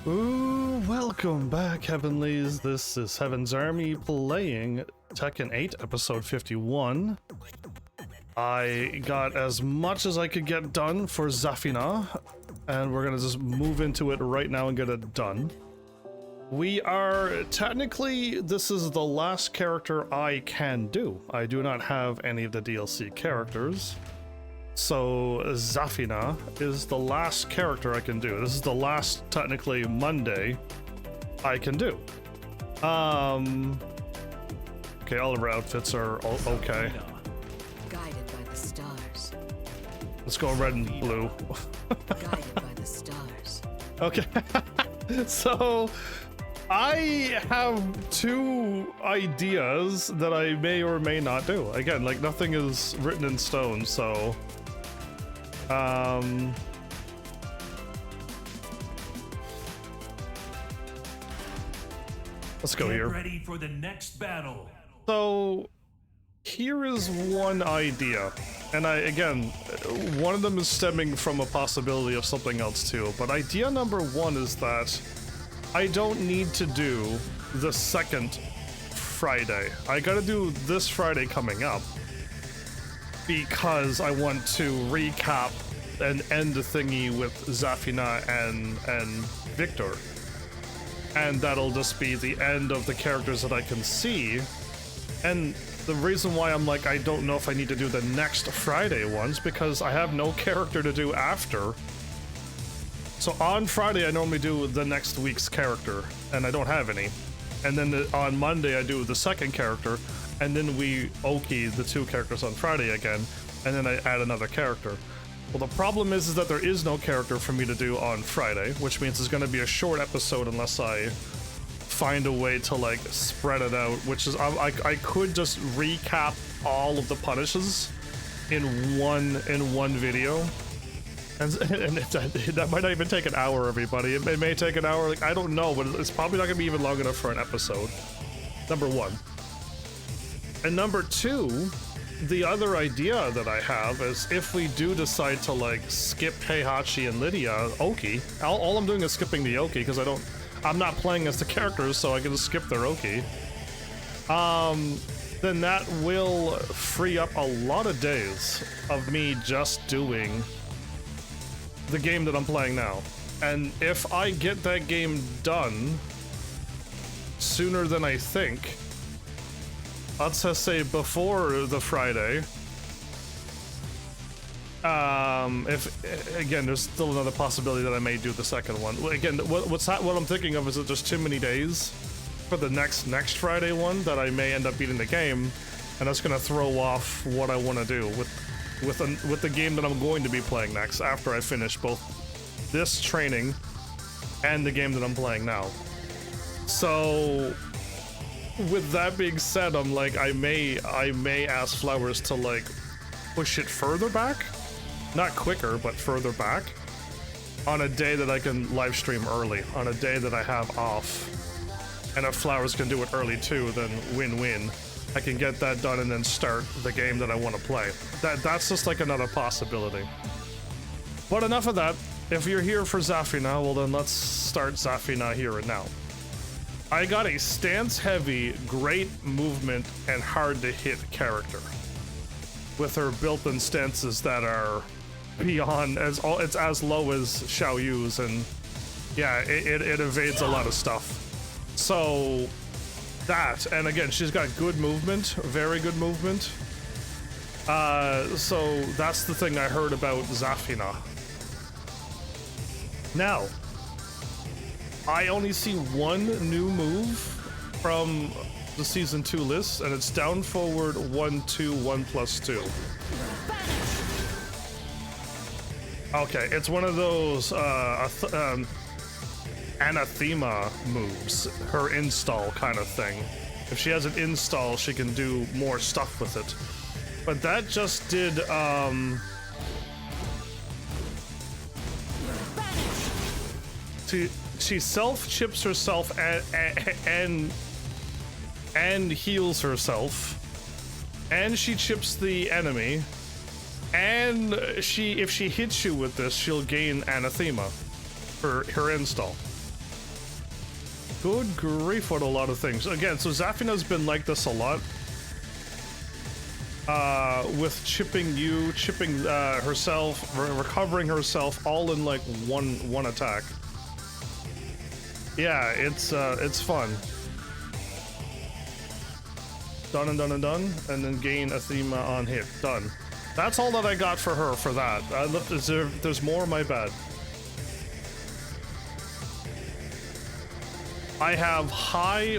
Ooh, welcome back, Heavenlies. This is Heaven's Army playing Tekken 8, episode 51. I got as much as I could get done for Zafina, and we're gonna just move into it right now and get it done. We are, technically, this is the last character I can do. I do not have any of the DLC characters. So Zafina is the last character I can do. This is the last, technically, Monday I can do. Okay, all of our outfits are okay. Guided by the stars. Let's go red and blue. Guided by the stars. Okay. So I have two ideas that I may or may not do. Again, like, nothing is written in stone, so let's go here. Ready for the next battle. So here is one idea, and again, one of them is stemming from a possibility of something else too, but idea number one is that I don't need to do the second Friday. I gotta do this Friday coming up because I want to recap and end the thingy with Zafina and Victor. And that'll just be the end of the characters that I can see. And the reason why I'm like, I don't know if I need to do the next Friday ones, because I have no character to do after. So on Friday, I normally do the next week's character, and I don't have any. And then on Monday, I do the second character, and then we Oki the two characters on Friday again, and then I add another character. Well, the problem is that there is no character for me to do on Friday, which means it's going to be a short episode unless I find a way to, like, spread it out, which is, I could just recap all of the punishes in one video. And that might not even take an hour, everybody. It may take an hour, like, I don't know, but it's probably not gonna be even long enough for an episode. Number one. And number two, the other idea that I have is if we do decide to, like, skip Heihachi and Lydia, Oki, all I'm doing is skipping the Oki, because I'm not playing as the characters, so I can just skip their Oki. Then that will free up a lot of days of me just doing the game that I'm playing now. And if I get that game done sooner than I think, let's just say before the Friday, if again, there's still another possibility that I may do the second one. Again, what I'm thinking of is that there's too many days for the next Friday one that I may end up beating the game, and that's gonna throw off what I want to do with the game that I'm going to be playing next after I finish both this training and the game that I'm playing now. So with that being said, I'm like, I may ask Flowers to, like, push it further back, not quicker, but further back, on a day that I can live stream early, on a day that I have off. And if Flowers can do it early too, then win-win. I can get that done and then start the game that I want to play. That's just like another possibility. But enough of that. If you're here for Zafina, well then let's start Zafina here and now. I got a stance-heavy, great movement, and hard-to-hit character, with her built-in stances that are beyond, it's as low as Xiao Yu's, and yeah, it evades a lot of stuff. So that, and again, she's got good movement, very good movement. So that's the thing I heard about Zafina. Now, I only see one new move from the season 2 list, and it's down forward 1-2 1+2. Okay, it's one of those anathema moves, her install kind of thing. If she has an install, she can do more stuff with it. But that just did she self-chips herself and heals herself, and she chips the enemy, and if she hits you with this, she'll gain anathema for her install. Good grief, what a lot of things. Again, so Zafina's been like this a lot. With chipping you, chipping herself, recovering herself, all in like one attack. Yeah, it's fun. Done and done and done, and then gain a theme on hit. Done. That's all that I got for her for that. There's more, my bad. I have high,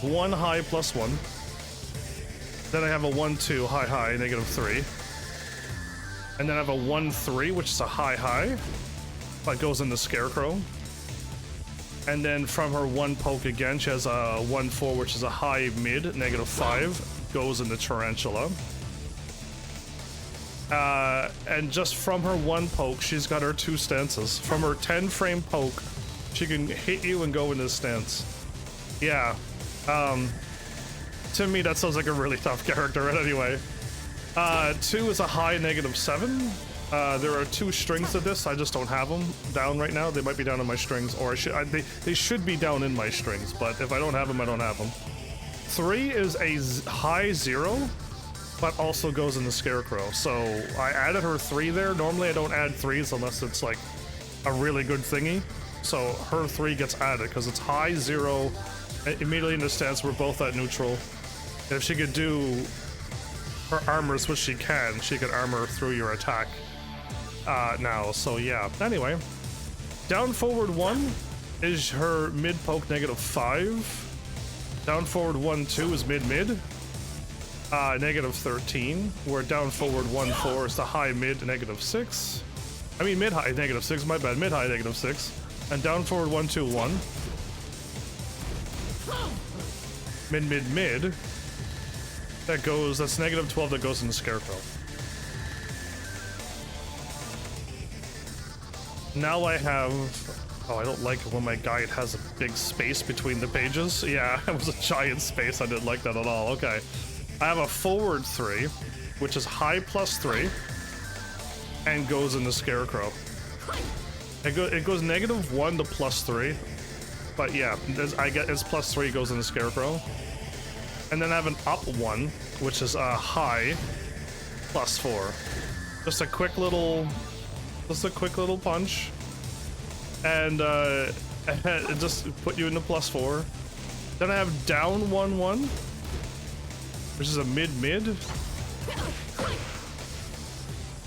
1 high plus 1. Then I have a 1-2 high high -3. And then I have a 1-3, which is a high high. That goes in the Scarecrow. And then from her 1 poke again, she has a 1-4, which is a high mid -5, goes in the Tarantula. And just from her 1 poke, she's got her 2 stances. From her 10 frame poke, she can hit you and go in this stance. Yeah. To me, that sounds like a really tough character, but anyway. 2 is a high -7. There are 2 strings to this. I just don't have them down right now. They might be down in my strings, or they should be down in my strings, but if I don't have them, I don't have them. 3 is a high 0, but also goes in the Scarecrow. So I added her 3 there. Normally I don't add 3s unless it's like a really good thingy. So her 3 gets added because it's high 0, immediately in the stance. We're both at neutral. And if she could do her armors, which she could armor through your attack now. So yeah. Anyway, down forward 1 is her mid poke -5. Down forward 1-2 is mid -13. Where down forward 1-4 is the high mid -6. I mean mid high -6. My bad. Mid high -6. And down forward 1-2-1. Mid. That's -12 that goes in the Scarecrow. Now I have... Oh, I don't like it when my guide has a big space between the pages. Yeah, it was a giant space. I didn't like that at all. Okay. I have a forward 3, which is high +3, and goes in the Scarecrow. It goes -1 to +3, but yeah, I get it's +3 goes in the Scarecrow. And then I have an up 1, which is a high +4. Just a quick little punch, and just put you into +4. Then I have down 1-1, which is a mid.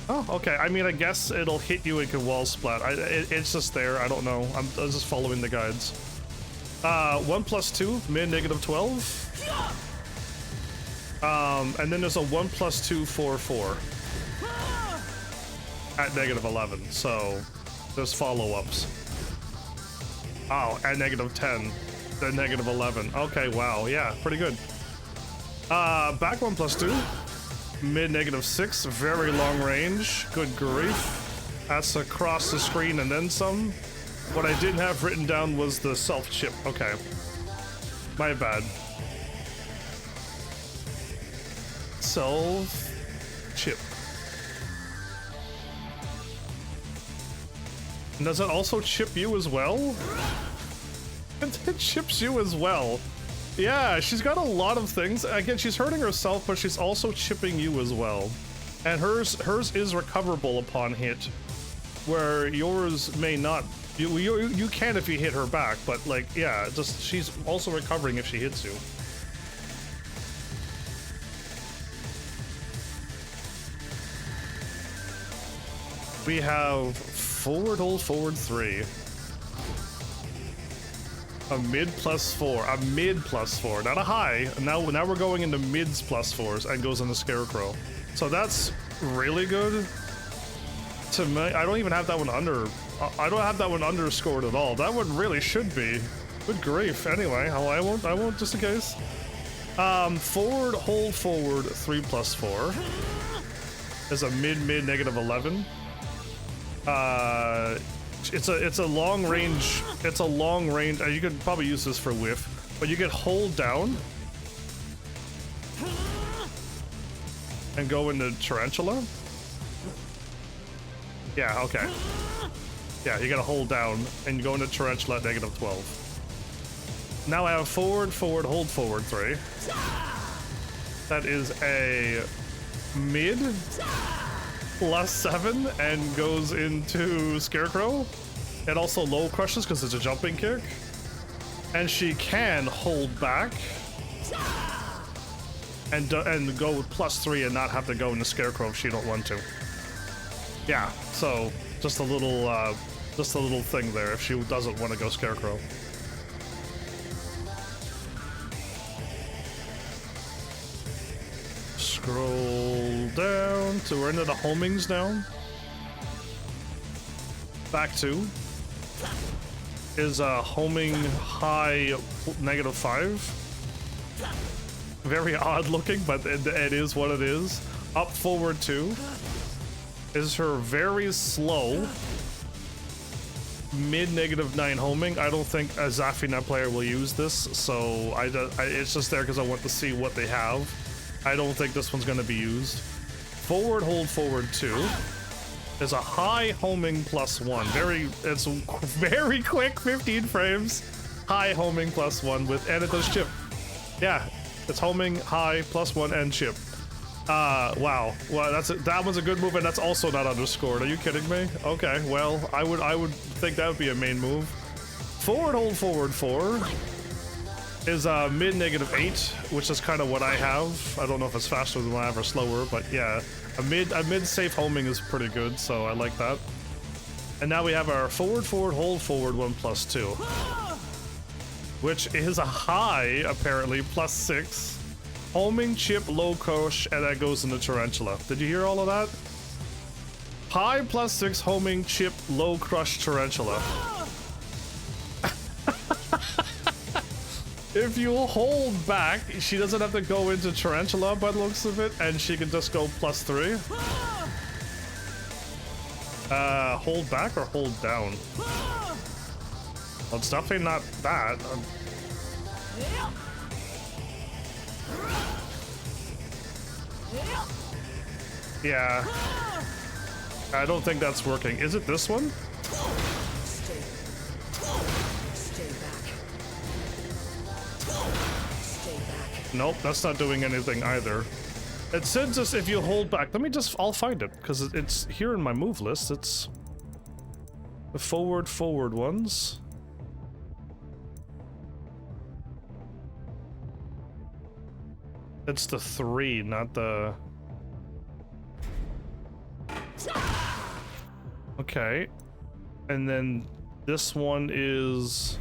Oh, okay. I mean, I guess it'll hit you and can wall splat. It's just there. I don't know. I'm just following the guides. 1+2 mid -12. And then there's a 1+2 4-4 at -11. So there's follow-ups. Oh, at -10, then -11. Okay, wow, yeah, pretty good. Back 1+2, mid -6, very long range. Good grief. That's across the screen and then some. What I didn't have written down was the self-chip. Okay, my bad. Self-chip. Does it also chip you as well? It chips you as well. Yeah, she's got a lot of things. Again, she's hurting herself, but she's also chipping you as well. And hers is recoverable upon hit, where yours may not. You can if you hit her back, but like, yeah, just she's also recovering if she hits you. We have forward hold forward 3. A mid +4, a mid +4, not a high. Now we're going into mids +4s and goes in the Scarecrow. So that's really good. To me, I don't even have that one I don't have that one underscored at all. That one really should be. Good grief. Anyway, I won't just in case. Forward hold forward 3+4 is a mid -11. It's a long range. It's a long range. You could probably use this for whiff, but you can hold down and go into Tarantula. Yeah. Okay. Yeah, you gotta hold down and go into Tarantula at -12. Now I have forward, forward, hold forward 3. That is a mid +7 and goes into Scarecrow. It also low crushes because it's a jumping kick. And she can hold back and go with +3 and not have to go into Scarecrow if she don't want to. Yeah, so just a little thing there if she doesn't want to go Scarecrow. Scroll down to we're into the homings now. Back 2 is homing high -5. Very odd looking, but it is what it is. Up forward 2 is her very slow mid -9 homing. I don't think a Zafina player will use this, so it's just there because I want to see what they have. I don't think this one's going to be used. Forward hold forward 2 is a high homing +1. It's very quick, 15 frames. High homing +1 and it does chip. Yeah, it's homing high +1 and chip. Wow. Well, that one's a good move, and that's also not underscored. Are you kidding me? Okay, well, I would think that would be a main move. Forward hold forward 4 is mid -8, which is kind of what I have. I don't know if it's faster than what I have or slower, but yeah, a mid safe homing is pretty good, so I like that. And now we have our forward forward hold forward 1 +2, which is a high apparently +6. Homing, chip, low crush, and that goes into Tarantula. Did you hear all of that? High +6, homing, chip, low crush, Tarantula. If you hold back, she doesn't have to go into Tarantula by the looks of it, and she can just go +3. Hold back or hold down? Well, it's definitely not that. Yeah. I don't think that's working. Is it this one? Nope, that's not doing anything either. It says just if you hold back. I'll find it, because it's here in my move list. It's the forward ones. It's the 3, not the... Okay. And then this one is...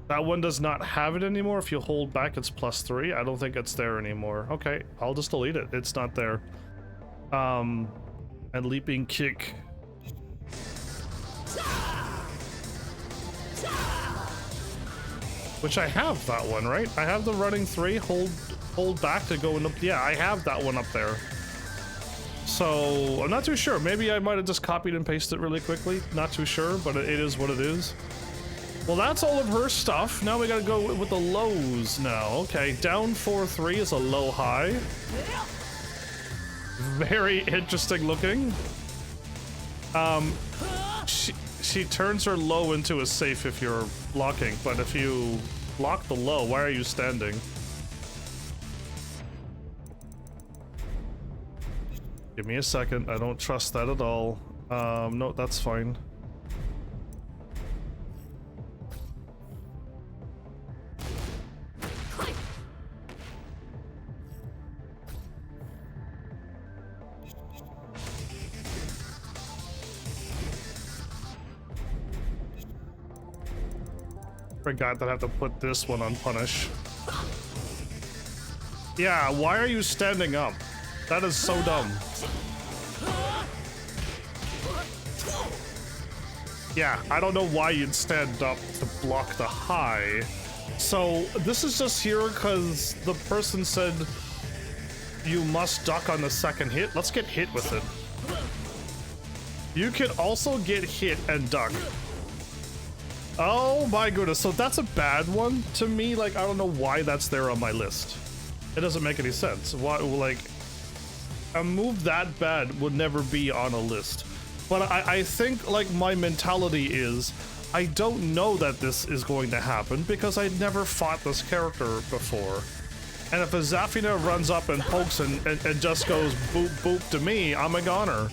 That one does not have it anymore. If you hold back, it's +3. I don't think it's there anymore. Okay, I'll just delete it. It's not there. And leaping kick. Which I have that one, right? I have the running 3, hold back to go in the... Yeah, I have that one up there. So, I'm not too sure. Maybe I might have just copied and pasted it really quickly. Not too sure, but it is what it is. Well, that's all of her stuff. Now we gotta go with the lows now. Okay, down 4-3 is a low high. Very interesting looking. She turns her low into a safe if you're blocking, but if you block the low, why are you standing? Give me a second. I don't trust that at all. No, that's fine. Forgot that I have to put this one on punish. Yeah, why are you standing up? That is so dumb. Yeah, I don't know why you'd stand up to block the high. So this is just here because the person said you must duck on the second hit. Let's get hit with it. You can also get hit and duck. Oh my goodness, so that's a bad one to me. Like, I don't know why that's there on my list. It doesn't make any sense. Why, like, a move that bad would never be on a list. But I think, like, my mentality is, I don't know that this is going to happen because I never fought this character before. And if a Zafina runs up and pokes and just goes boop boop to me, I'm a goner.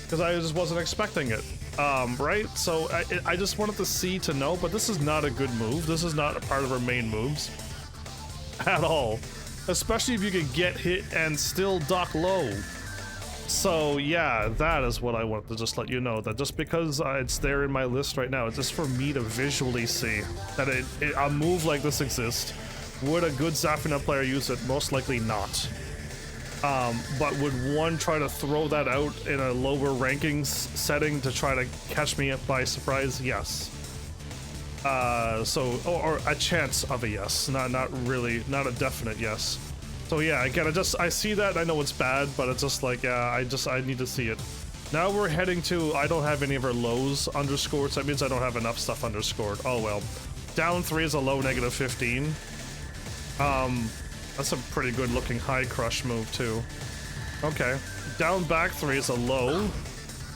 Because I just wasn't expecting it. Right? So I just wanted to see to know, but this is not a good move. This is not a part of her main moves. At all. Especially if you can get hit and still duck low. So yeah, that is what I wanted to just let you know, that just because it's there in my list right now, it's just for me to visually see that a move like this exists. Would a good Zafina player use it? Most likely not. But would one try to throw that out in a lower rankings setting to try to catch me by surprise? Yes. Or a chance of a yes, not really, not a definite yes. So yeah, again, I see that, I know it's bad, but it's just like, yeah, I need to see it. Now we're heading to, I don't have any of her lows underscored, so that means I don't have enough stuff underscored. Oh well. Down 3 is a low -15. That's a pretty good looking high crush move too. Okay. Down back 3 is a low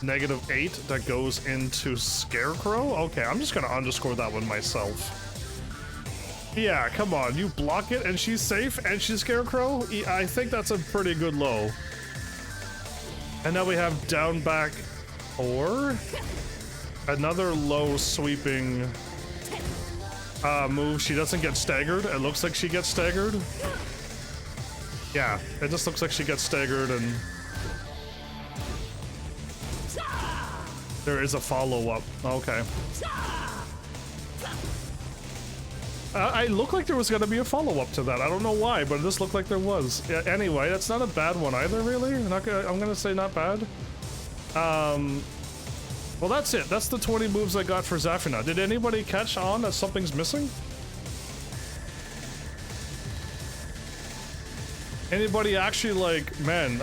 -8 that goes into Scarecrow. Okay, I'm just gonna underscore that one myself. Yeah, come on, you block it and she's safe and she's Scarecrow? I think that's a pretty good low. And now we have down back 4. Another low sweeping move. She doesn't get staggered. It looks like she gets staggered. Yeah, it just looks like she gets staggered and there is a follow-up. Okay. I looked like there was going to be a follow-up to that. I don't know why, but it just looked like there was. Yeah, anyway, that's not a bad one either, really. I'm going to say not bad. Well, that's it. That's the 20 moves I got for Zafina. Did anybody catch on that something's missing? Anybody actually like, man,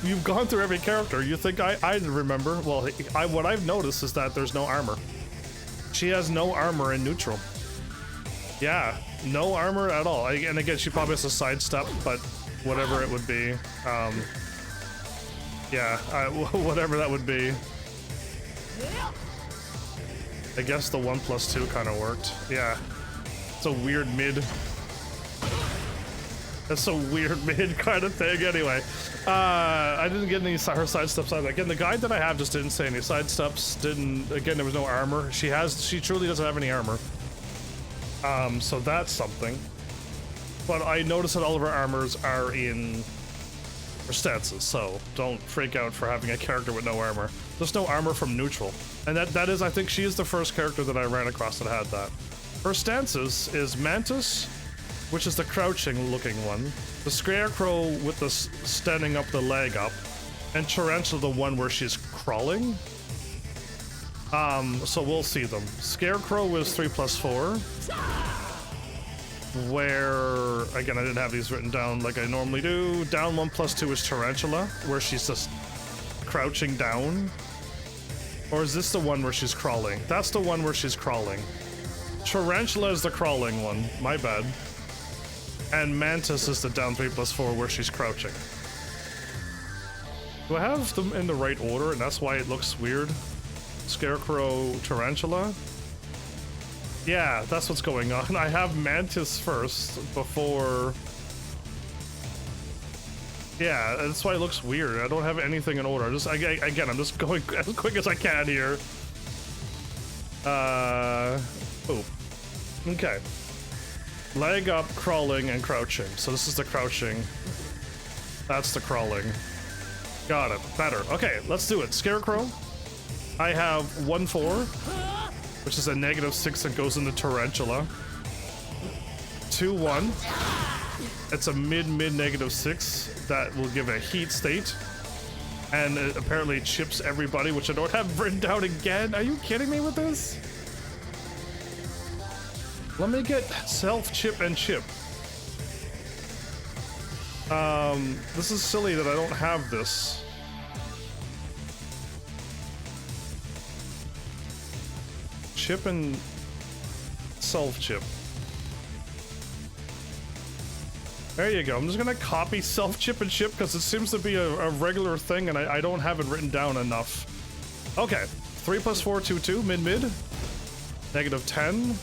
you've gone through every character. You think I remember? Well, what I've noticed is that there's no armor. She has no armor in neutral. Yeah, no armor at all. And again, she probably has a sidestep, but whatever it would be. Yeah, whatever that would be. I guess the 1+2 kind of worked. Yeah, it's a weird mid. That's a weird mid kind of thing. Anyway, I didn't get any her side steps either. Again, the guide that I have just didn't say any side steps. Again, there was no armor. She truly doesn't have any armor. So that's something. But I noticed that all of her armors are in her stances, so don't freak out for having a character with no armor. There's no armor from neutral. And that is, I think she is the first character that I ran across that had that. Her stances is Mantis, which is the crouching looking one, the Scarecrow with the standing up the leg up, and Tarantula, the one where she's crawling. So we'll see them. Scarecrow is 3+4, where, again, I didn't have these written down like I normally do. Down 1+2 is Tarantula, where she's just crouching down. Or is this the one where she's crawling? That's the one where she's crawling. Tarantula is the crawling one, my bad. And Mantis is the down 3+4 where she's crouching. Do I have them in the right order and that's why it looks weird? Scarecrow, Tarantula? Yeah, that's what's going on. I have Mantis first before... Yeah, that's why it looks weird. I don't have anything in order. Again, I'm just going as quick as I can here. Oh. Okay. Leg up, crawling, and crouching. So this is the crouching. That's the crawling. Got it. Better. Okay, let's do it. Scarecrow. I have 1-4, which is a -6 that goes into Tarantula. 2-1. It's a mid -6 that will give a heat state. And it apparently chips everybody, which I don't have written down again. Are you kidding me with this? Let me get self-chip and chip. This is silly that I don't have this. Chip and self-chip. There you go. I'm just gonna copy self-chip and chip because it seems to be a regular thing and I don't have it written down enough. Okay, 3+4, 2-2, mid-mid. -10.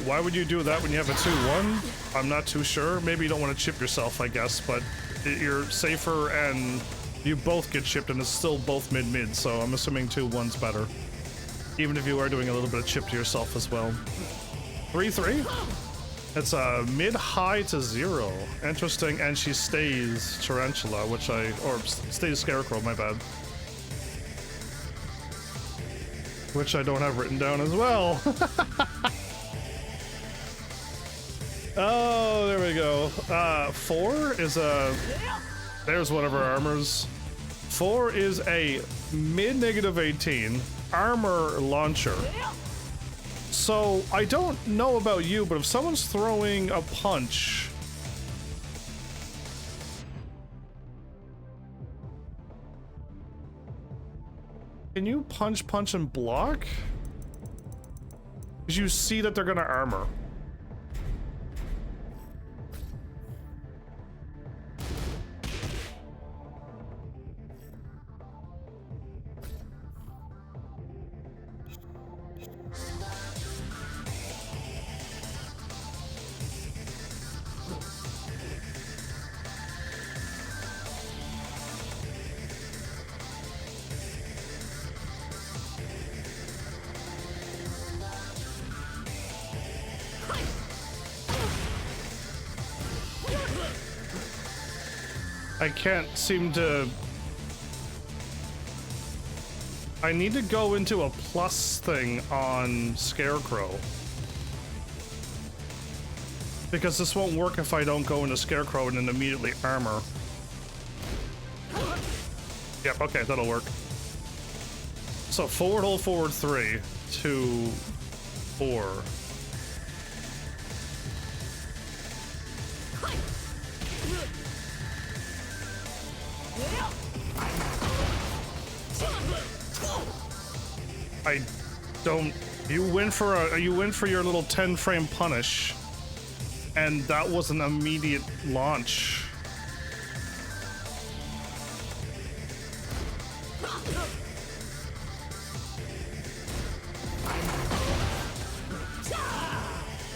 Why would you do that when you have a 2-1? I'm not too sure. Maybe you don't want to chip yourself, I guess, but you're safer and you both get chipped and it's still both mid-mid, so I'm assuming 2-1's better. Even if you are doing a little bit of chip to yourself as well. 3-3? It's a mid-high to 0. Interesting, and she stays Tarantula, or stays Scarecrow, my bad. Which I don't have written down as well. Oh, there we go. 4 is a... There's one of our armors. 4 is a mid-18 armor launcher. So, I don't know about you, but if someone's throwing a punch... Can you punch, and block? Because you see that they're gonna armor. I can't seem to... I need to go into a plus thing on Scarecrow. Because this won't work if I don't go into Scarecrow and then immediately armor. Yep, okay, that'll work. So forward hold forward 3, 2, 4. I don't... You win for your little 10-frame punish, and that was an immediate launch.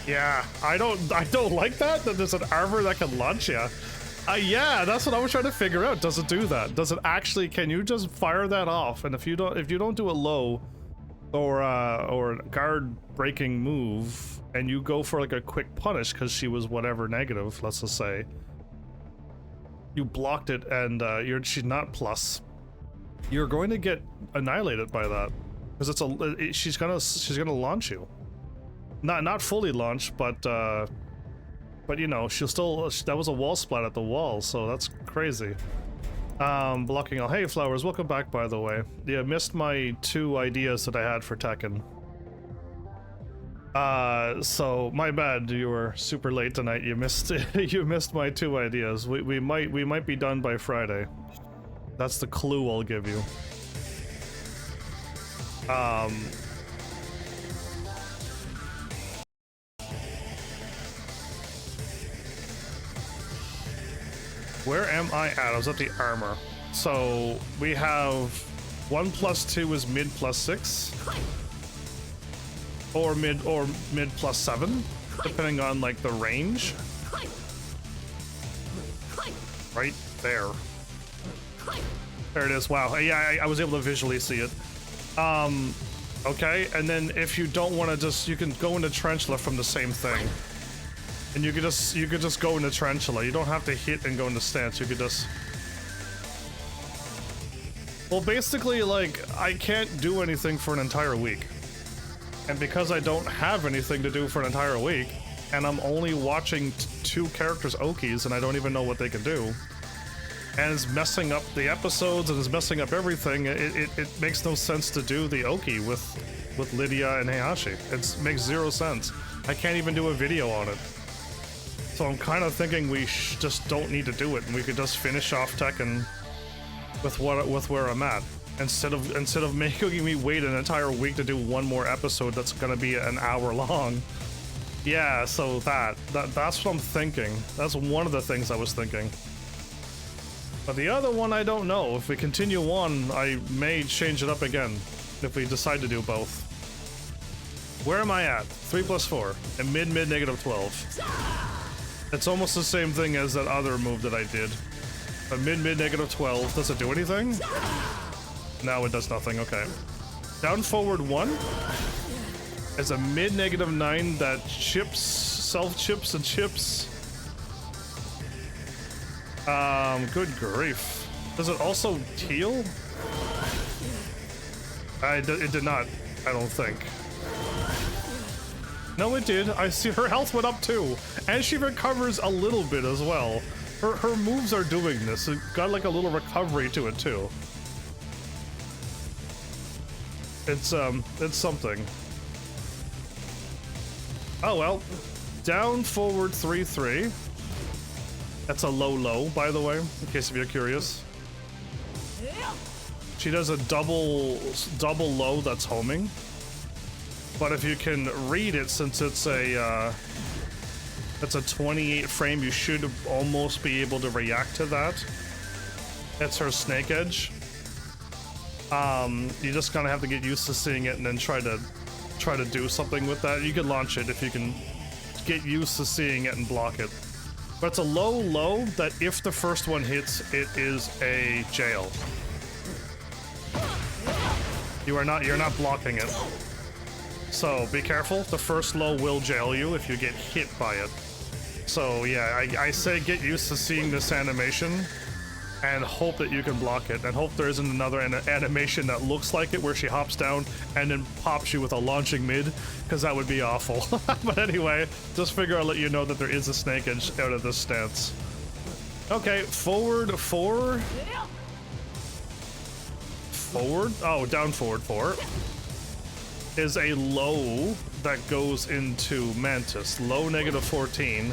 Yeah, I don't like that there's an armor that can launch you. Yeah, that's what I was trying to figure out. Does it do that? Does it actually? Can you just fire that off? And if you don't do a low or a guard breaking move, and you go for like a quick punish because she was whatever negative, let's just say, you blocked it and she's not plus, you're going to get annihilated by that because she's gonna launch you. Not fully launch, but you know, she'll still, that was a wall splat at the wall, so that's crazy. Blocking all. Hey Flowers, welcome back, by the way. Yeah, missed my 2 ideas that I had for Tekken. So my bad, you were super late tonight. You missed you missed my 2 ideas. We might be done by Friday. That's the clue I'll give you. Where am I at? I was at the armor. So we have 1 + 2 is mid +6, or mid +7, depending on like the range. Right there. There it is. Wow. Yeah, I was able to visually see it. Okay, and then if you don't want to, you can go into Tarantula from the same thing. And you could just go into Tarantula. You don't have to hit and go into stance. You could just... Well, basically, like, I can't do anything for an entire week. And because I don't have anything to do for an entire week, and I'm only watching 2 characters' Okis, and I don't even know what they can do, and it's messing up the episodes, and it's messing up everything, it makes no sense to do the Oki with Lydia and Heihachi. It makes 0 sense. I can't even do a video on it. So I'm kind of thinking we just don't need to do it, and we could just finish off Tekken with where I'm at, instead of making me wait an entire week to do 1 more episode that's gonna be an hour long. Yeah, so that's what I'm thinking. That's one of the things I was thinking. But the other one, I don't know. If we continue on, I may change it up again if we decide to do both. Where am I at? 3 plus 4. And mid negative 12. It's almost the same thing as that other move that I did. A mid negative 12. Does it do anything? No, it does nothing. Okay. Down forward 1 is a mid negative 9 that chips, self chips and chips. Good grief. Does it also heal? It did not, I don't think. No, it did. I see her health went up too. And she recovers a little bit as well. Her moves are doing this. It got like a little recovery to it too. It's something. Oh well. Down forward 3-3. That's a low, by the way, in case if you're curious. She does a double low that's homing. But if you can read it, since it's a 28 frame, you should almost be able to react to that. It's her snake edge. You just kind of have to get used to seeing it and then try to do something with that. You can launch it if you can get used to seeing it and block it. But it's a low that if the first one hits, it is a jail. You're not blocking it. So be careful. The first low will jail you if you get hit by it. So yeah, I say get used to seeing this animation and hope that you can block it, and hope there isn't another animation that looks like it where she hops down and then pops you with a launching mid, because that would be awful. But anyway, just figure I'll let you know that there is a snake edge out of this stance. Okay, forward 4. Forward? Oh, down forward 4 is a low that goes into Mantis. Low negative 14.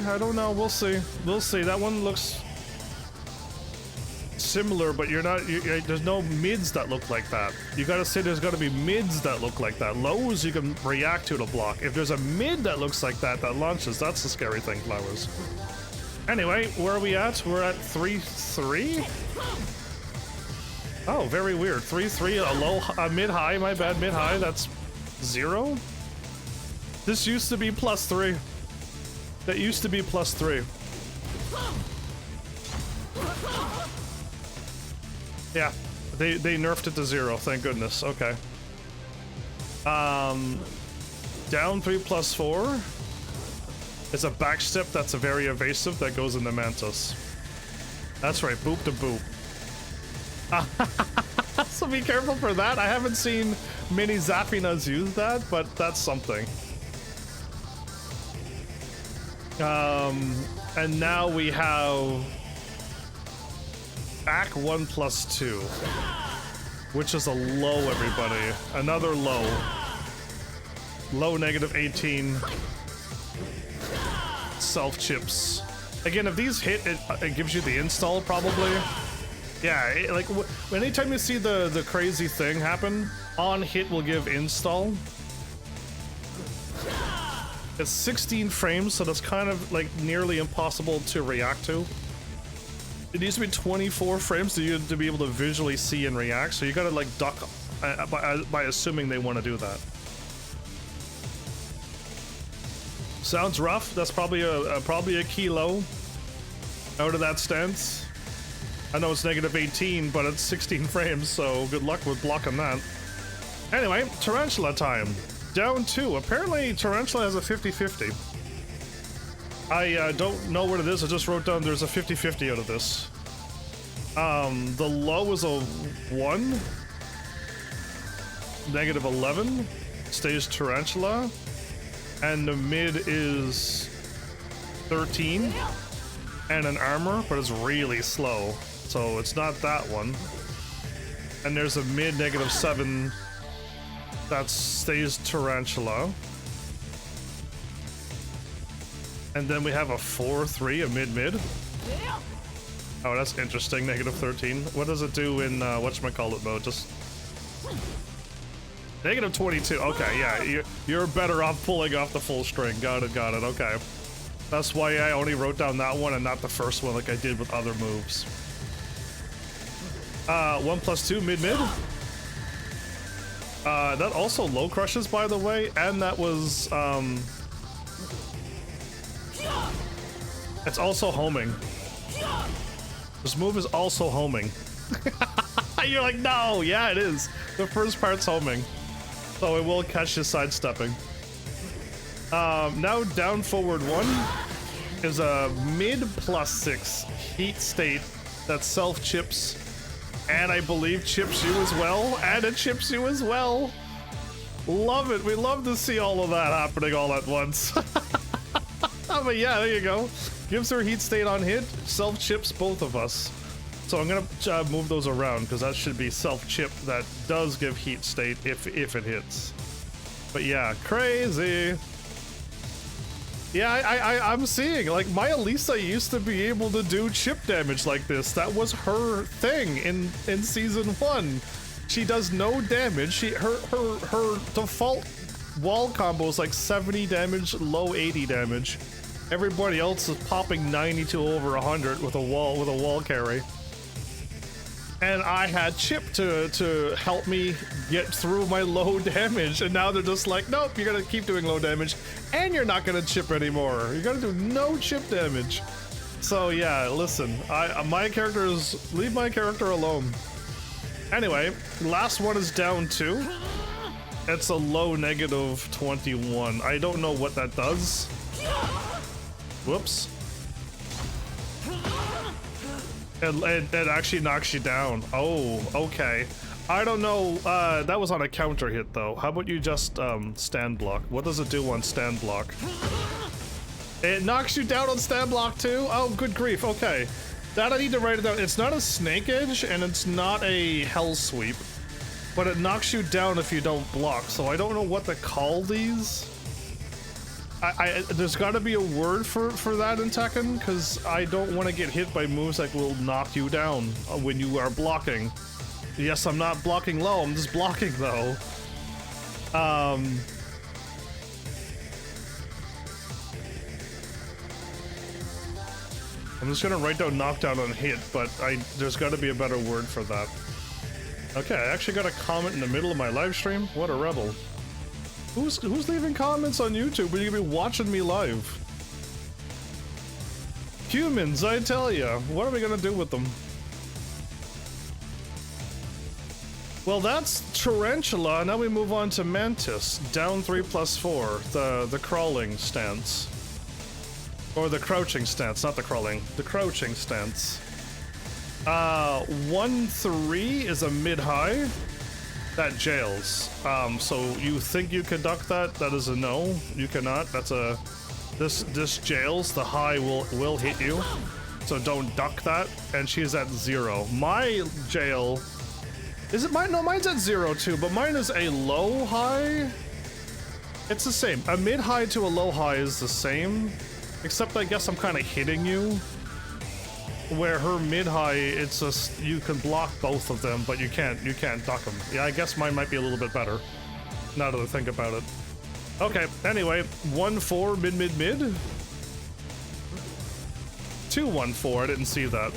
I don't know. We'll see. We'll see. That one looks similar, but there's no mids that look like that. You gotta say there's gotta be mids that look like that. Lows you can react to block. If there's a mid that looks like that launches, that's the scary thing, Flowers. Anyway, where are we at? We're at 3-3? Oh, very weird. 3-3, a mid-high, my bad, mid-high, that's 0? This used to be +3. That used to be +3. Yeah, they nerfed it to 0, thank goodness. Okay. Down 3 plus 4 is a backstep that's a very evasive that goes into Mantis. That's right, boop to boop. So be careful for that. I haven't seen many Zafinas use that, but that's something. And now we have back 1 plus 2, which is a low, everybody. Another low. Low negative 18. Self chips. Again, if these hit, it gives you the install probably. Yeah, like anytime you see the crazy thing happen, on hit will give install. It's 16 frames, so that's kind of like nearly impossible to react to. It needs to be 24 frames for you to be able to visually see and react, so you gotta like duck by assuming they want to do that. Sounds rough. That's probably a kilo out of that stance. I know it's negative 18, but it's 16 frames, so good luck with blocking that. Anyway, Tarantula time. Down 2. Apparently, Tarantula has a 50-50. I don't know what it is. I just wrote down there's a 50-50 out of this. The low is a 1. Negative 11. Stays Tarantula. And the mid is 13. And an armor, but it's really slow. So it's not that one. And there's a mid negative 7 that stays Tarantula. And then we have a 4-3, a mid-mid. Oh, that's interesting, negative 13. What does it do in whatchamacallit mode? Just negative 22. Okay, yeah, you're better off pulling off the full string. Got it, okay. That's why I only wrote down that one and not the first one like I did with other moves. 1+2 mid-mid. That also low crushes, by the way, and that was, it's also homing. This move is also homing. You're like, no, yeah, it is. The first part's homing. So it will catch you sidestepping. Now down forward 1 is a mid +6 heat state that self chips, and I believe chips you as well, and it chips you as well. Love it. We love to see all of that happening all at once. But yeah, there you go. Gives her heat state on hit, self chips both of us. So I'm gonna move those around because that should be self chip that does give heat state if it hits. But yeah, crazy. Yeah, I'm seeing, like, my Elisa used to be able to do chip damage like this. That was her thing in season 1. She does no damage. Her default wall combo is like 70 damage, low 80 damage. Everybody else is popping 90 to over 100 with a wall carry. And I had Chip to help me get through my low damage, and now they're just like, nope, you're gonna keep doing low damage, and you're not gonna chip anymore. You're gonna do no chip damage. So yeah, listen, my characters, leave my character alone. Anyway, last one is down 2. It's a low -21. I don't know what that does. Whoops. It actually knocks you down. Oh, okay. I don't know. That was on a counter hit, though. How about you just stand block? What does it do on stand block? It knocks you down on stand block, too? Oh, good grief. Okay. That I need to write it down. It's not a snake edge, and it's not a hell sweep. But it knocks you down if you don't block, so I don't know what to call these. There's got to be a word for that in Tekken, because I don't want to get hit by moves that will knock you down when you are blocking. Yes, I'm not blocking low, I'm just blocking though. I'm just gonna write down knockdown on hit, but there's got to be a better word for that. Okay, I actually got a comment in the middle of my live stream. What a rebel. Who's leaving comments on YouTube when you're gonna be watching me live? Humans, I tell ya. What are we gonna do with them? Well, that's Tarantula. Now we move on to Mantis. Down 3+4. The crawling stance. Or the crouching stance, not the crawling. The crouching stance. 1-3 is a mid-high. That jails. So you think you can duck that? That is a no. You cannot. That's a... This jails. The high will hit you. So don't duck that. And she's at 0. My jail... Is it mine? No, mine's at 0 too, but mine is a low high. It's the same. A mid high to a low high is the same. Except I guess I'm kind of hitting you. Where her mid-high, it's just, you can block both of them, but you can't duck them. Yeah, I guess mine might be a little bit better, now that I think about it. Okay, anyway, 1-4, mid. 2-1-4, I didn't see that.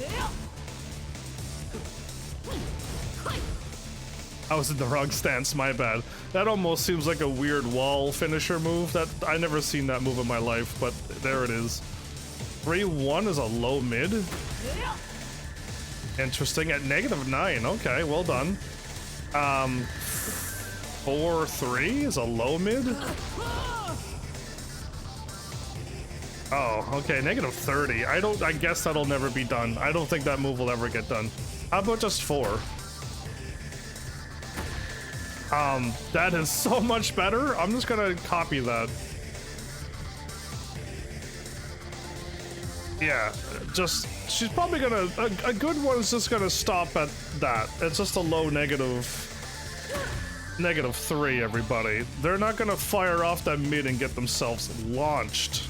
I was in the wrong stance, my bad. That almost seems like a weird wall finisher move. That I never seen that move in my life, but there it is. 3-1 is a low mid. Interesting. At -9. Okay, well done. 4-3 is a low mid. Oh, okay. -30. I guess that'll never be done. I don't think that move will ever get done. How about just 4? That is so much better. I'm just gonna copy that. Yeah, just, she's probably gonna, a good one is just gonna stop at that. It's just a low -3, everybody. They're not gonna fire off that mid and get themselves launched.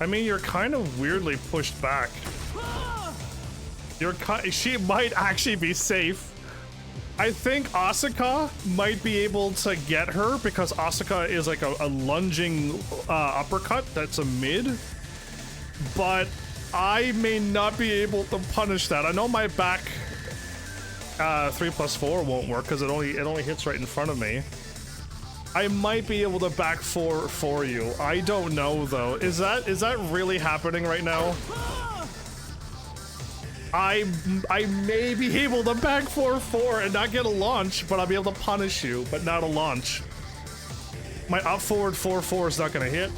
I mean, you're kind of weirdly pushed back. She might actually be safe. I think Asuka might be able to get her because Asuka is like a lunging uppercut that's a mid, but I may not be able to punish that. I know my back 3+4 won't work because it only hits right in front of me. I might be able to back 4 for you. I don't know though. Is that really happening right now? I may be able to back 4 and not get a launch, but I'll be able to punish you, but not a launch. My up forward 4 is not gonna hit.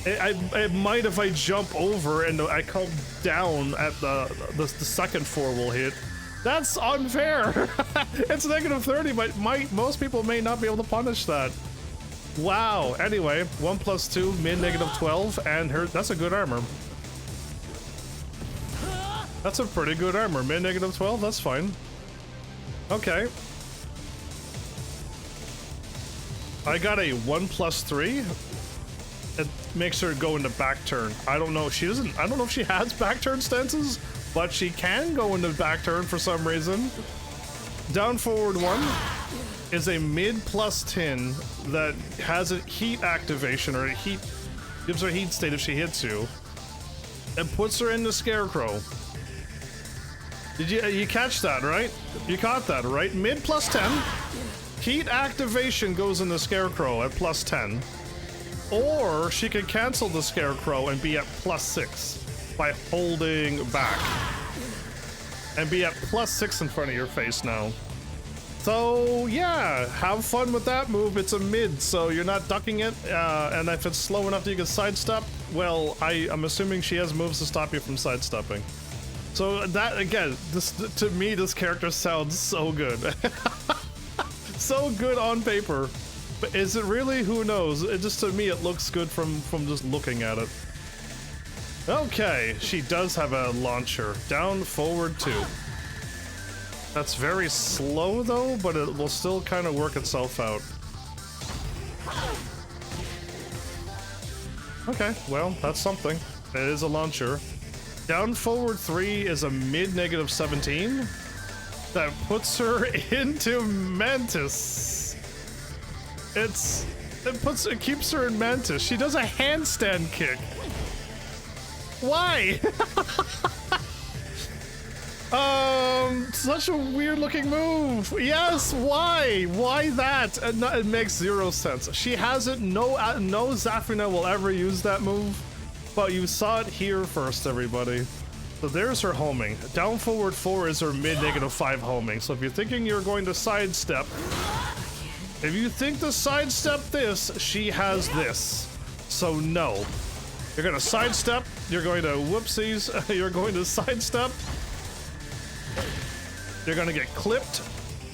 It might if I jump over and I come down at the second 4 will hit. That's unfair. It's -30, but most people may not be able to punish that. Wow. Anyway, 1 + 2 mid -12, and that's a good armor. That's a pretty good armor. Mid -12, that's fine. Okay. I got a 1 + 3. It makes her go into back turn. I don't know. I don't know if she has back turn stances, but she can go into back turn for some reason. Down forward 1 is a mid +10 that has a heat activation, or gives her heat state if she hits you, and puts her in the scarecrow. Did you catch that, right? You caught that, right? Mid +10. Heat activation goes in the scarecrow at +10. Or she could cancel the scarecrow and be at +6 by holding back. And be at +6 in front of your face now. So yeah, have fun with that move. It's a mid, so you're not ducking it. And if it's slow enough that you can sidestep, well, I'm assuming she has moves to stop you from sidestepping. So that, again, to me, this character sounds so good. So good on paper. But is it really? Who knows? To me, it looks good from just looking at it. Okay, she does have a launcher. Down, forward 2. That's very slow though, but it will still kind of work itself out. Okay, well, that's something. It is a launcher. Down forward 3 is a mid -17 that puts her into Mantis. It keeps her in Mantis. She does a handstand kick. Why? Such a weird looking move. Yes, why? Why that? It makes 0 sense. She hasn't, no Zafina will ever use that move, but you saw it here first, everybody. So there's her homing. Down forward 4 is her mid -5 homing. So if you're thinking you're going to sidestep, if you think to sidestep this, she has this. So no. You're gonna sidestep, you're going to whoopsies, you're going to sidestep, you're gonna get clipped,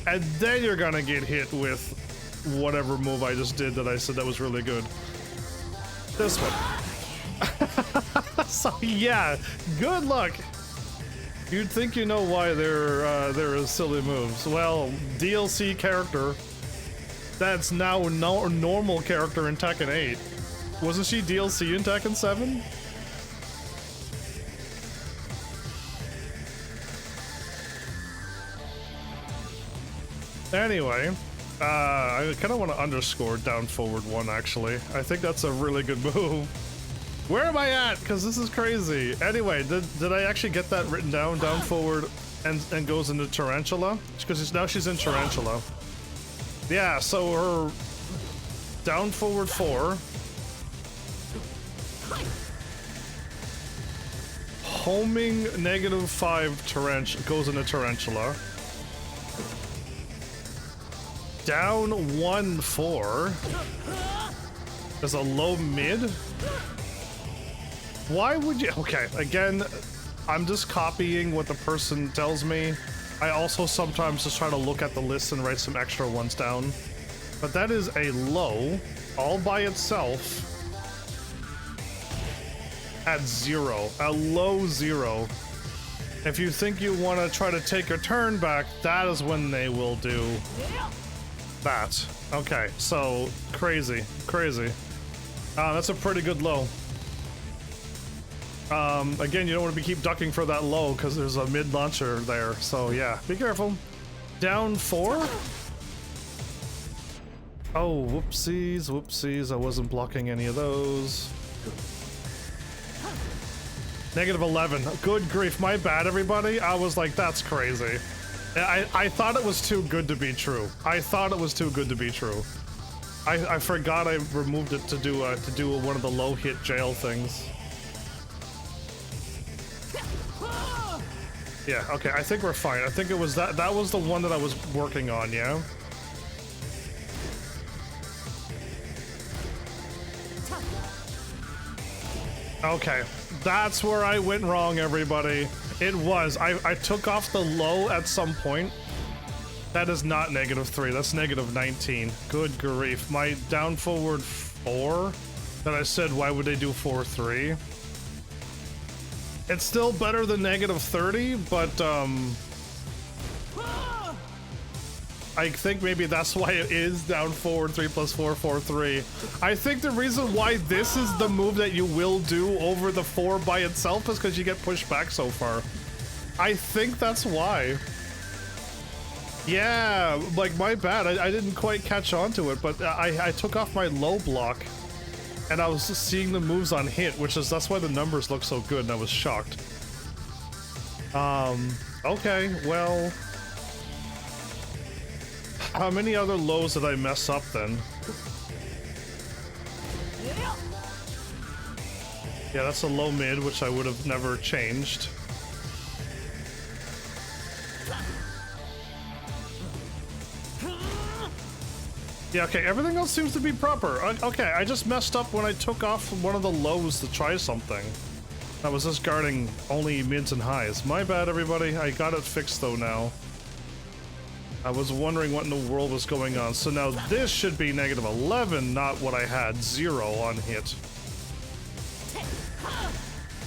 and then you're gonna get hit with whatever move I just did that I said that was really good. This one. So yeah, good luck. You'd think you know why they're silly moves. Well, DLC character that's now a normal character in Tekken 8. Wasn't she DLC in Tekken 7? Anyway, I kind of want to underscore down forward 1 actually. I think that's a really good move. Where am I at? Because this is crazy. Anyway, did I actually get that written down? Down forward and goes into Tarantula? Because now she's in Tarantula. Yeah, so her down forward 4. Homing -5 goes into Tarantula. Down 1 4 is a low mid. Why would you? Okay, again, I'm just copying what the person tells me. I also sometimes just try to look at the list and write some extra ones down. But that is a low all by itself at 0, a low 0. If you think you want to try to take your turn back, that is when they will do that. Okay, so crazy. That's a pretty good low. Again, you don't want to keep ducking for that low because there's a mid launcher there. So yeah, be careful. Down 4? Oh, whoopsies, whoopsies. I wasn't blocking any of those. Negative 11. Good grief, my bad, everybody. I was like, that's crazy. I thought it was too good to be true. I thought it was too good to be true. I forgot I removed it to do one of the low hit jail things. Yeah, okay, I think we're fine. I think it was that was the one that I was working on, yeah? Okay, that's where I went wrong, everybody. It was. I took off the low at some point. That is not negative 3, that's negative 19. Good grief. My down forward 4 that I said, why would they do 4-3? It's still better than negative 30, but I think maybe that's why it is down forward 3 plus 4, 4-3. I think the reason why this is the move that you will do over the 4 by itself is because you get pushed back so far. I think that's why. Yeah, like my bad. I didn't quite catch on to it, but I took off my low block and I was just seeing the moves on hit, that's why the numbers look so good and I was shocked. Okay, well, how many other lows did I mess up then? Yeah, that's a low mid, which I would have never changed. Yeah, okay, everything else seems to be proper. Okay, I just messed up when I took off one of the lows to try something. I was just guarding only mids and highs. My bad, everybody. I got it fixed, though, now. I was wondering what in the world was going on. So now this should be negative 11, not what I had. 0 on hit.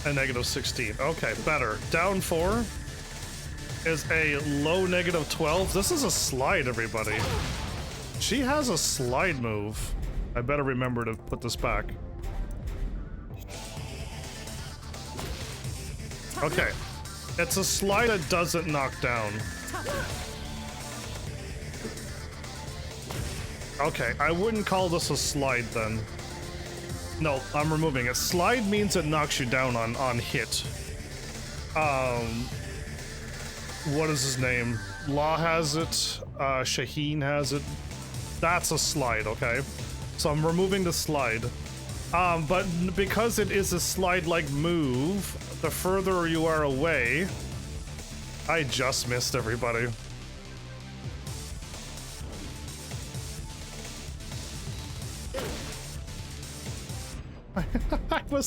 And negative 16. Okay, better. Down 4 is a low negative 12. This is a slide, everybody. She has a slide move. I better remember to put this back. Okay. It's a slide that doesn't knock down. Okay, I wouldn't call this a slide then. No, I'm removing it. Slide means it knocks you down on hit. What is his name? Law has it. Shaheen has it. That's a slide, okay? So I'm removing the slide. But because it is a slide-like move, the further you are away... I just missed everybody.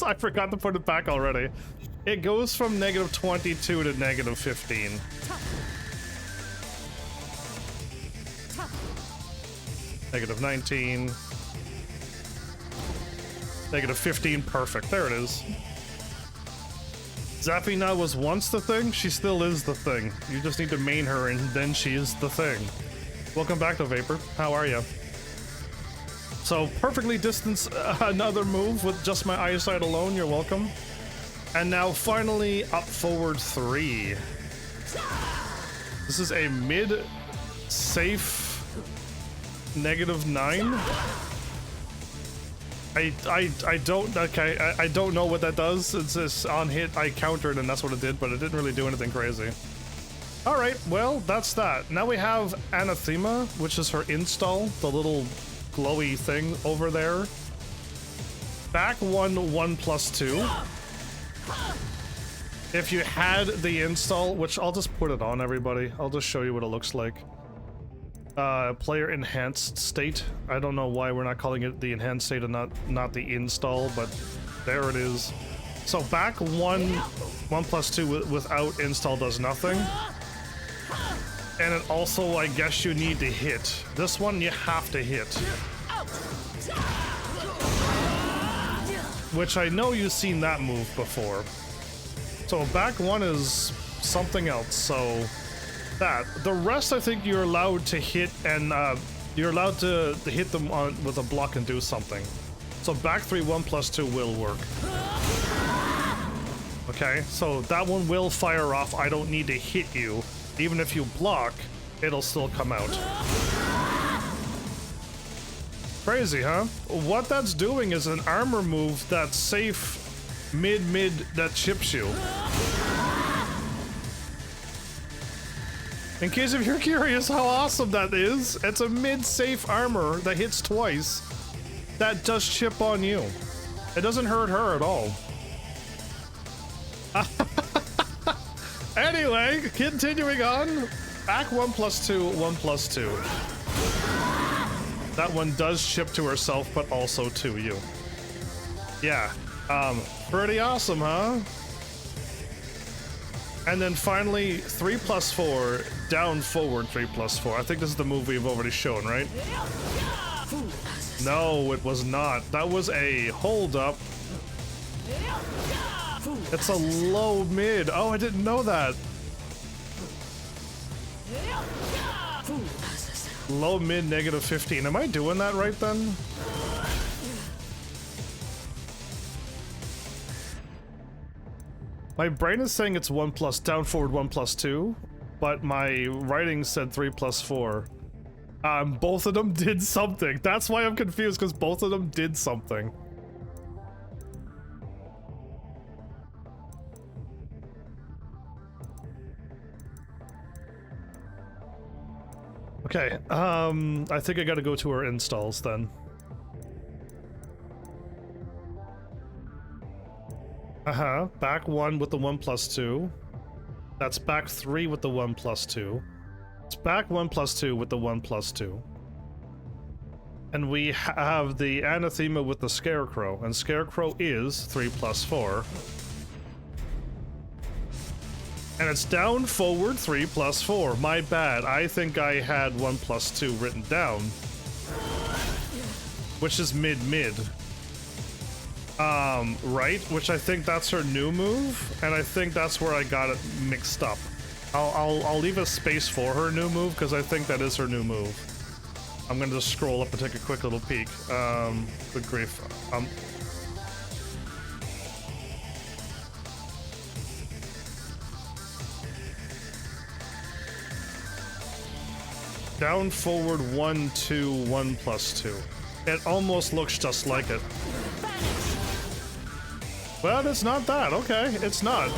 I forgot to put it back already. It goes from negative 22 to negative 15. Negative 19. Negative 15, perfect. There it is. Zafina was once the thing, she still is the thing. You just need to main her and then she is the thing. Welcome back to Vapor. How are you? So perfectly distance another move with just my eyesight alone, you're welcome. And now finally up forward 3. This is a mid safe negative 9. I don't know what that does. It's just on hit I countered and that's what it did, but it didn't really do anything crazy. All right, well, that's that. Now we have Anathema, which is her install, the little glowy thing over there. Back 1 plus 2. If you had the install, which I'll just put it on, everybody. I'll just show you what it looks like. Player enhanced state. I don't know why we're not calling it the enhanced state and not the install, but there it is. So back 1 plus 2 without install does nothing. And it also, I guess you need to hit. This one you have to hit. Which I know you've seen that move before. So back 1 is something else, so that. The rest I think you're allowed to hit and you're allowed to hit them with a block and do something. So back 3 1 plus 2 will work. Okay, so that one will fire off. I don't need to hit you. Even if you block, it'll still come out. Crazy, huh? What that's doing is an armor move that's safe mid that chips you. In case if you're curious how awesome that is, it's a mid-safe armor that hits twice that does chip on you. It doesn't hurt her at all. Anyway, continuing on. Back 1+2, 1+2. That one does chip to herself, but also to you. Yeah, pretty awesome, huh? And then finally, 3+4, down forward 3+4. I think this is the move we've already shown, right? No, it was not. That was a hold up. It's a low mid. Oh, I didn't know that. Low mid -15. Am I doing that right then? My brain is saying it's 1+ down forward 1+2, but my writing said 3+4. Both of them did something. That's why I'm confused, because both of them did something. Okay, I think I gotta go to our installs then. Back 1 with the 1+2. That's back 3 with the 1+2. It's back 1+2 with the 1+2. And we have the anathema with the scarecrow, and scarecrow is 3+4. And it's down forward 3+4. My bad. I think I had 1+2 written down, which is mid. Right? Which I think that's her new move, and I think that's where I got it mixed up. I'll leave a space for her new move because I think that is her new move. I'm gonna just scroll up and take a quick little peek. Good grief. Down forward 1, 2, 1+2. It almost looks just like it. Well, it's not that. Okay, it's not.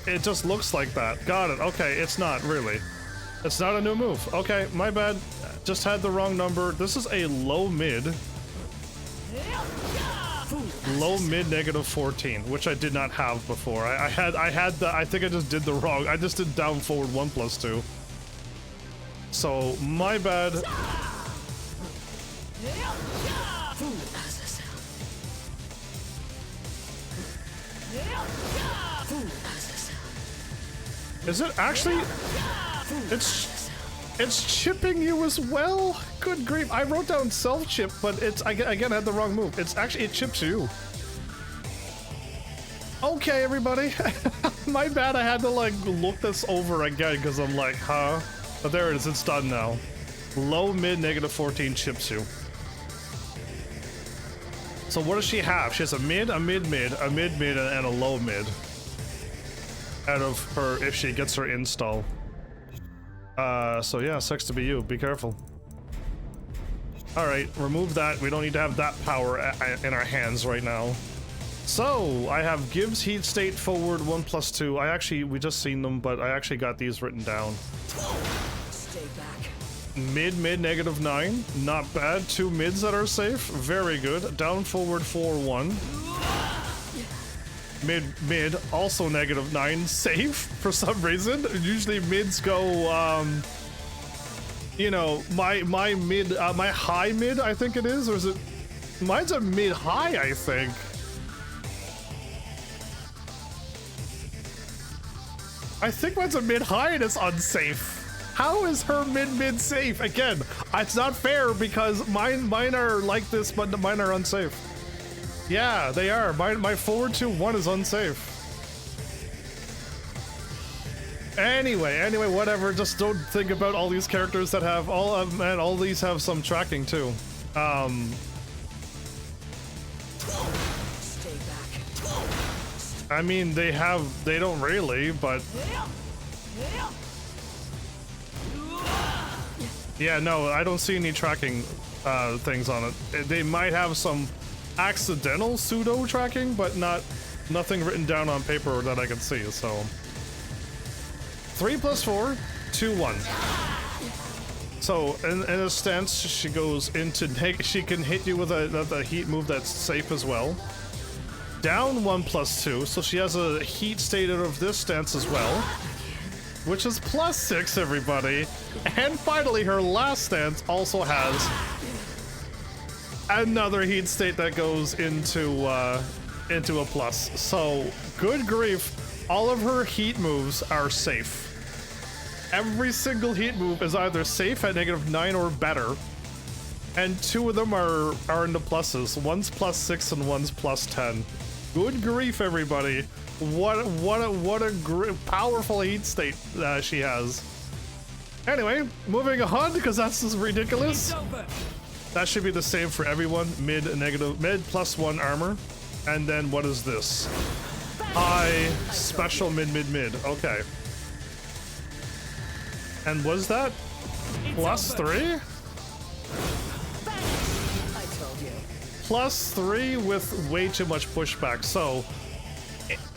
It just looks like that. Got it. Okay, it's not really. It's not a new move. Okay, my bad. Just had the wrong number. This is a low mid. Low mid -14, which I did not have before. I had the. I think I just did the wrong. I just did down forward 1+2. So my bad. Is it actually? It's chipping you as well? Good grief. I wrote down self-chip, but it's, again, I had the wrong move. It's actually, it chips you. Okay, everybody. My bad, I had to, like, look this over again, because I'm like, huh? But there it is, it's done now. Low mid -14 chips you. So what does she have? She has a mid, a mid-mid, a mid-mid, and a low mid. Out of her, if she gets her install. So yeah, sucks to be you. Be careful. Alright, remove that. We don't need to have that power in our hands right now. So, I have Gibbs heat state forward 1+2. We just seen them, but I actually got these written down. Stay back. Mid -9. Not bad. 2 mids that are safe. Very good. Down forward 4-1. Mid, also -9, safe for some reason. Usually mids go, you know, my mid, my high mid, I think it is, or is it? Mine's a mid-high, I think. I think mine's a mid-high and it's unsafe. How is her mid safe? Again, it's not fair because mine are like this, but mine are unsafe. Yeah, they are. My forward 2-1 is unsafe. Anyway, whatever. Just don't think about all these characters that have man, all these have some tracking too. Stay back. I mean, they don't really, but Yeah, no, I don't see any tracking things on it. They might have some accidental pseudo tracking, but nothing written down on paper that I can see. So 3 + 4, 2, 1. So in a stance, she goes into she can hit you with a heat move that's safe as well. Down 1 + 2, so she has a heat state out of this stance as well, which is +6, everybody. And finally, her last stance also has another heat state that goes into a plus. So good grief, all of her heat moves are safe. Every single heat move is either safe at -9 or better, and 2 of them are in the pluses. One's +6 and one's +10. Good grief, everybody! What a powerful heat state she has. Anyway, moving on because that's just ridiculous. That should be the same for everyone. Mid +1 armor, and then what is this? High special mid. Okay. And was that +3? I told you. +3 with way too much pushback. So,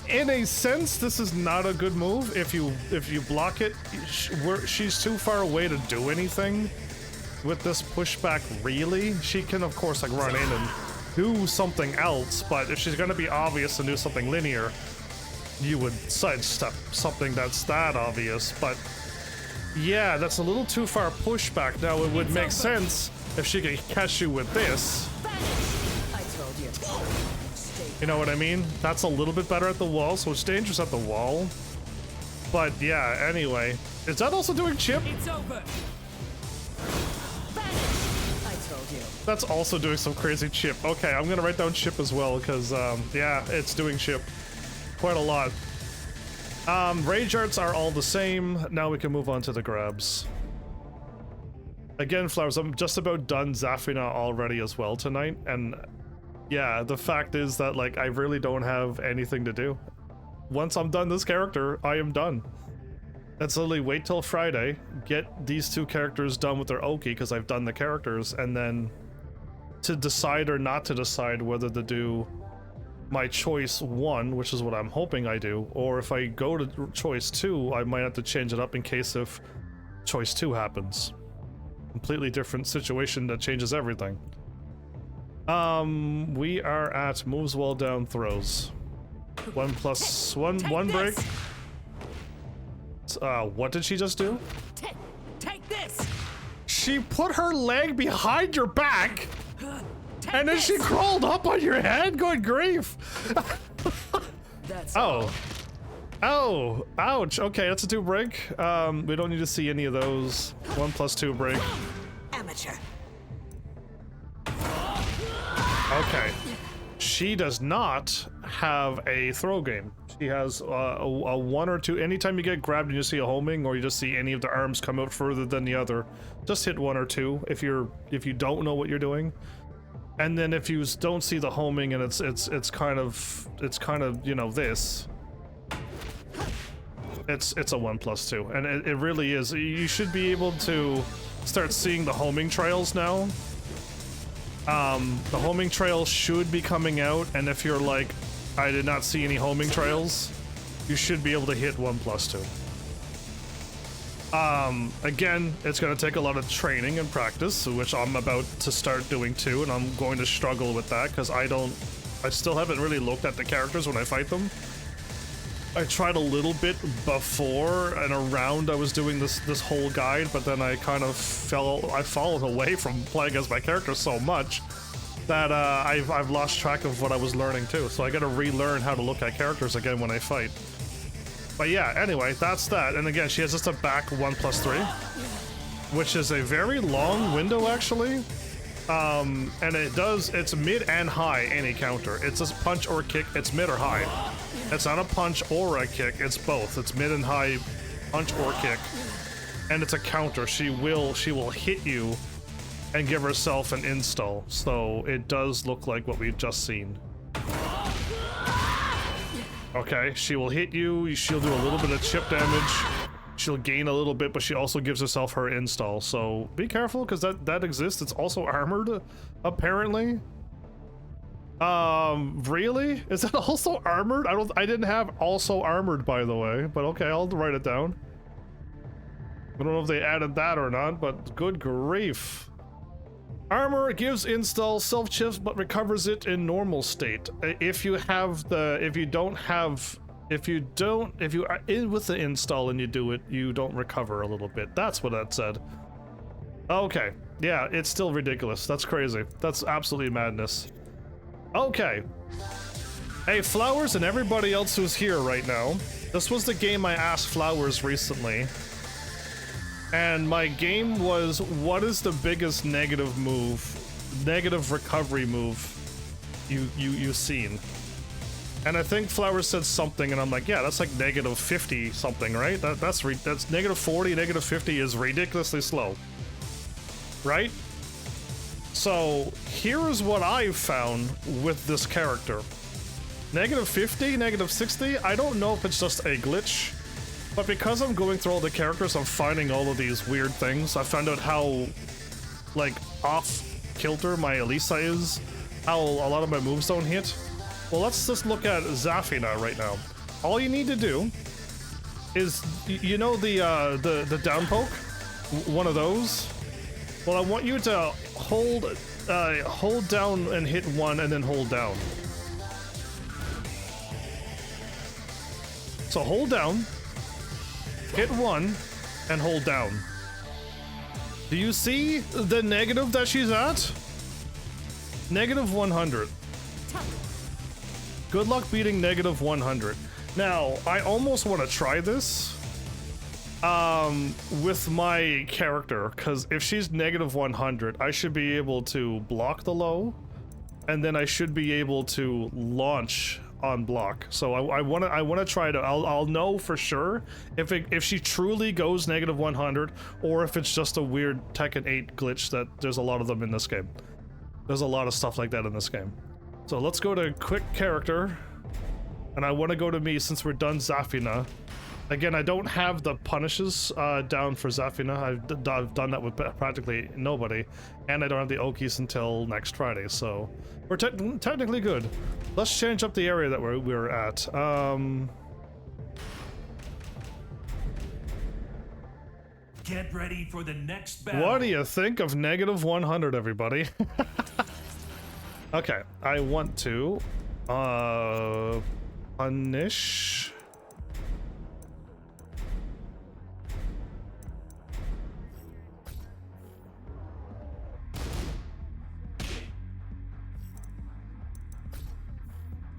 in a sense, this is not a good move. If you block it, she's too far away to do anything with this pushback. Really, she can of course like run in and do something else. But if she's gonna be obvious and do something linear, you would sidestep something that's that obvious. But yeah, that's a little too far pushback. Now it would make sense if she could catch you with this. I told you. You know what I mean? That's a little bit better at the wall, so it's dangerous at the wall. But yeah, anyway. Is that also doing chip? It's over. I told you. That's also doing some crazy chip. Okay, I'm gonna write down chip as well, because yeah, it's doing chip quite a lot. Rage arts are all the same. Now we can move on to the grabs. Again, Flowers, I'm just about done Zafina already as well tonight, and yeah, the fact is that like I really don't have anything to do. Once I'm done this character, I am done. Let's literally wait till Friday, get these 2 characters done with their Oki, because I've done the characters, and then to decide or not to decide whether to do my choice 1, which is what I'm hoping I do, or if I go to choice 2, I might have to change it up in case if choice 2 happens. Completely different situation that changes everything. We are at moves while down throws. 1 + 1 break. What did she just do? Take this. She put her leg behind your back, and then she crawled up on your head. Good grief! That's Oh, ouch. Okay, that's a 2 break. We don't need to see any of those. 1 + 2 break. amateur. Okay. She does not have a throw game. She has a 1 or 2. Anytime you get grabbed and you see a homing, or you just see any of the arms come out further than the other, just hit 1 or 2 if you don't know what you're doing. And then if you don't see the homing and it's kind of you know this, it's a 1 + 2, and it really is. You should be able to start seeing the homing trails now. The homing trail should be coming out, and if you're like, I did not see any homing trails, you should be able to hit 1 + 2. Again, it's going to take a lot of training and practice, which I'm about to start doing too, and I'm going to struggle with that because I still haven't really looked at the characters when I fight them. I tried a little bit before, and around I was doing this whole guide, but then I kind of followed away from playing as my character so much that I've lost track of what I was learning too. So I got to relearn how to look at characters again when I fight. But yeah, anyway, that's that. And again, she has just a back 1 + 3, which is a very long window actually. And it's mid and high any counter. It's a punch or kick, it's mid or high. It's not a punch or a kick, it's both. It's mid and high punch or kick. And it's a counter. She will hit you and give herself an install. So it does look like what we've just seen. Okay, she will hit you, she'll do a little bit of chip damage, she'll gain a little bit, but she also gives herself her install. So be careful, because that exists. It's also armored, apparently. Really? Is that also armored? I didn't have also armored, by the way, but okay, I'll write it down. I don't know if they added that or not, but good grief. Armor gives install self-chips, but recovers it in normal state. If you are in with the install and you do it, you don't recover a little bit. That's what that said. Okay, yeah, it's still ridiculous. That's crazy. That's absolutely madness. Okay. Hey, Flowers and everybody else who's here right now. This was the game I asked Flowers recently. And my game was, what is the biggest negative recovery move you've seen? And I think Flowers said something, and I'm like, yeah, that's like negative 50 something, right? That's negative 40, negative 50 is ridiculously slow, right? So here's what I've found with this character. Negative 50, negative 60, I don't know if it's just a glitch. But because I'm going through all the characters, I'm finding all of these weird things. I found out how, like, off-kilter my Elisa is, how a lot of my moves don't hit. Well, let's just look at Zafina right now. All you need to do is, you know the down poke? One of those? Well, I want you to hold down and hit one and then hold down. So hold down. Hit one and hold down. Do you see the negative that she's at? Negative 100. Good luck beating negative 100. Now, I almost want to try this with my character, because if she's negative 100, I should be able to block the low, and then I should be able to launch on block. So I want to try to. I'll know for sure if she truly goes negative 100, or if it's just a weird Tekken 8 glitch that there's a lot of them in this game. There's a lot of stuff like that in this game. So let's go to quick character, and I want to go to me since we're done Zafina. Again, I don't have the punishes down for Zafina. I've done that with practically nobody, and I don't have the Okis until next Friday, so we're technically good. Let's change up the area that we're at. Get ready for the next battle. What do you think of negative 100, everybody? Okay, I want to punish.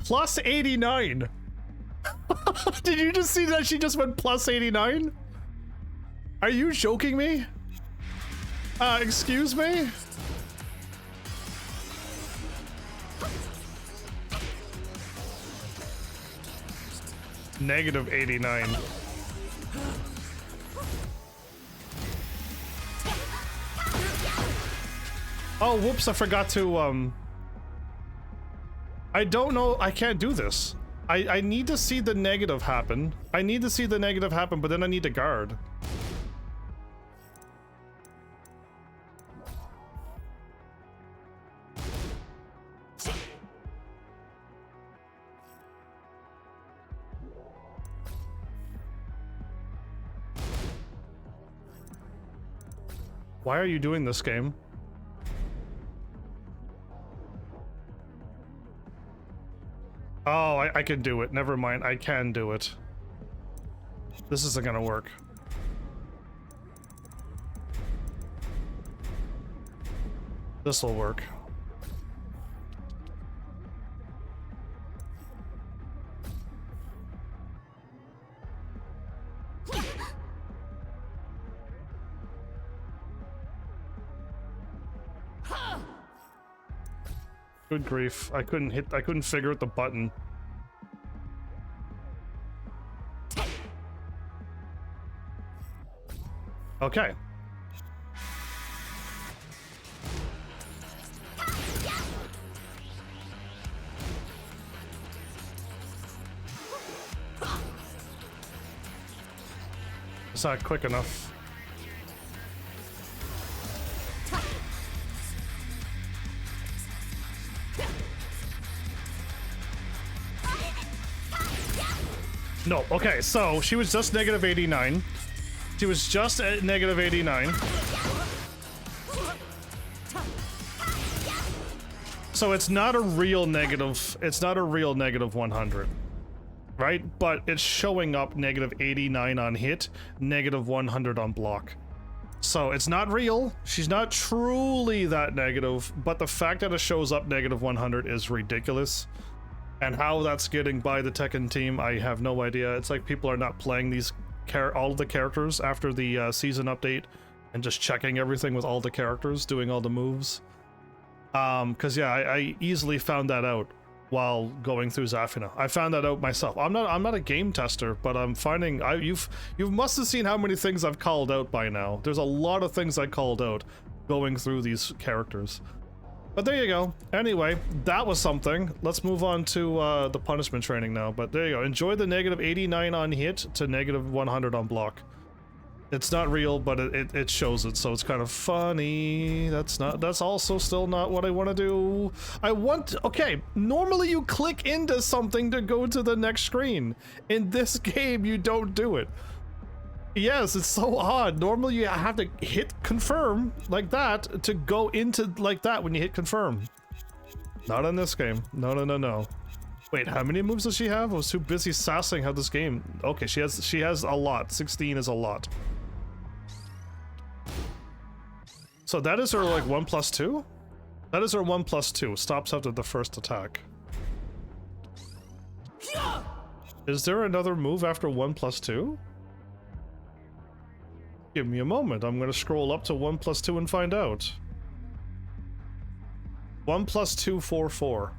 Plus 89. Did you just see that she just went plus 89? Are you joking me? Excuse me? Negative 89. Oh, whoops, I forgot to, I don't know, I can't do this. I need to see the negative happen. I need to see the negative happen, but then I need to guard. Why are you doing this game? Oh, I can do it. Never mind. I can do it. This isn't gonna work. This'll work. Good grief. I couldn't figure out the button. Okay. It's not quick enough. No, okay, so she was just negative 89. She was just at negative 89. So it's not a real negative, it's not a real negative 100. Right? But it's showing up negative 89 on hit, negative 100 on block. So it's not real. She's not truly that negative, but the fact that it shows up negative 100 is ridiculous. And how that's getting by the Tekken team, I have no idea. It's like people are not playing these all of the characters after the season update and just checking everything with all the characters, doing all the moves. Cause yeah, I easily found that out while going through Zafina. I found that out myself. I'm not a game tester, but I'm finding you must have seen how many things I've called out by now. There's a lot of things I called out going through these characters. But there you go. Anyway, that was something. Let's move on to the punishment training now. But there you go. Enjoy the negative 89 on hit to negative 100 on block. It's not real, but it shows it, so it's kind of funny. That's also still not what I want to do. Okay, normally you click into something to go to the next screen. In this game, you don't do it. Yes, it's so odd. Normally you have to hit confirm like that to go into like that when you hit confirm. Not in this game. No. Wait, how many moves does she have? I was too busy sassing how this game. Okay, she has a lot. 16 is a lot. So that is her like 1+2? That is her 1+2. Stops after the first attack. Is there another move after 1+2? Give me a moment. I'm gonna scroll up to 1+2 and find out. 1+2, 4, 4.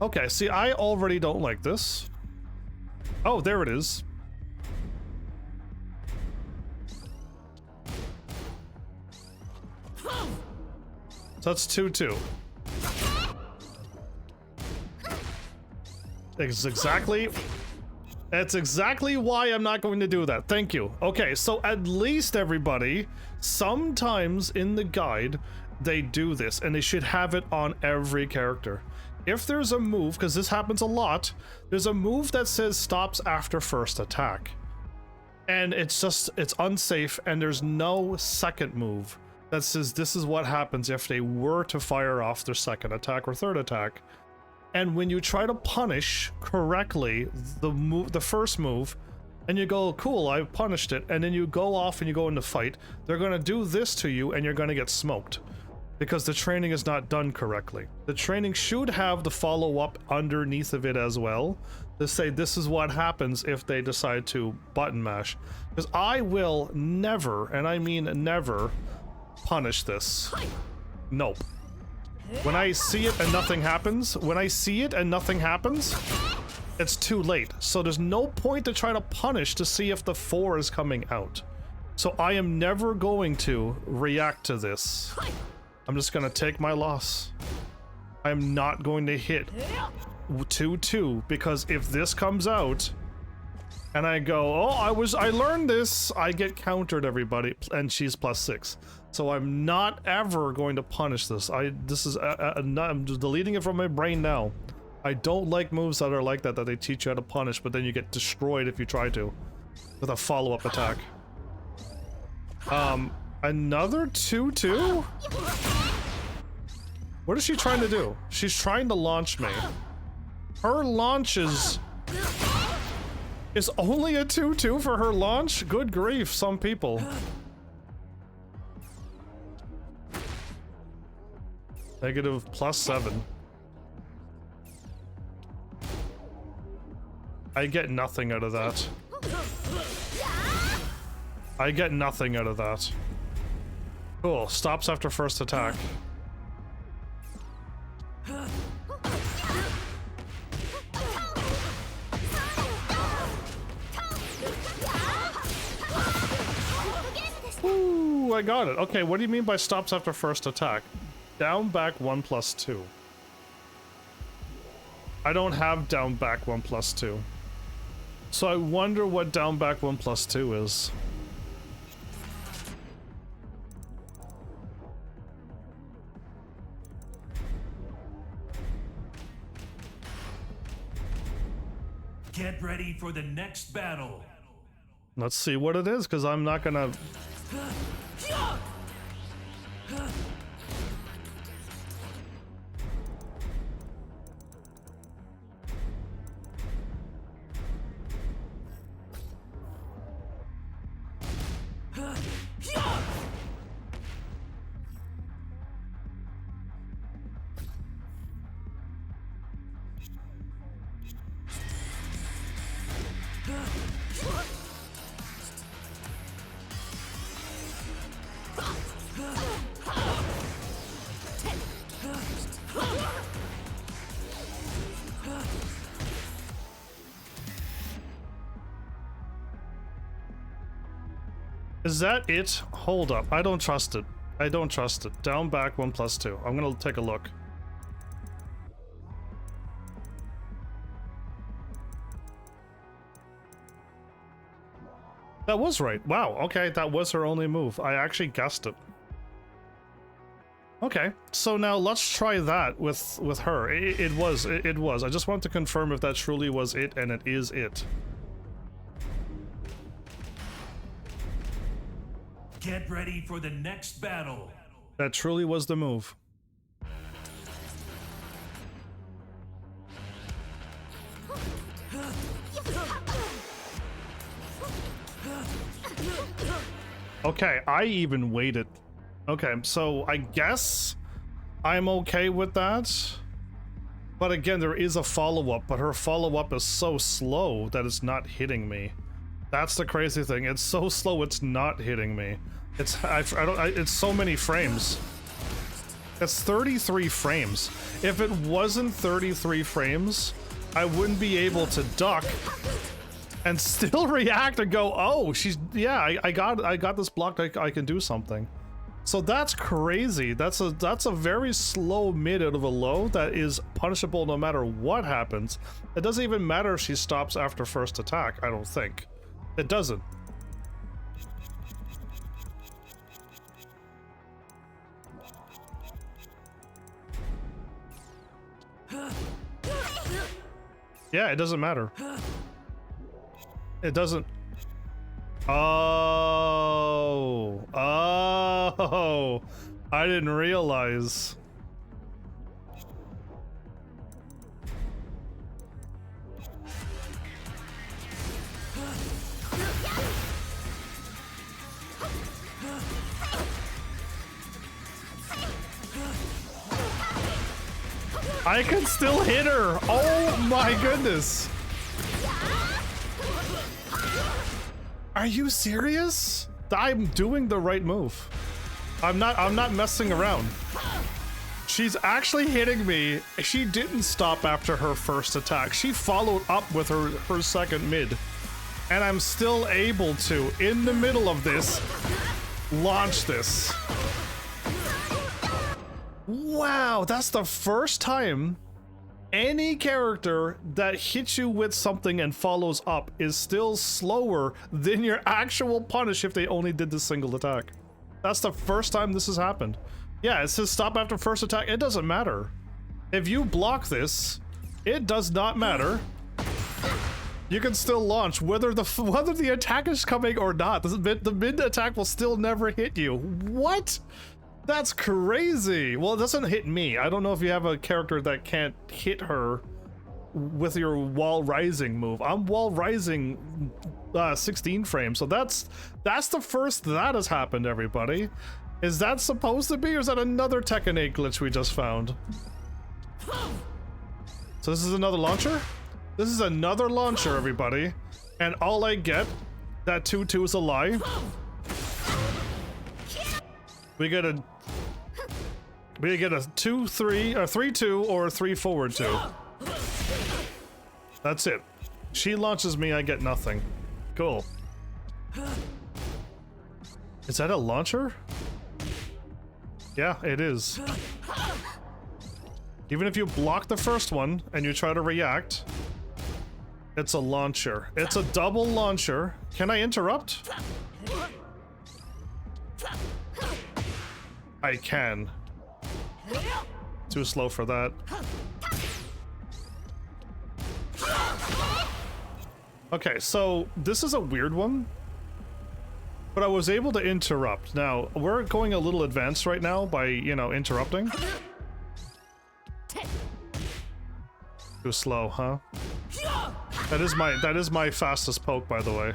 Okay, see, I already don't like this. Oh, there it is. So that's 2-2. That's exactly why I'm not going to do that. Thank you. Okay, so at least everybody, sometimes in the guide, they do this, and they should have it on every character. If there's a move, because this happens a lot, there's a move that says stops after first attack. And it's unsafe, and there's no second move that says this is what happens if they were to fire off their second attack or third attack. And when you try to punish correctly the first move, and you go, cool, I punished it, and then you go off and you go into fight, they're gonna do this to you and you're gonna get smoked. Because the training is not done correctly. The training should have the follow-up underneath of it as well, to say this is what happens if they decide to button mash. Because I will never, and I mean never, punish this. Nope. When I see it and nothing happens, it's too late. So there's no point to try to punish to see if the 4 is coming out. So I am never going to react to this. I'm just gonna take my loss. I'm not going to hit 2-2, because if this comes out and I go, oh, I learned this, I get countered, everybody, and she's +6. So I'm not ever going to punish this. I'm just deleting it from my brain now. I don't like moves that are like that they teach you how to punish, but then you get destroyed if you try to with a follow-up attack. Another 2-2? What is she trying to do? She's trying to launch me. Her launch is only a 2-2 for her launch? Good grief, some people. Negative +7. I get nothing out of that. I get nothing out of that. Cool, stops after first attack. Ooh, I got it. Okay, what do you mean by stops after first attack? Down back 1+2. I don't have down back 1+2. So I wonder what down back 1+2 is. Get ready for the next battle. Let's see what it is, because I'm not gonna... Is that it? Hold up. I don't trust it. I don't trust it. Down back 1+2. I'm gonna take a look. That was right. Wow. Okay, that was her only move. I actually guessed it. Okay, so now let's try that with her. It was. I just want to confirm if that truly was it, and it is it. Get ready for the next battle. That truly was the move. Okay, I even waited. Okay, so I guess I'm okay with that. But again, there is a follow-up, but her follow-up is so slow that it's not hitting me. That's the crazy thing. It's so slow, it's not hitting me. It's it's so many frames. It's 33 frames. If it wasn't 33 frames, I wouldn't be able to duck and still react and go, oh, she's, yeah, I got this blocked. I can do something. So that's crazy. That's a very slow mid out of a low that is punishable no matter what happens. It doesn't even matter if she stops after first attack, I don't think. It doesn't. Yeah, it doesn't matter. It doesn't. Oh. Oh. I didn't realize. I can still hit her. Oh my goodness. Are you serious? I'm doing the right move. I'm not messing around. She's actually hitting me. She didn't stop after her first attack. She followed up with her second mid. And I'm still able to, in the middle of this, launch this. Wow, that's the first time any character that hits you with something and follows up is still slower than your actual punish if they only did the single attack. That's the first time this has happened. Yeah, it says stop after first attack. It doesn't matter. If you block this, it does not matter. You can still launch whether the attack is coming or not. The mid attack will still never hit you. What? That's crazy. Well, it doesn't hit me. I don't know if you have a character that can't hit her with your wall rising move. I'm wall rising 16 frames, so that's the first that has happened, everybody. Is that supposed to be, or is that another Tekken 8 glitch we just found? So this is another launcher? This is another launcher, everybody. And all I get, that 2-2 is a lie. We get a 2-3, or 3-2, or 3-forward 2. That's it. She launches me, I get nothing. Cool. Is that a launcher? Yeah, it is. Even if you block the first one and you try to react, It's a launcher. It's a double launcher. Can I interrupt? I can. Too slow for that. Okay, so this is a weird one. But I was able to interrupt. Now, we're going a little advanced right now by, you know, interrupting. Too slow, huh? That is my fastest poke, by the way.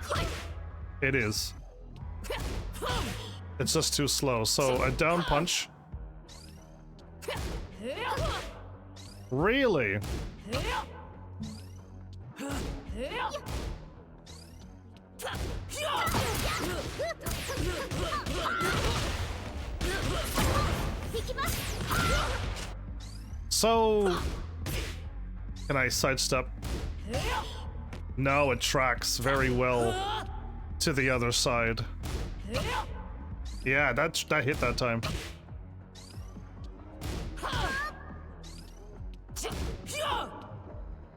It is. It's just too slow. So a down punch. Really? So can I sidestep? No, it tracks very well to the other side. Yeah, that hit that time.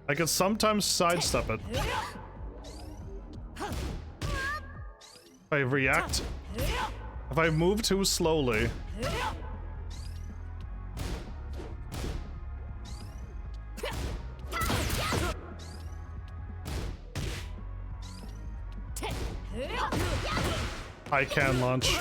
I can sometimes sidestep it. If I react, if I move too slowly. I can launch.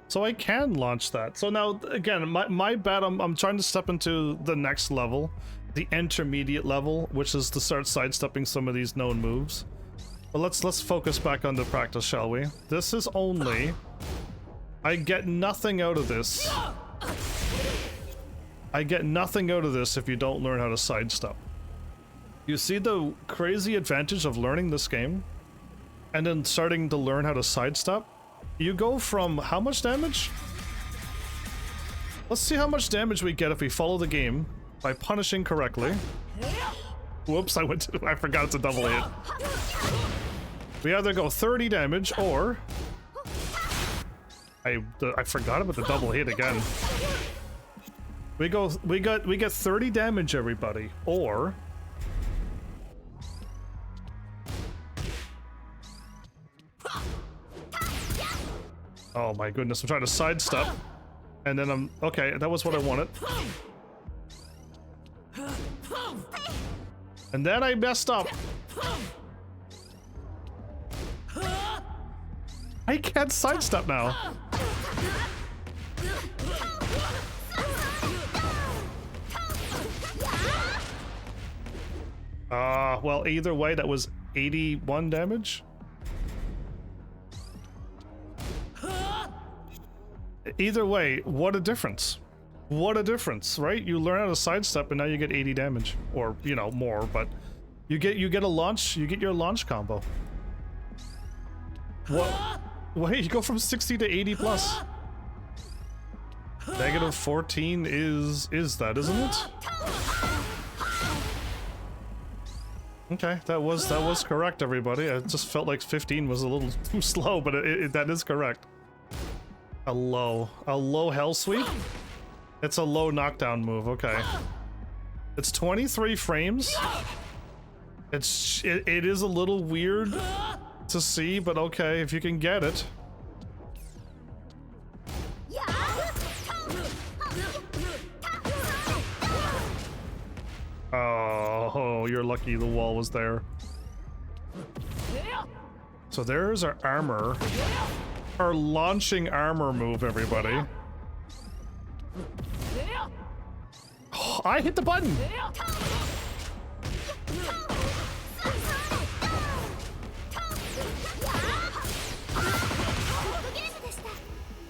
So I can launch that. So now, again, my bet, I'm trying to step into the next level, the intermediate level, which is to start sidestepping some of these known moves. But let's focus back on the practice, shall we? This is only... I get nothing out of this. I get nothing out of this if you don't learn how to sidestep. You see the crazy advantage of learning this game and then starting to learn how to sidestep? You go from how much damage? Let's see how much damage we get if we follow the game by punishing correctly. Whoops, I forgot it's a double hit. We either go 30 damage or I forgot about the double hit again. We get 30 damage, everybody, or oh my goodness, I'm trying to sidestep. And then I'm... Okay, that was what I wanted. And then I messed up. I can't sidestep now. Well, either way, that was 81 damage. Either way, what a difference. What a difference, right? You learn how to sidestep and now you get 80 damage. Or, you know, more, but you get a launch, you get your launch combo. What? Wait, you go from 60 to 80 plus. Negative 14 is that, isn't it? Okay, that was correct, everybody. I just felt like 15 was a little too slow, but that is correct. A low hell sweep? It's a low knockdown move, okay. It's 23 frames. It is a little weird to see, but okay, if you can get it. Oh, you're lucky the wall was there. So there's our armor. Our launching armor move, everybody. Oh, I hit the button!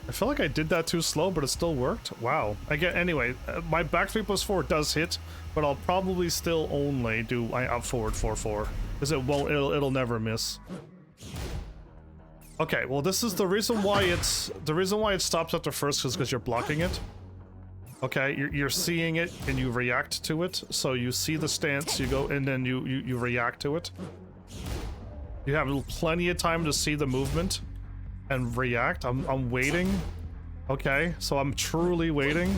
I feel like I did that too slow, but it still worked. Wow. Anyway, my back 3+4 does hit, but I'll probably still only do up forward 4-4, because it'll never miss. Okay, well, this is the reason why it stops after first is because you're blocking it. Okay, you're seeing it and you react to it. So you see the stance, you go and then you react to it. You have plenty of time to see the movement and react. I'm waiting. Okay, so I'm truly waiting.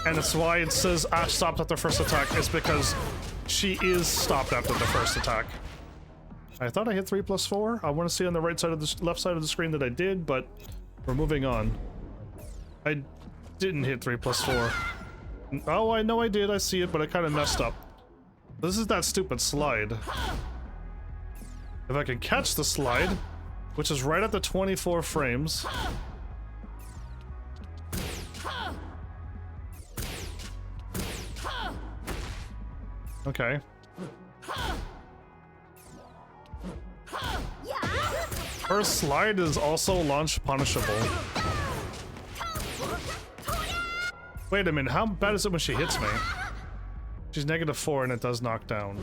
And it's why it says Ash stopped at the first attack, is because she is stopped after the first attack. I thought I hit 3+4. I want to see on the right side of the left side of the screen that I did, but we're moving on. I didn't hit 3+4. Oh, I know I did. I see it, but I kind of messed up. This is that stupid slide. If I can catch the slide, which is right at the 24 frames. Okay. Her slide is also launch punishable. Wait a minute, how bad is it when she hits me? She's -4 and it does knock down.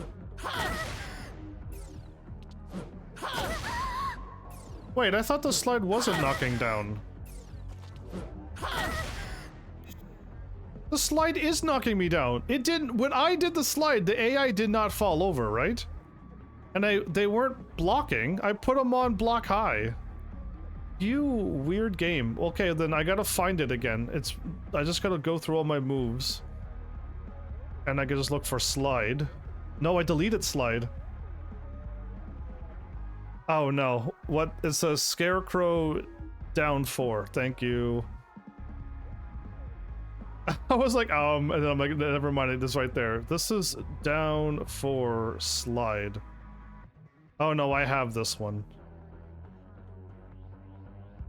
Wait, I thought the slide wasn't knocking down. The slide is knocking me down. It didn't. When I did the slide, the AI did not fall over, right? And they weren't blocking. I put them on block high. You weird game. Okay, then I gotta find it again. I just gotta go through all my moves. And I can just look for slide. No, I deleted slide. Oh no. What? It says scarecrow down 4. Thank you. I was like, and then I'm like, never mind, it is right there. This is down 4 slide. Oh no, I have this one.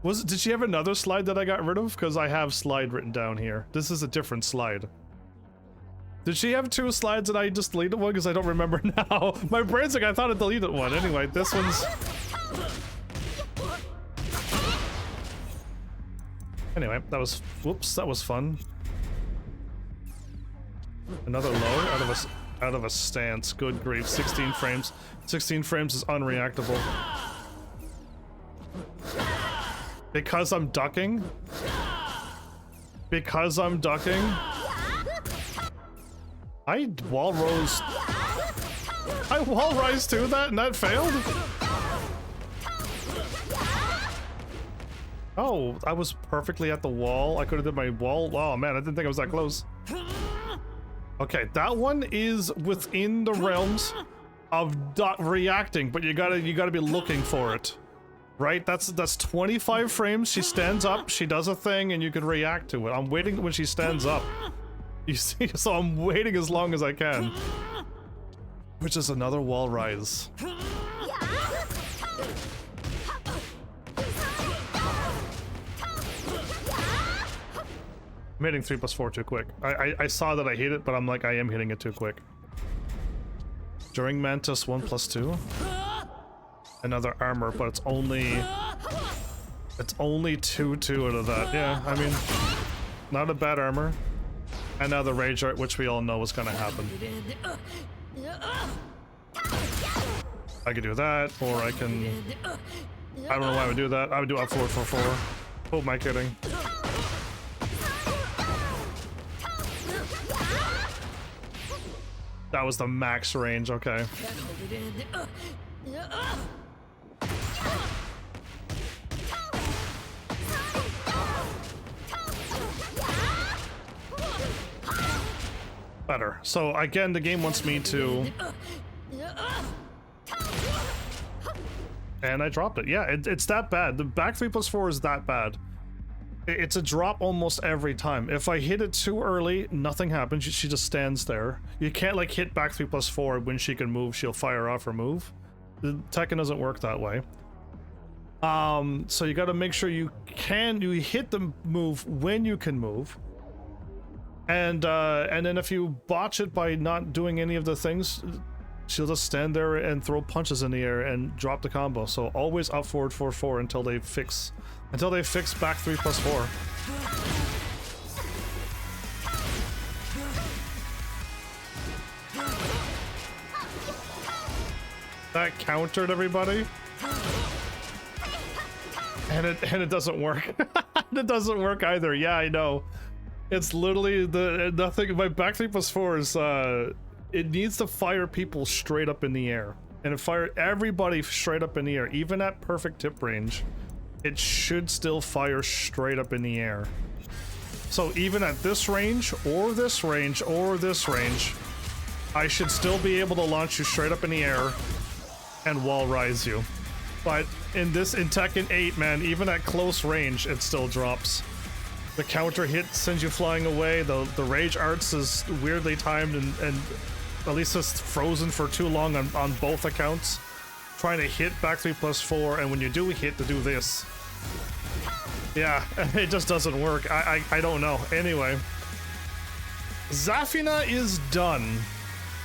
Did she have another slide that I got rid of? Because I have slide written down here. This is a different slide. Did she have 2 slides and I just deleted one? Because I don't remember now. My brain's like, I thought I deleted one. Anyway, this one's... Anyway, that was... Whoops, that was fun. Another low out of a stance. Good grief. 16 frames. 16 frames is unreactable. Because I'm ducking? Because I'm ducking? I wall rise to that and that failed? Oh, I was perfectly at the wall. I could have did my wall. Oh man, I didn't think I was that close. Okay, that one is within the realms of reacting, but you gotta be looking for it. Right? That's 25 frames. She stands up, she does a thing, and you can react to it. I'm waiting when she stands up. You see? So I'm waiting as long as I can. Which is another wall rise. I'm hitting 3+4 too quick. I saw that I hit it, but I'm like, I am hitting it too quick. During Mantis 1+2. Another armor, but it's only 2 out of that. Yeah, I mean, not a bad armor. And now the rage art, which we all know is gonna happen. I could do that, or I can... I don't know why I would do that. I would do up forward for 4. Who am I kidding? That was the max range, okay. Better. So again, the game wants me to... And I dropped it. Yeah, it's that bad. The back 3+4 is that bad. It's a drop almost every time. If I hit it too early, nothing happens. She just stands there. You can't like hit back 3+4 when she can move. She'll fire off her move. The Tekken doesn't work that way. So you got to make sure you hit the move when you can move. And then if you botch it by not doing any of the things, she'll just stand there and throw punches in the air and drop the combo. So always up forward 4-4 until they fix back 3+4. That countered everybody. And it doesn't work. It doesn't work either. Yeah, I know. It's literally nothing. My back 3+4 is it needs to fire people straight up in the air, and it fire everybody straight up in the air, even at perfect tip range. It should still fire straight up in the air. So even at this range, or this range, or this range, I should still be able to launch you straight up in the air and wall rise you. But in Tekken 8, man, even at close range, it still drops. The counter hit sends you flying away. The rage arts is weirdly timed and at least it's frozen for too long on both accounts. Trying to hit back 3+4, and when you do hit to do this. Yeah, it just doesn't work. I don't know. Anyway. Zafina is done.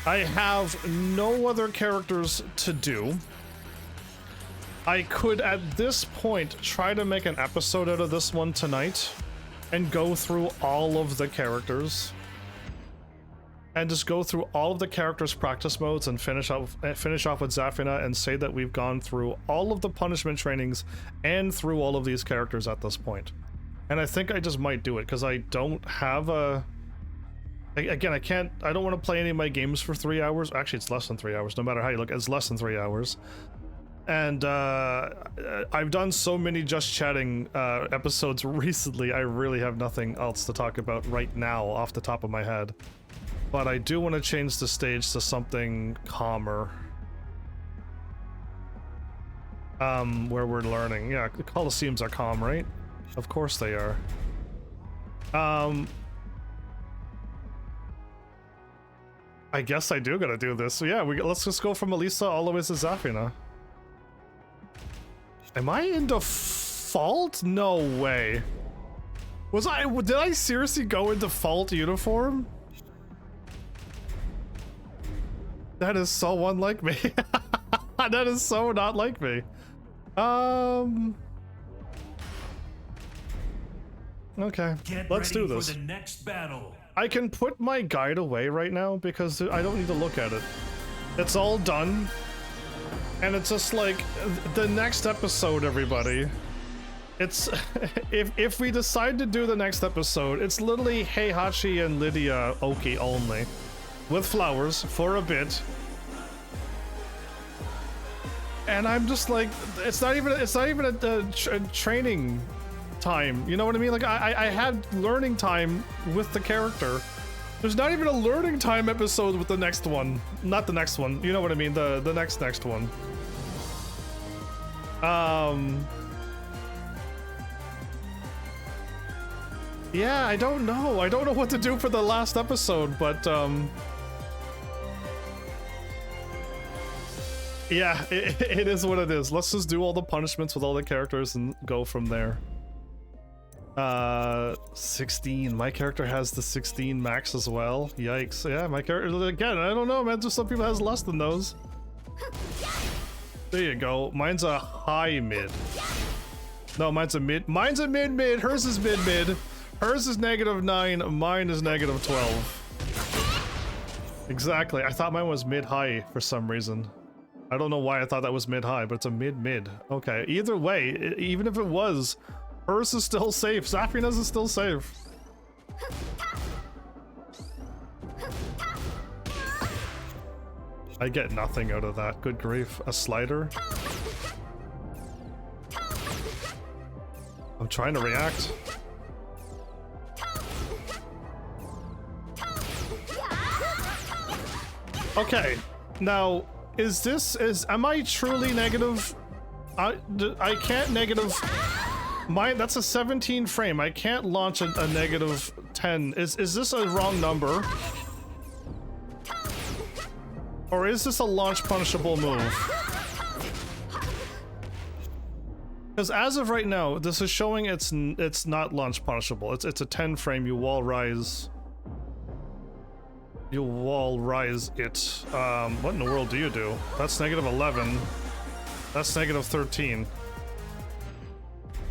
I have no other characters to do. I could, at this point, try to make an episode out of this one tonight and go through all of the characters. And just go through all of the characters' practice modes and finish off with Zafina and say that we've gone through all of the punishment trainings and through all of these characters at this point. And I think I just might do it because I don't have a... Again, I don't want to play any of my games for 3 hours. Actually, it's less than 3 hours, no matter how you look. It's less than 3 hours. And I've done so many just chatting episodes recently, I really have nothing else to talk about right now off the top of my head. But I do want to change the stage to something calmer. Where we're learning. Yeah, the Colosseums are calm, right? Of course they are. I guess I do gotta do this. So yeah, let's just go from Elisa all the way to Zafina. Am I in default? No way. Did I seriously go in default uniform? That is so unlike me. That is so not like me. Okay, let's do this. For the next battle. I can put my guide away right now because I don't need to look at it. It's all done. And it's just like the next episode, everybody. It's if we decide to do the next episode, it's literally Heihachi and Lydia Oki only. With flowers for a bit. And I'm just like, it's not even a training time, you know what I mean? Like I had learning time with the character. There's not even a learning time episode with the next one. Not the next one, you know what I mean? The next one. Yeah, I don't know what to do for the last episode, but yeah, it is what it is. Let's just do all the punishments with all the characters and go from there. 16. My character has the 16 max as well. Yikes. Yeah, my character, again, I don't know, man. Just some people has less than those. There you go. Mine's a high mid. No, mine's a mid. Mine's a mid. Hers is mid. Hers is -9. Mine is -12. Exactly. I thought mine was mid-high for some reason. I don't know why I thought that was mid-high, but it's a mid-mid. Okay. Either way, even if it was, hers is still safe. Zafina's is still safe. I get nothing out of that. Good grief. A slider? I'm trying to react. Okay. Now, am I truly negative? I can't negative... That's a 17 frame. I can't launch a -10. Is this a wrong number? Or is this a launch punishable move? Because as of right now, this is showing it's not launch punishable. It's a 10 frame. You wall rise. You wall rise it. What in the world do you do? That's -11. That's -13.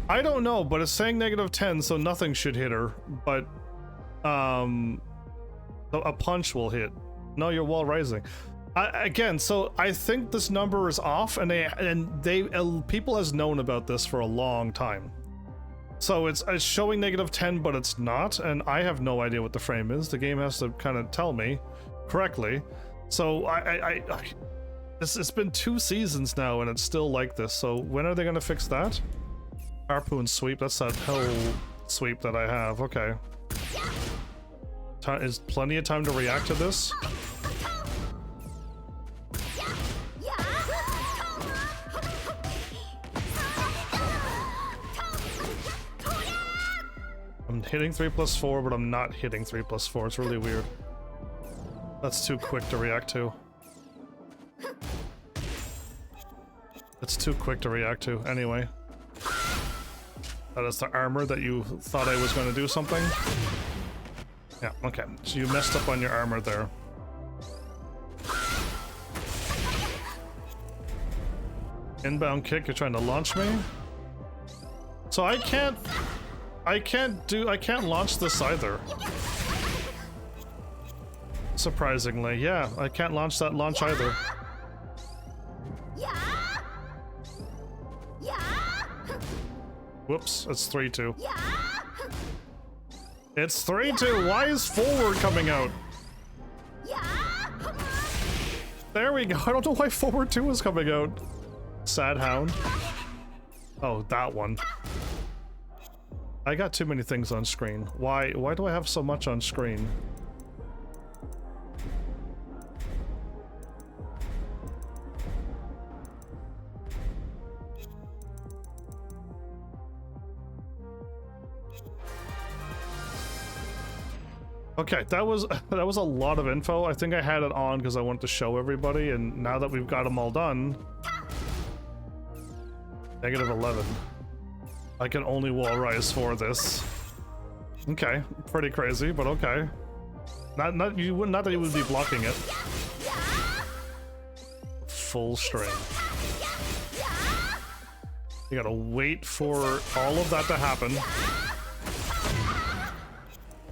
I don't know, but it's saying -10, so nothing should hit her. But a punch will hit. No, you're wall rising. Again, so I think this number is off, and people has known about this for a long time. So it's showing -10, but it's not, and I have no idea what the frame is. The game has to kind of tell me correctly. So it's been 2 seasons now, and it's still like this. So when are they going to fix that? Harpoon sweep. That's that hell sweep that I have. Okay. Is plenty of time to react to this. I'm hitting 3+4, but I'm not hitting 3+4. It's really weird. That's too quick to react to. It's too quick to react to, anyway. That is the armor that you thought I was going to do something? Yeah, okay. So you messed up on your armor there. Inbound kick, you're trying to launch me? So I can't launch this either. Surprisingly, yeah, I can't launch that launch either. Whoops, it's 3-2. It's 3-2. Why is forward coming out? There we go. I don't know why forward 2 is coming out. Sad hound. Oh, that one. I got too many things on screen. Why do I have so much on screen? Okay, that was a lot of info. I think I had it on because I wanted to show everybody, and now that we've got them all done, -11. I can only wall rise for this. Okay, pretty crazy, but okay. Not that you would be blocking it. Full string. You gotta wait for all of that to happen.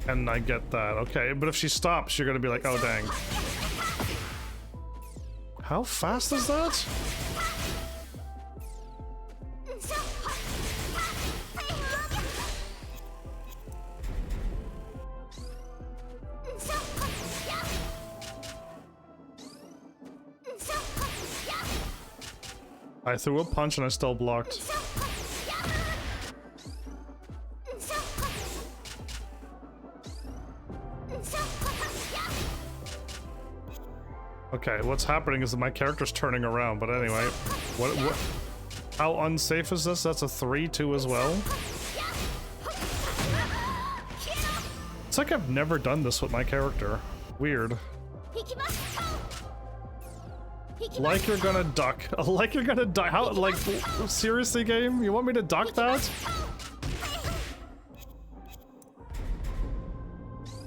And I get that, okay, but if she stops, you're gonna be like, oh dang. How fast is that? I threw a punch and I still blocked. Okay, what's happening is that my character's turning around, but anyway. What how unsafe is this? That's a 3-2 as well? It's like I've never done this with my character. Weird. Like you're gonna duck. Like you're gonna duck. How, like, seriously, game? You want me to duck that?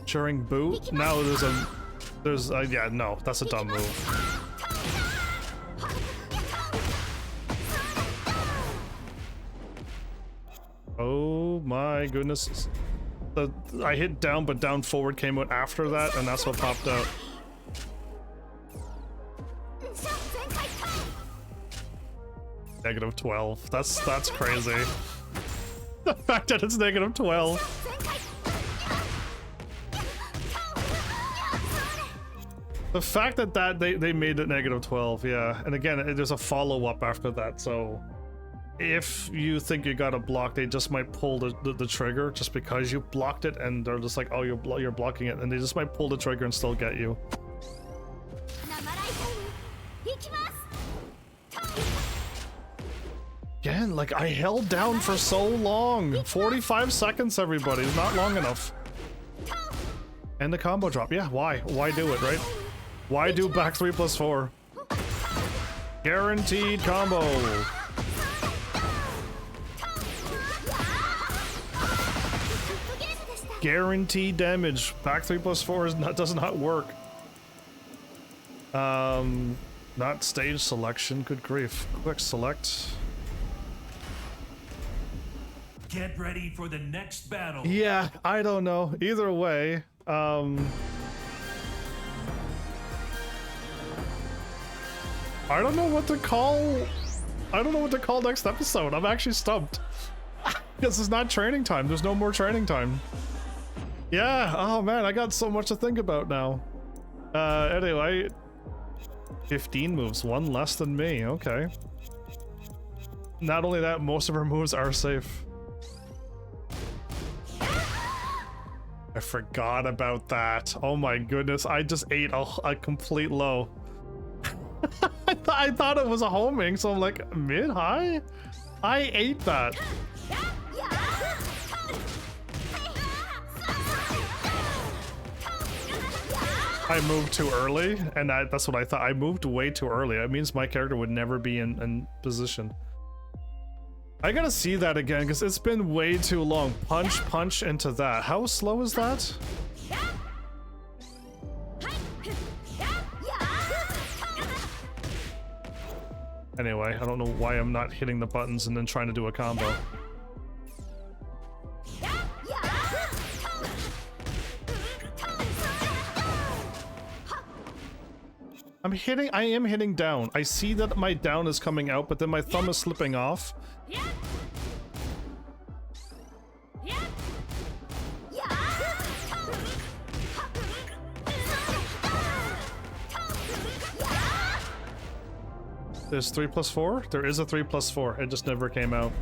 During boot? No, yeah, no, that's a dumb move. Oh my goodness. I hit down, but down forward came out after that, and that's what popped out. -12. That's crazy. The fact that it's -12. The fact that they made it -12, yeah. And again, there's a follow-up after that, so if you think you got a block, they just might pull the trigger just because you blocked it, and they're just like, oh, you're blocking it, and they just might pull the trigger and still get you. Again, like, I held down for so long. 45 seconds, everybody. Not long enough. And the combo drop. Yeah, why? Why do it, right? Why do back 3+4? Guaranteed combo. Guaranteed damage. Back 3+4 does not work. Not stage selection. Good grief. Quick select. Get ready for the next battle. Yeah, I don't know. Either way, I don't know what to call. I don't know what to call next episode. I'm actually stumped. Because it's not training time. There's no more training time. Yeah, oh man, I got so much to think about now. Anyway. 15 moves, one less than me, okay. Not only that, most of her moves are safe. I forgot about that. Oh my goodness, I just ate a complete low. I thought it was a homing, so I'm like, mid-high? I ate that. I moved too early, and that's what I thought. I moved way too early. That means my character would never be in position. I gotta see that again, because it's been way too long. Punch into that. How slow is that? Anyway, I don't know why I'm not hitting the buttons and then trying to do a combo. I am hitting down. I see that my down is coming out, but then my thumb is slipping off. There's 3 plus 4? There is a 3 plus 4. It just never came out.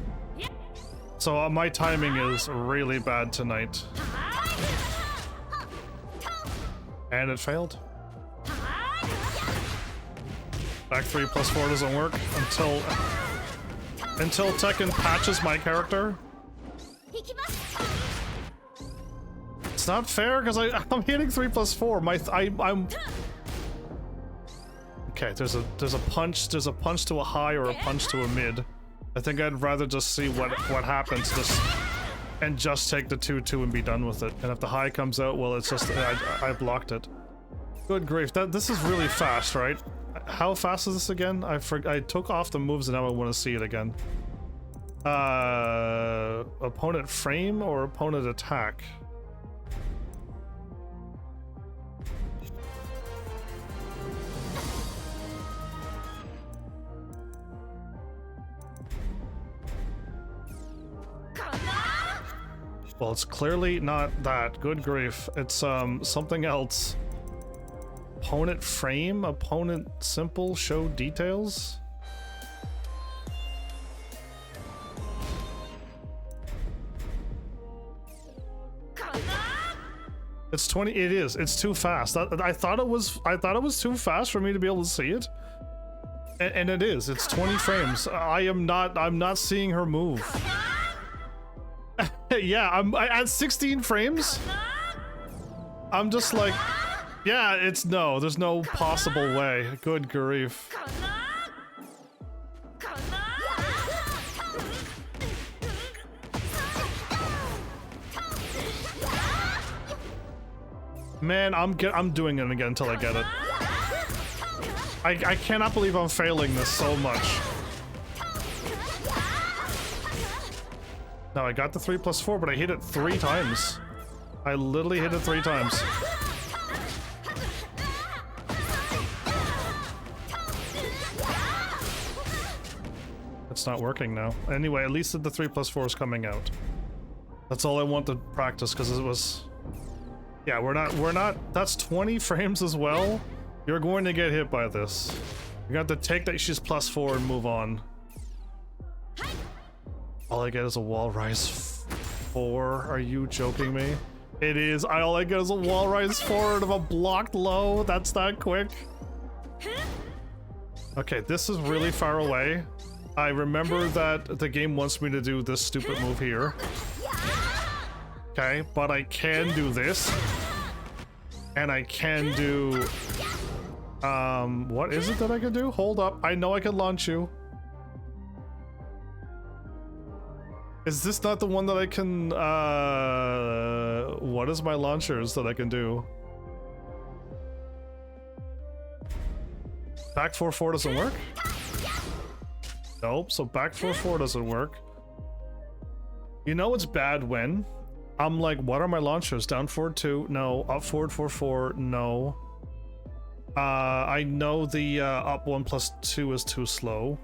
So my timing is really bad tonight. And it failed. Back 3 plus 4 doesn't work until Tekken patches my character. It's not fair because I'm hitting 3 plus 4. I'm okay. There's a punch to a high or a punch to a mid. I think I'd rather just see what happens and just take the 2-2 and be done with it. And if the high comes out, well, it's just I blocked it. Good grief! This is really fast, right? How fast is this again? I took off the moves and now I want to see it again. Opponent frame or opponent attack? Well, it's clearly not that. Good grief. It's something else. Opponent frame? Opponent simple? Show details? It's 20. It is. It's too fast. I thought it was too fast for me to be able to see it. And it is. It's 20 frames. I'm not seeing her move. Yeah, I'm at 16 frames. I'm just like, yeah, there's no possible way. Good grief. Man, I'm doing it again until I get it. I cannot believe I'm failing this so much. Now I got the 3 plus 4, but I hit it 3 times. I literally hit it 3 times. It's not working now. Anyway, at least the 3 plus 4 is coming out. That's all I want to practice, because it was... Yeah, we're not... That's 20 frames as well? You're going to get hit by this. You got to take that she's plus 4 and move on. All I get is a wall rise 4. Are you joking me? It is. All I get is a wall rise forward of a blocked low. That's that quick. Okay, this is really far away. I remember that the game wants me to do this stupid move here. Okay, but I can do this. And I can do... what is it that I can do? Hold up. I know I can launch you. Is this not the one that I can, what is my launchers that I can do? Back 4-4 doesn't work? Nope, so back 4-4 doesn't work. You know it's bad when I'm like, what are my launchers? Down forward 2, no. Up forward 4-4, no. I know the up 1 plus 2 is too slow.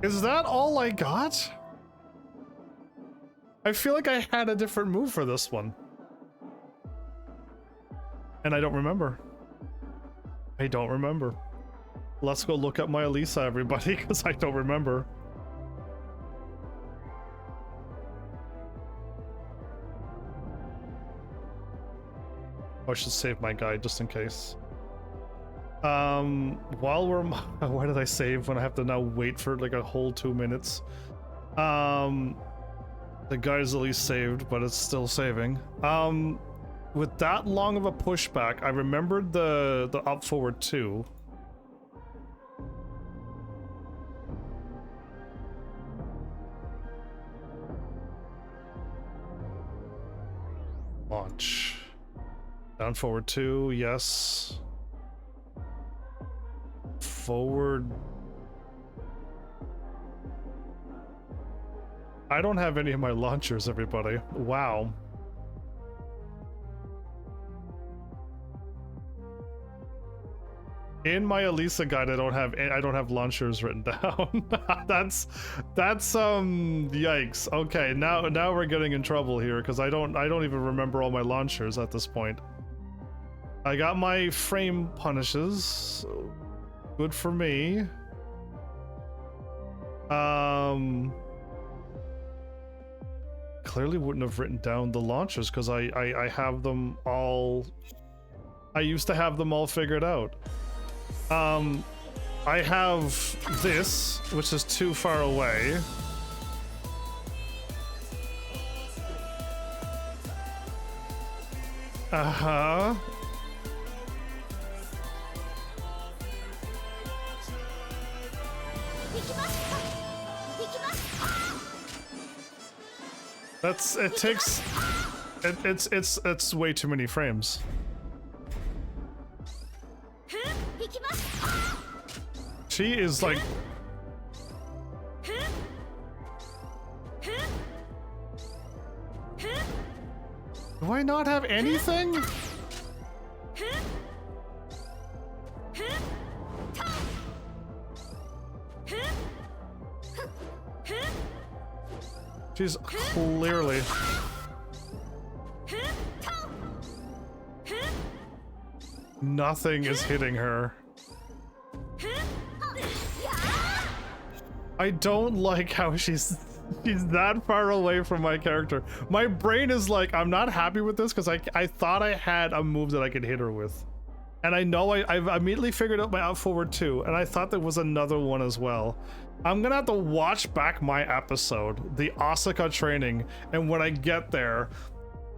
Is that all I got? I feel like I had a different move for this one. And I don't remember. I don't remember. Let's go look up my Elisa, everybody, because I don't remember. I should save my guide just in case. While we're why did I save when I have to now wait for like a whole 2 minutes? The guide's at least saved, but it's still saving. With that long of a pushback, I remembered the up forward 2. Launch. Down forward 2, yes. Forward. I don't have any of my launchers, everybody. Wow. In my Elisa guide, I don't have launchers written down. that's yikes. Okay, now we're getting in trouble here because I don't even remember all my launchers at this point. I got my frame punishes. So good for me. Clearly wouldn't have written down the launchers because I have them all. I used to have them all figured out. I have this, which is too far away. Uh-huh. It's way too many frames. She is like... Do I not have anything? She's clearly... Nothing is hitting her. I don't like how she's that far away from my character. My brain is like, I'm not happy with this because I thought I had a move that I could hit her with. And I know I've immediately figured out my out forward too, and I thought there was another one as well. I'm gonna have to watch back my episode, the Asuka training, and when I get there,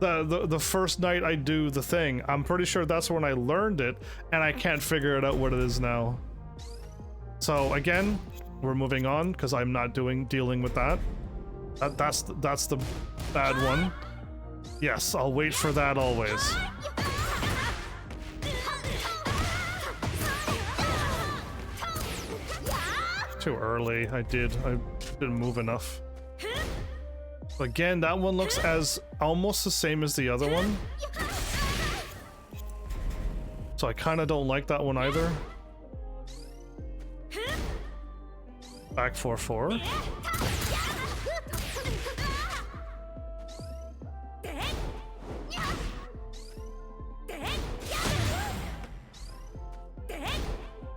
the first night I do the thing, I'm pretty sure that's when I learned it, and I can't figure it out what it is now. So again, we're moving on because I'm not dealing with that. That's the bad one. Yes, I'll wait for that always. Too early. I didn't move enough. Again, that one looks as almost the same as the other one. So I kind of don't like that one either. Back 4-4.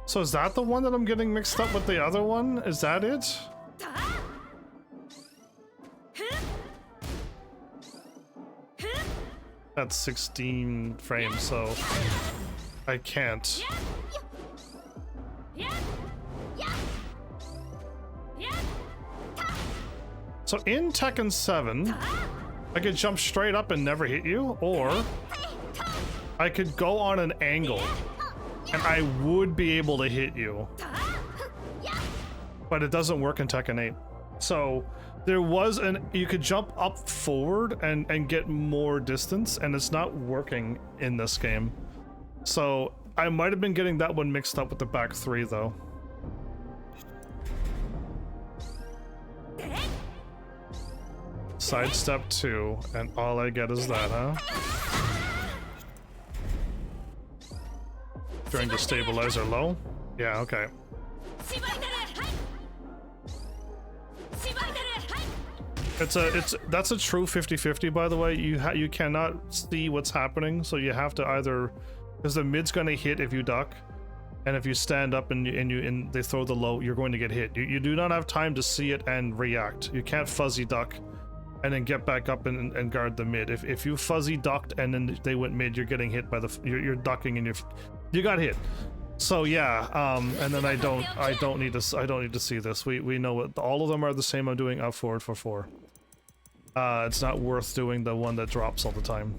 So is that the one that I'm getting mixed up with the other one? Is that it? That's 16 frames, so I can't. So in Tekken 7, I could jump straight up and never hit you, or I could go on an angle and I would be able to hit you. But it doesn't work in Tekken 8. So there was you could jump up forward and get more distance, and it's not working in this game. So I might have been getting that one mixed up with the back 3 though. Sidestep 2, and all I get is that, huh? During the stabilizer low? Yeah, okay. That's a true 50-50, by the way. You cannot see what's happening, so you have to either, because the mid's gonna hit if you duck, and if you stand up and they throw the low, you're going to get hit. You do not have time to see it and react. You can't fuzzy duck and then get back up and guard the mid. If you fuzzy ducked and then they went mid, you're getting hit by the you're ducking and you got hit. So yeah, and then I don't need to see this. We know what all of them are the same. I'm doing up forward for 4. It's not worth doing the one that drops all the time.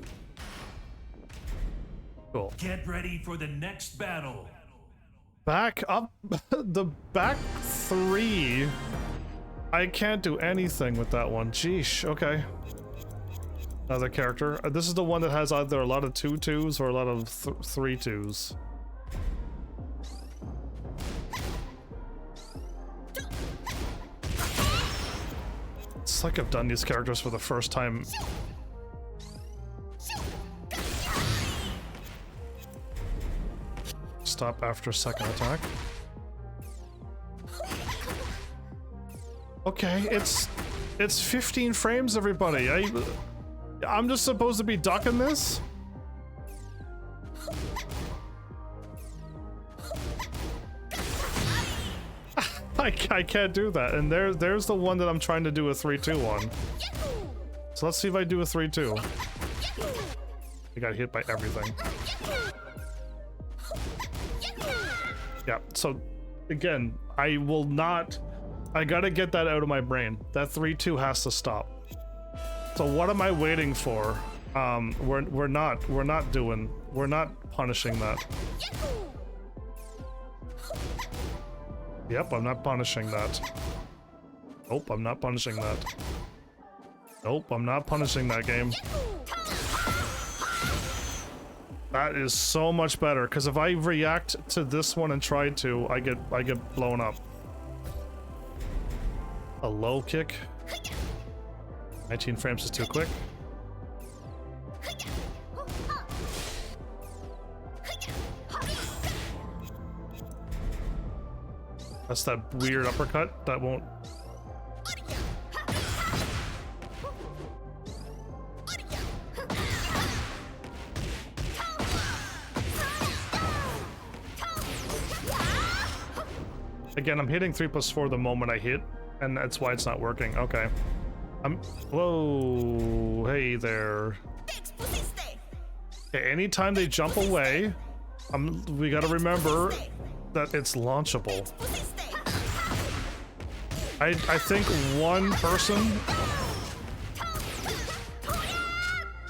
Cool. Get ready for the next battle. Back up the back 3. I can't do anything with that one. Sheesh. Okay. Another character. This is the one that has either a lot of 2-2s or a lot of 3-2s. It's like I've done these characters for the first time. Stop after second attack. Okay, it's 15 frames, everybody. I'm just supposed to be ducking this? I can't do that. And there's the one that I'm trying to do a 3-2 on. So let's see if I do a 3-2. I got hit by everything. Yeah, so again, I gotta get that out of my brain. That 3-2 has to stop. So what am I waiting for? We're not punishing that. Yep, I'm not punishing that. Nope, I'm not punishing that. Nope, I'm not punishing that game. That is so much better, because if I react to this one and try to, I get blown up. A low kick. 19 frames is too quick. That's that weird uppercut that won't. Again, I'm hitting 3+4 the moment I hit, and that's why it's not working. Okay. Whoa, hey there. Okay, anytime they jump away, we gotta remember that it's launchable. I think one person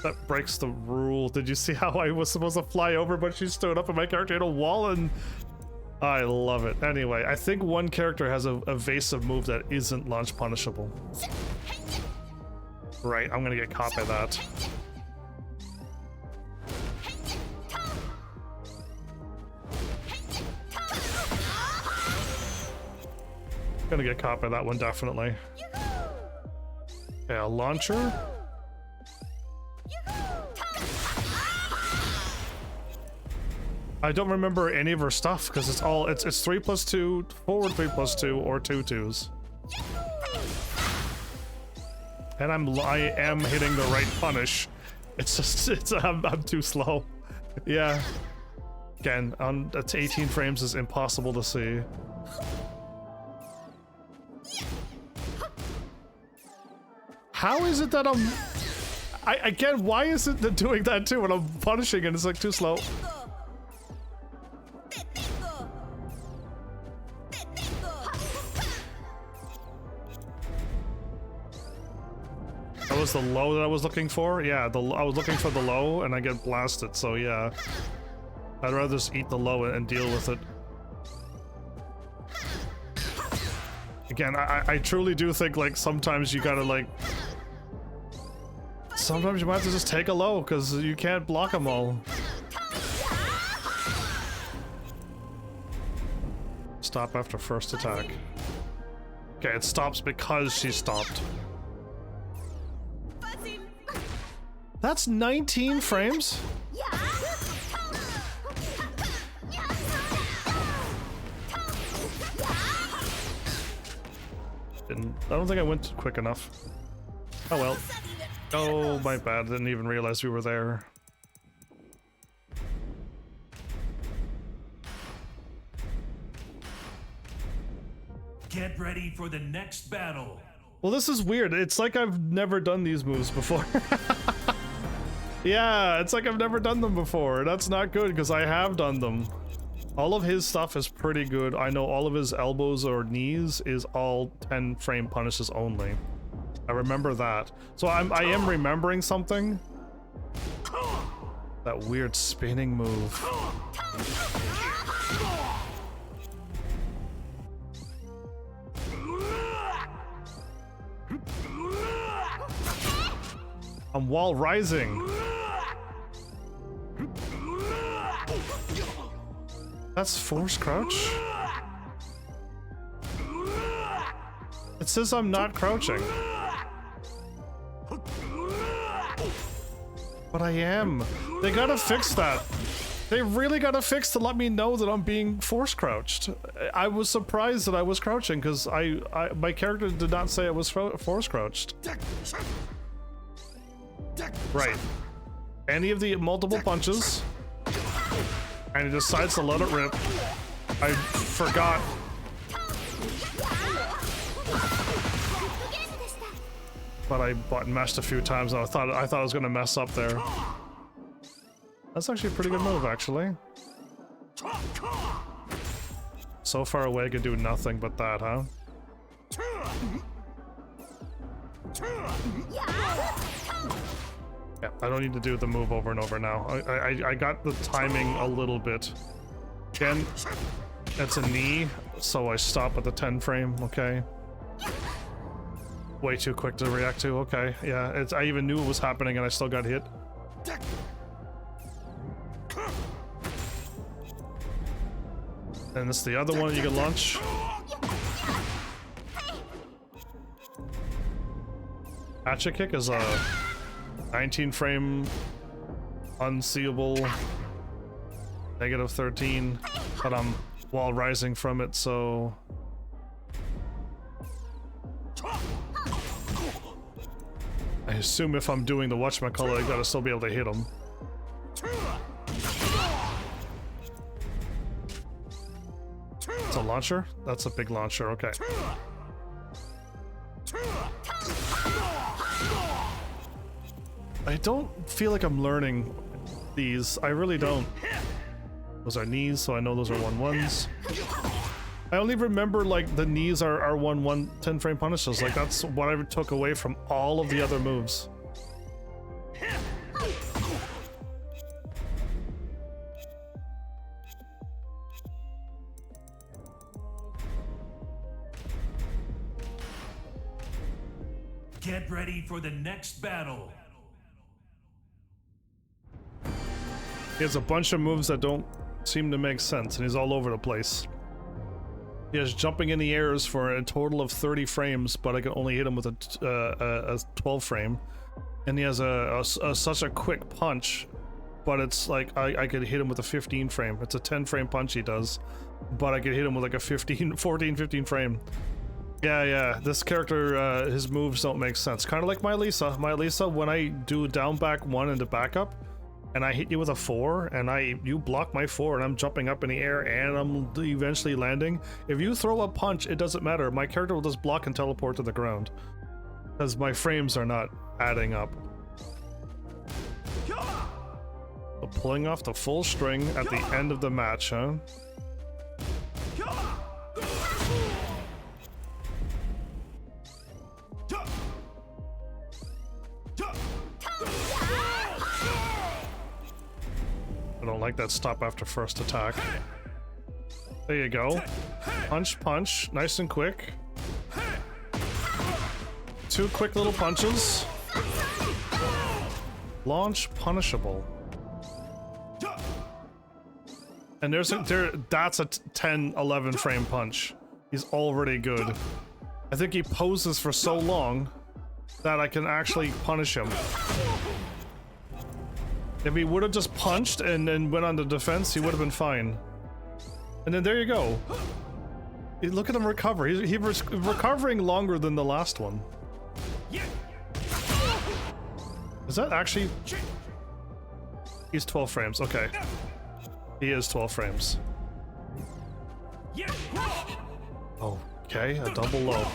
that breaks the rule. Did you see how I was supposed to fly over, but she stood up and my character hit a wall? And I love it. Anyway, I think one character has a evasive move that isn't launch punishable. Right, I'm gonna get caught by that. Gonna get caught by that one, definitely. Okay, a launcher. I don't remember any of her stuff because it's 3+2, forward 3+2, or 2-2s. And I am hitting the right punish. It's just I'm too slow. Yeah. Again, that's 18 frames is impossible to see. How is it that again, why is it that doing that too when I'm punishing and it's like too slow? That was the low that I was looking for? Yeah, I was looking for the low and I get blasted, so yeah. I'd rather just eat the low and deal with it. Again, I truly do think like sometimes you gotta like... Sometimes you might have to just take a low because you can't block them all. Stop after first attack. Okay, it stops because she stopped. That's 19 frames? I don't think I went quick enough. Oh well. Oh, my bad. Didn't even realize we were there. Get ready for the next battle. Well, this is weird. It's like I've never done these moves before. Yeah, it's like I've never done them before. That's not good because I have done them. All of his stuff is pretty good. I know all of his elbows or knees is all 10 frame punishes only. I remember that. So I am remembering something. That weird spinning move. I'm wall rising. That's force crouch? It says I'm not crouching. But I am. They gotta fix that. They really gotta fix to let me know that I'm being force crouched. I was surprised that I was crouching because my character did not say I was force crouched. Right. Any of the multiple punches, and he decides to let it rip. I forgot. But I button mashed a few times and I thought I was gonna mess up there. That's actually a pretty good move, actually. So far away, I could do nothing but that, huh? Yeah, I don't need to do the move over and over now. I got the timing a little bit. Again, it's a knee, so I stop at the 10 frame, okay? Way too quick to react to, okay. Yeah, I even knew it was happening and I still got hit. And it's the other one you can launch. Hatchet kick is a 19 frame unseeable -13, but I'm wall rising from it, so I assume if I'm doing the whatchamacallit, I gotta still be able to hit him. It's a launcher? That's a big launcher, okay. I don't feel like I'm learning these. I really don't. Those are knees, so I know those are 1-1s. I only remember like the knees are 1-1 10 frame punishes. Like that's what I took away from all of the other moves. Get ready for the next battle. He has a bunch of moves that don't seem to make sense, and he's all over the place. He has jumping in the airs for a total of 30 frames, but I can only hit him with a 12 frame. And he has such a quick punch, but it's like I could hit him with a 15 frame. It's a 10 frame punch he does, but I could hit him with like a 15 frame. Yeah, this character, his moves don't make sense. Kind of like my Lisa. My Lisa, when I do down back 1 into backup, and I hit you with a 4, and you block my 4, and I'm jumping up in the air, and I'm eventually landing. If you throw a punch, it doesn't matter. My character will just block and teleport to the ground. Because my frames are not adding up. So pulling off the full string at the end of the match, huh? I don't like that stop after first attack. There you go. Punch, punch. Nice and quick. 2 quick little punches. Launch punishable. And that's a 10-11 frame punch. He's already good. I think he poses for so long that I can actually punish him. If he would have just punched and then went on the defense, he would have been fine. And then there you go. Look at him recover. He's recovering longer than the last one. Is that actually... He's 12 frames, okay. He is 12 frames. Okay, a double low.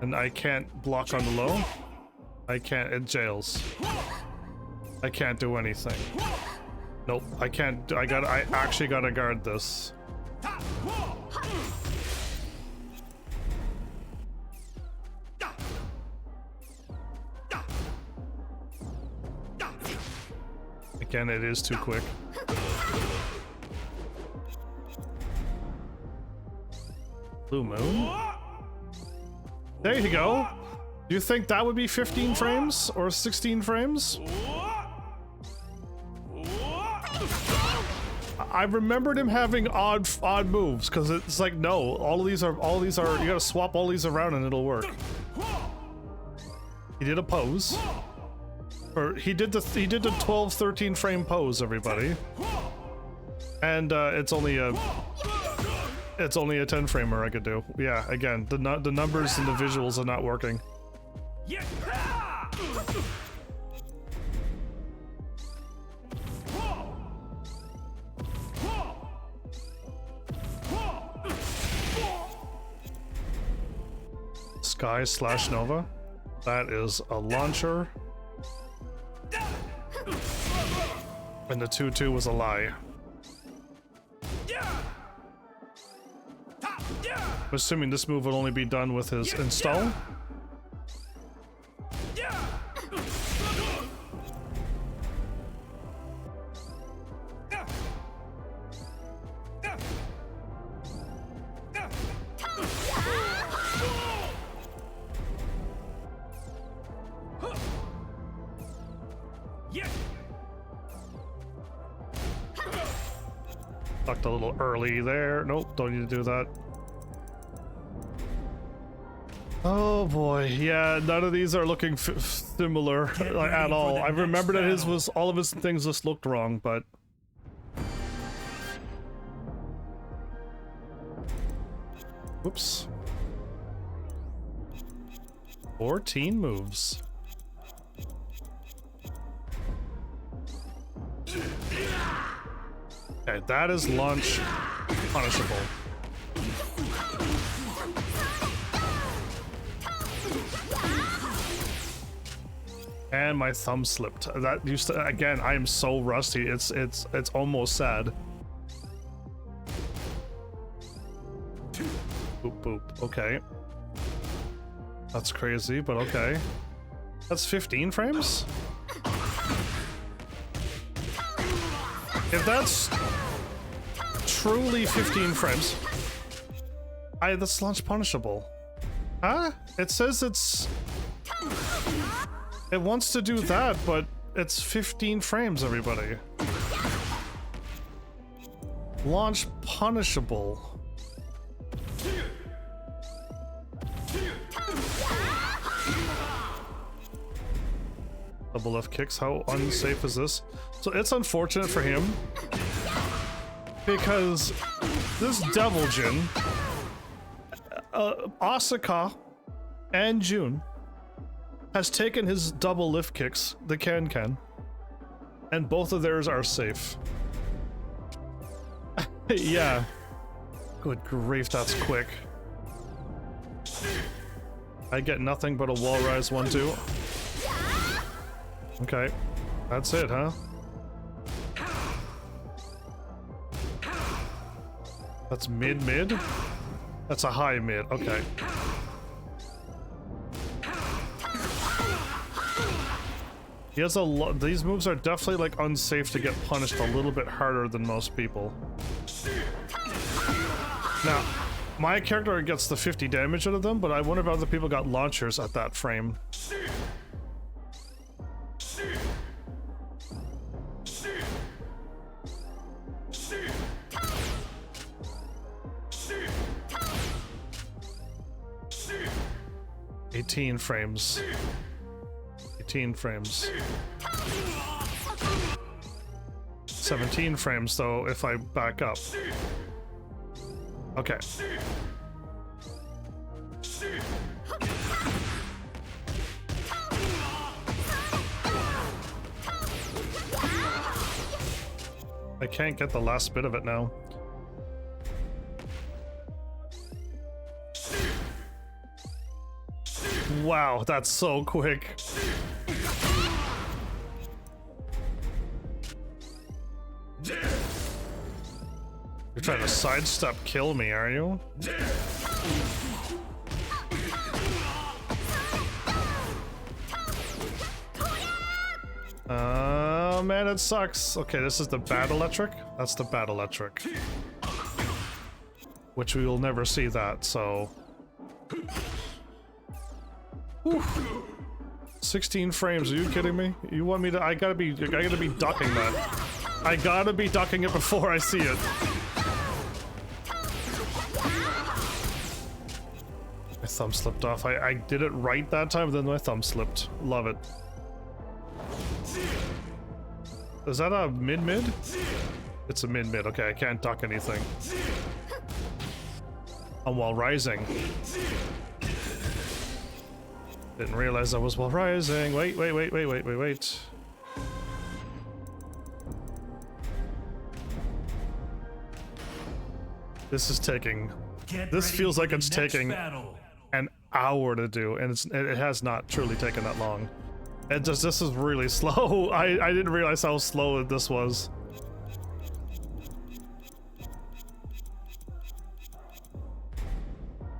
And I can't block on the low. I can't, it jails. I can't do anything. Nope, I can't, I actually gotta guard this. Again, it is too quick. Blue moon. There you go. Do you think that would be 15 frames or 16 frames? I remembered him having odd moves because it's like, no, all of these are you gotta swap all these around and it'll work. He did a pose. Or he did the 12-13 frame pose, everybody. And it's only a 10 framer I could do. Yeah, again, the numbers and the visuals are not working. Sky / Nova. That is a launcher. And the 2-2 was a lie. I'm assuming this move will only be done with his install. Ducked a little early there. Nope, don't need to do that. Oh boy, yeah, none of these are looking similar like, at all. I remember that his was all of his things just looked wrong, but whoops. 14 moves. Okay, that is launch punishable. And my thumb slipped. That used to, again, I am so rusty. It's almost sad. Boop boop. Okay. That's crazy, but okay. That's 15 frames? If that's truly 15 frames, that's launch punishable. Huh? It says it wants to do that, but it's 15 frames, everybody. Launch punishable. Double left kicks, how unsafe is this? So it's unfortunate for him because this Devil Jin, Asuka and June has taken his double lift kicks, the can, and both of theirs are safe. Yeah. Good grief, that's quick. I get nothing but a wall rise 1-2. Okay, that's it, huh? That's mid. That's a high mid. Okay. He has a lot. These moves are definitely like unsafe to get punished a little bit harder than most people. Now, my character gets the 50 damage out of them, but I wonder if other people got launchers at that frame. 18 frames. 18 frames. 17 frames though if I back up. Okay. I can't get the last bit of it now. Wow, that's so quick. You're trying to sidestep kill me, are you? Oh man, it sucks. Okay, this is the bad electric. That's the bad electric. Which we will never see that, so. Whew. 16 frames, are you kidding me? You want me to, I gotta be ducking that. I gotta be ducking it before I see it. My thumb slipped off. I did it right that time, then my thumb slipped. Love it. Is that a mid-mid? It's a mid-mid. Okay, I can't duck anything. I'm while rising. Didn't realize I was while rising. Wait. This is taking... This feels like it's taking an hour to do, and it has not truly taken that long. This is really slow. I didn't realize how slow this was.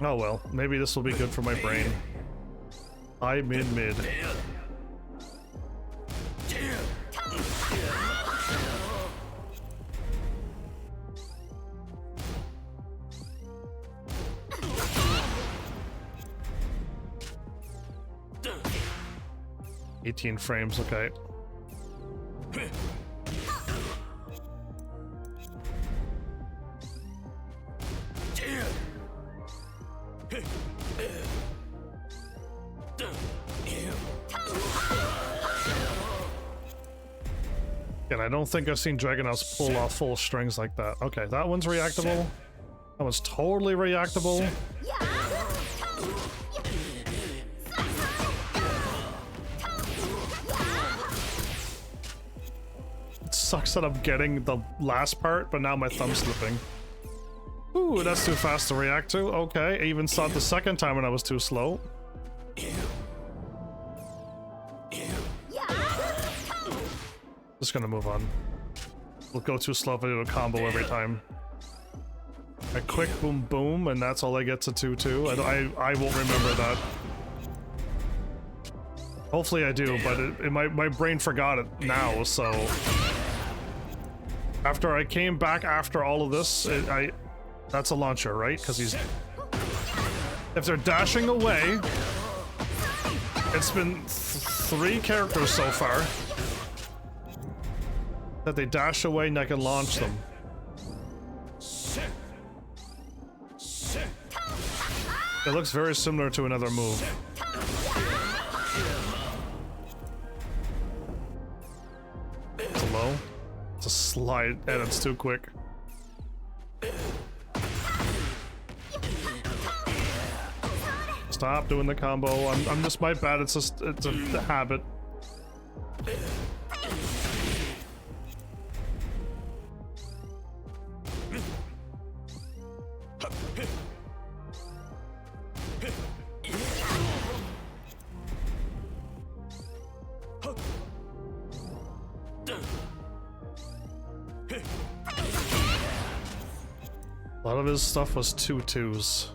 Oh well, maybe this will be good for my brain. I mid. 18 frames, okay. And I don't think I've seen Dragonauts pull off full strings like that. Okay, that one's reactable. That one's totally reactable. It sucks that I'm getting the last part, but now my thumb's slipping. Ooh, that's too fast to react to. Okay, I even saw it the second time when I was too slow. Just gonna move on. We'll go too slow if I do a combo every time. A quick boom boom, and that's all I get to 2-2. I won't remember that. Hopefully I do, but my brain forgot it now, so... After I came back after all of this, that's a launcher, right? Because he's... If they're dashing away... It's been 3 characters so far. That they dash away and I can launch them. It looks very similar to another move. It's low. It's a slide and it's too quick. Stop doing the combo. I'm just my bad. It's a habit. A lot of his stuff was 2-2s.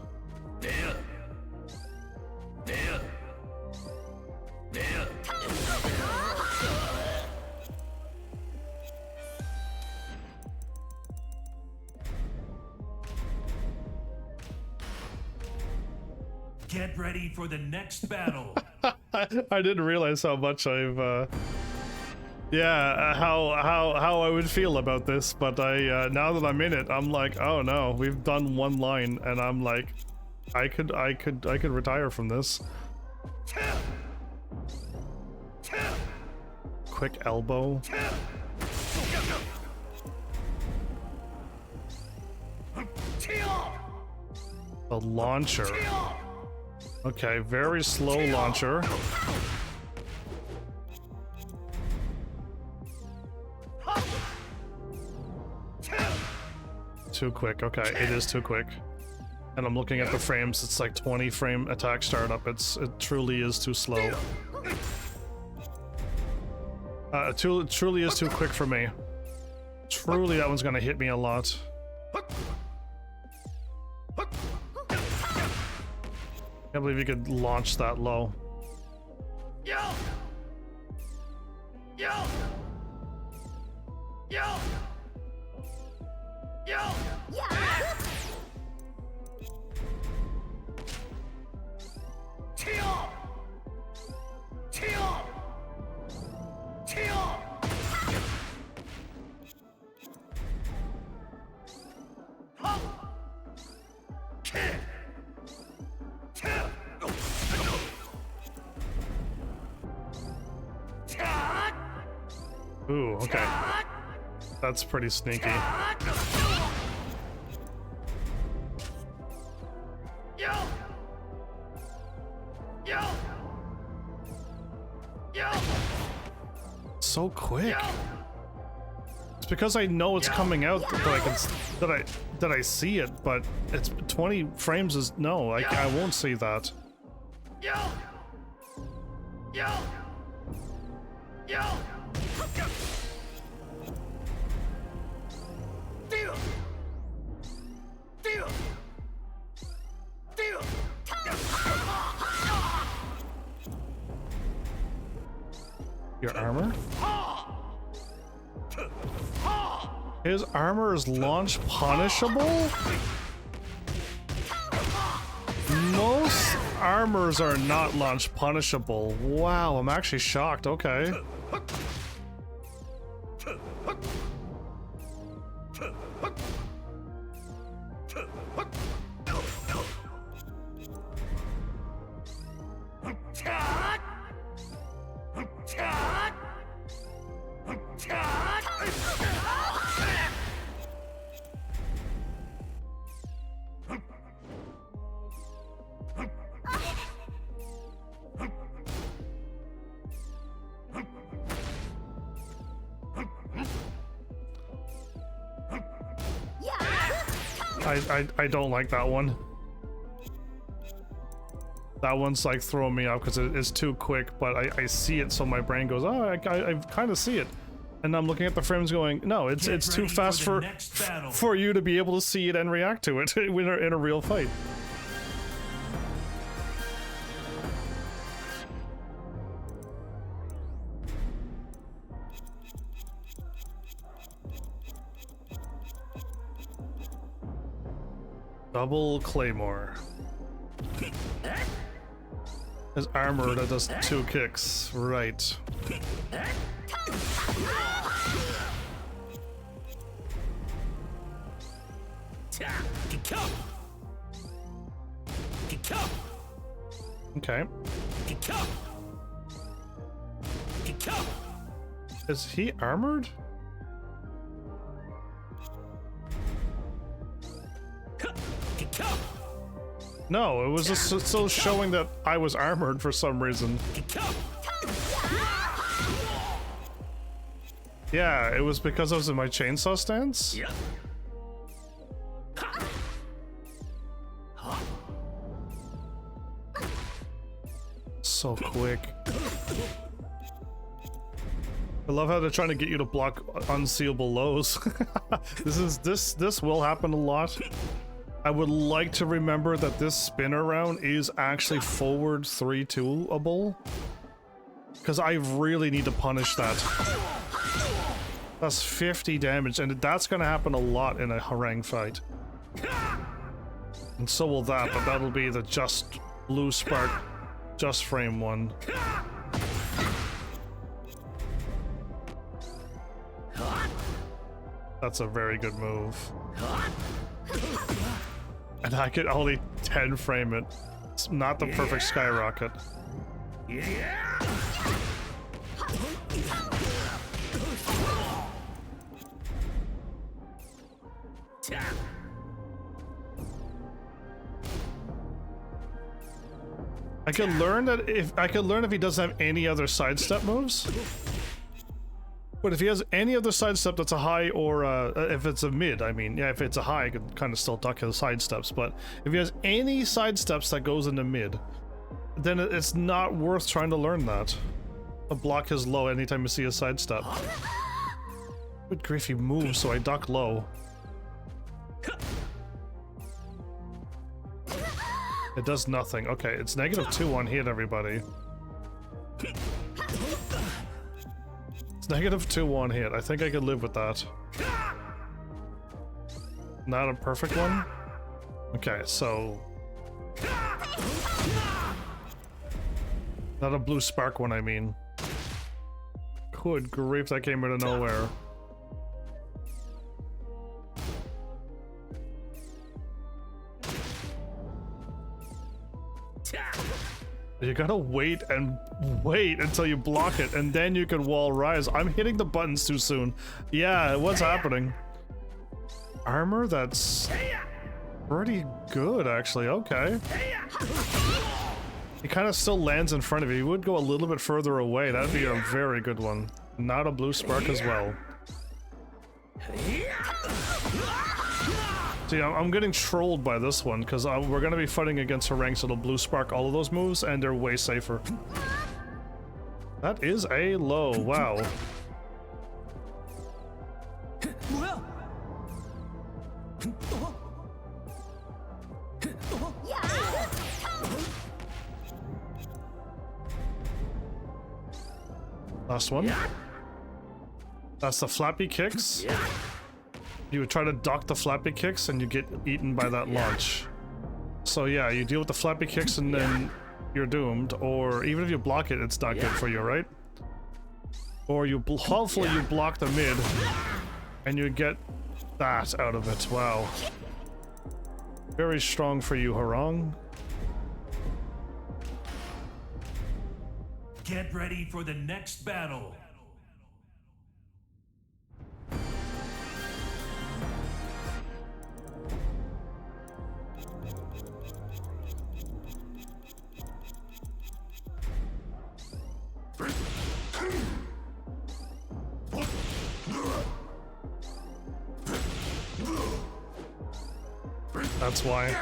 Get ready for the next battle. I didn't realize how much I've yeah, how I would feel about this, but now that I'm in it, I'm like, oh no, we've done one line, and I'm like, I could retire from this. Quick elbow. A launcher. Okay, very slow launcher. Too quick. Okay, it is too quick. And I'm looking at the frames, it's like 20 frame attack startup. It truly is too slow. It truly is too quick for me. Truly, that one's gonna hit me a lot. Can't believe you could launch that low. Yo! Yo! Yo! Yo! Yeah! Chill! Chill! Chill! Huh! Kick! Kick! Ooh, okay. That's pretty sneaky. Yo! Yo! Yo! So quick. It's because I know it's coming out that I can that I see it, but it's 20 frames is no, I won't see that. Yo! Yo! Yo! Deal! Deal! Deal! Your armor? His armor is launch punishable? Most armors are not launch punishable. Wow, I'm actually shocked. Okay. I don't like that one. That one's like throwing me off because it's too quick, but I see it, so my brain goes, oh, I kind of see it. And I'm looking at the frames going, no, it's too fast for you to be able to see it and react to it in a real fight. Double Claymore. His armor that does 2 kicks, right. Okay. Is he armored? No, it was just still showing that I was armored for some reason. Yeah, it was because I was in my chainsaw stance? So quick. I love how they're trying to get you to block unseeable lows. This will happen a lot. I would like to remember that this spin around is actually forward 3-2-able. Because I really need to punish that. That's 50 damage, and that's gonna happen a lot in a harangue fight. And so will that, but that'll be the just blue spark, just frame one. That's a very good move. And I could only 10 frame it. It's not the perfect skyrocket. I could learn that if he doesn't have any other sidestep moves. But if he has any other sidestep that's a high or if it's a mid, I mean, yeah, if it's a high, I could kind of still duck his sidesteps. But if he has any sidesteps that goes into mid, then it's not worth trying to learn that. I'll block his low anytime you see a sidestep. Good grief, he moves, so I duck low. It does nothing. Okay, it's -2 on hit, everybody. It's -2 on hit. I think I could live with that. Not a perfect one? Okay, so... Not a blue spark one, I mean. Good grief, that came out of nowhere. You gotta wait and wait until you block it, and then you can wall rise. I'm hitting the buttons too soon. Yeah, what's happening? Armor? That's pretty good, actually. Okay. He kind of still lands in front of you. He would go a little bit further away. That'd be a very good one. Not a blue spark as well. See, I'm getting trolled by this one, because we're going to be fighting against her ranks that'll blue spark all of those moves, and they're way safer. That is a low, wow. Last one. That's the flappy kicks. You would try to duck the flappy kicks and you get eaten by that launch. So yeah, you deal with the flappy kicks and then you're doomed, or even if you block it, it's not good for you, right? Or you hopefully you block the mid and you get that out of it. Wow. Very strong for you, Harong. Get ready for the next battle. That's why.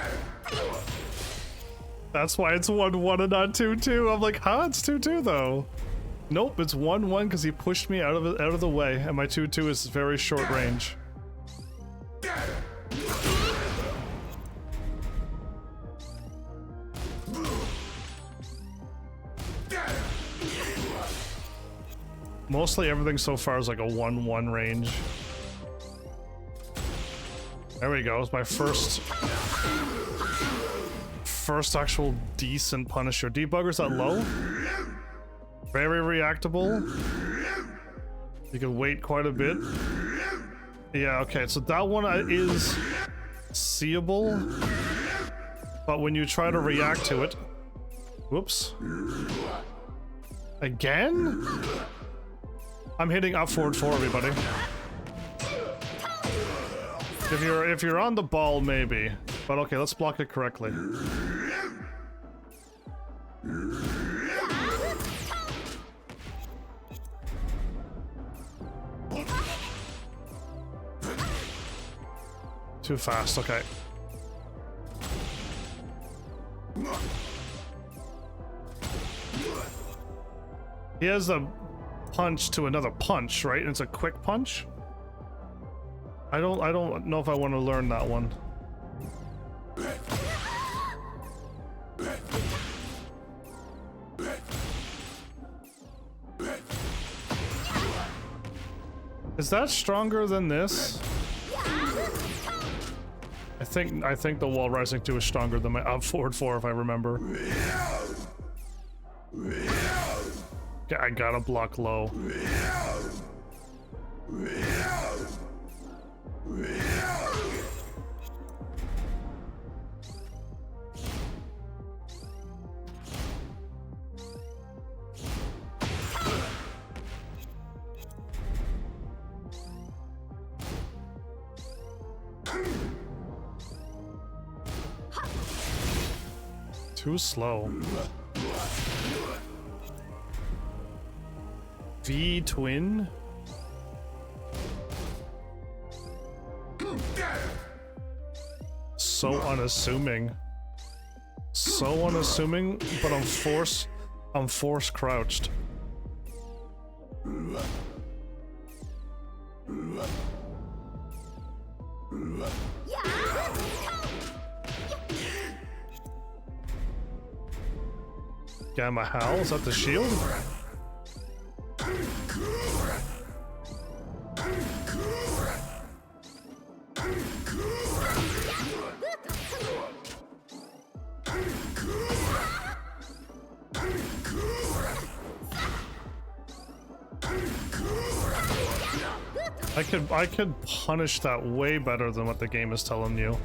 That's why it's 1-1 and not 2-2. I'm like, huh? It's 2-2 though. Nope, it's 1-1 because he pushed me out of the way, and my 2-2 is very short range. Mostly everything so far is like a 1-1 range. There we go. It's my first actual decent Punisher. Debugger's that low. Very reactable. You can wait quite a bit. Yeah, okay, so that one is seeable. But when you try to react to it... Whoops. Again? I'm hitting up forward 4, everybody. If you're on the ball, maybe. But okay, let's block it correctly. Too fast, okay. He has a punch to another punch, right? And it's a quick punch? I don't know if I want to learn that one. Is that stronger than this? I think the wall rising 2 is stronger than my up forward 4 if I remember. Yeah, I gotta block low. Too slow. V twin? so unassuming. So unassuming, but I'm force crouched. Gamma Howl, is that the shield? I could punish that way better than what the game is telling you.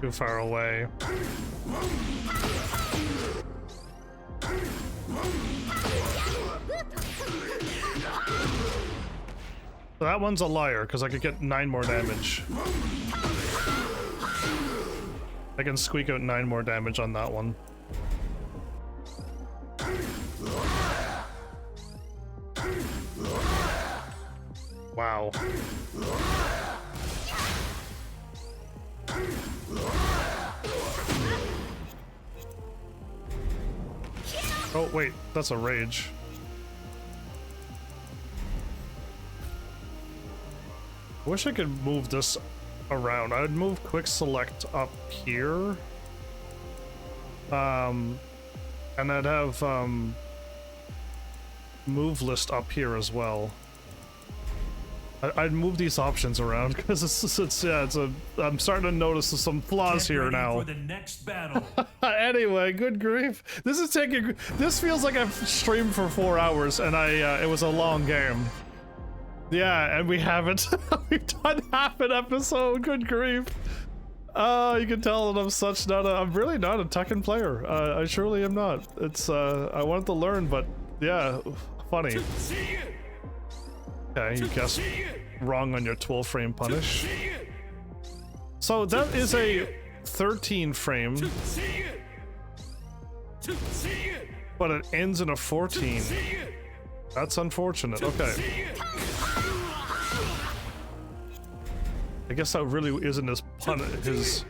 Too far away. So that one's a liar, because I could get 9 more damage. I can squeak out 9 more damage on that one. Wow. Oh wait, that's a rage. I wish I could move this around. I'd move quick select up here. And I'd have move list up here as well. I'd move these options around because I'm starting to notice some flaws here now. For the next battle. Anyway, good grief. This feels like I've streamed for 4 hours and it was a long game. Yeah, and we haven't. We've done half an episode. Good grief. You can tell that I'm really not a Tekken player. I surely am not. It's I wanted to learn, but yeah, funny. Okay, you guessed wrong on your 12 frame punish. So that is a 13 frame, but it ends in a 14. That's unfortunate. Okay. I guess that really isn't his his.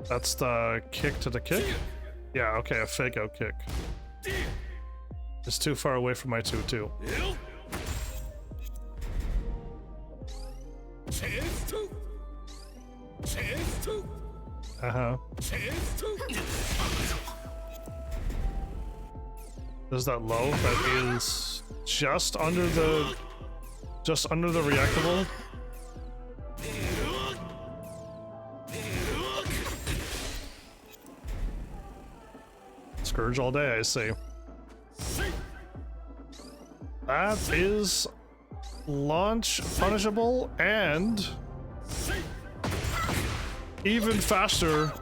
That's the kick to the kick? Yeah, okay, a fake out kick. It's too far away from my 2-2. Uh-huh. There's that low that is just under the reactable. Scourge all day, I see. That is launch punishable and even faster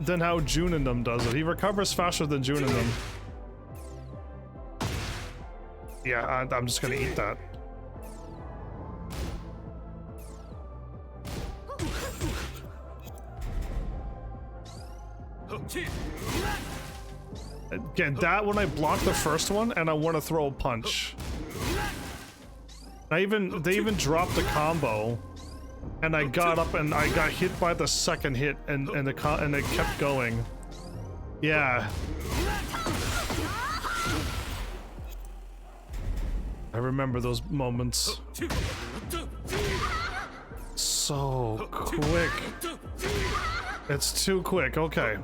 than how Juninum does it. He recovers faster than Juninum. Yeah, I'm just gonna eat that. Again, that when I blocked the first one and I want to throw a punch. They even dropped the combo, and I got up and I got hit by the second hit, and it kept going. Yeah. I remember those moments. So quick. It's too quick. Okay.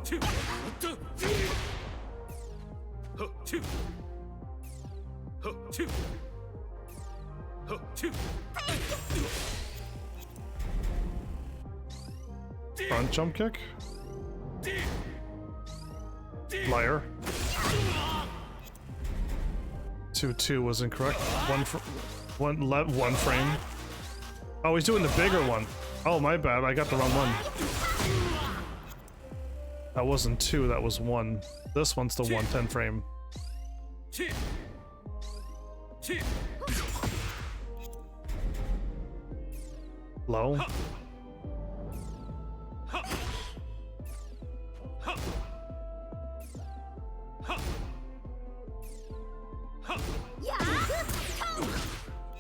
Front jump kick. Liar. 2-2 was incorrect. One frame. Oh, he's doing the bigger one. Oh, my bad. I got the wrong one. That wasn't 2, that was 1. This one's the 110 frame. Low.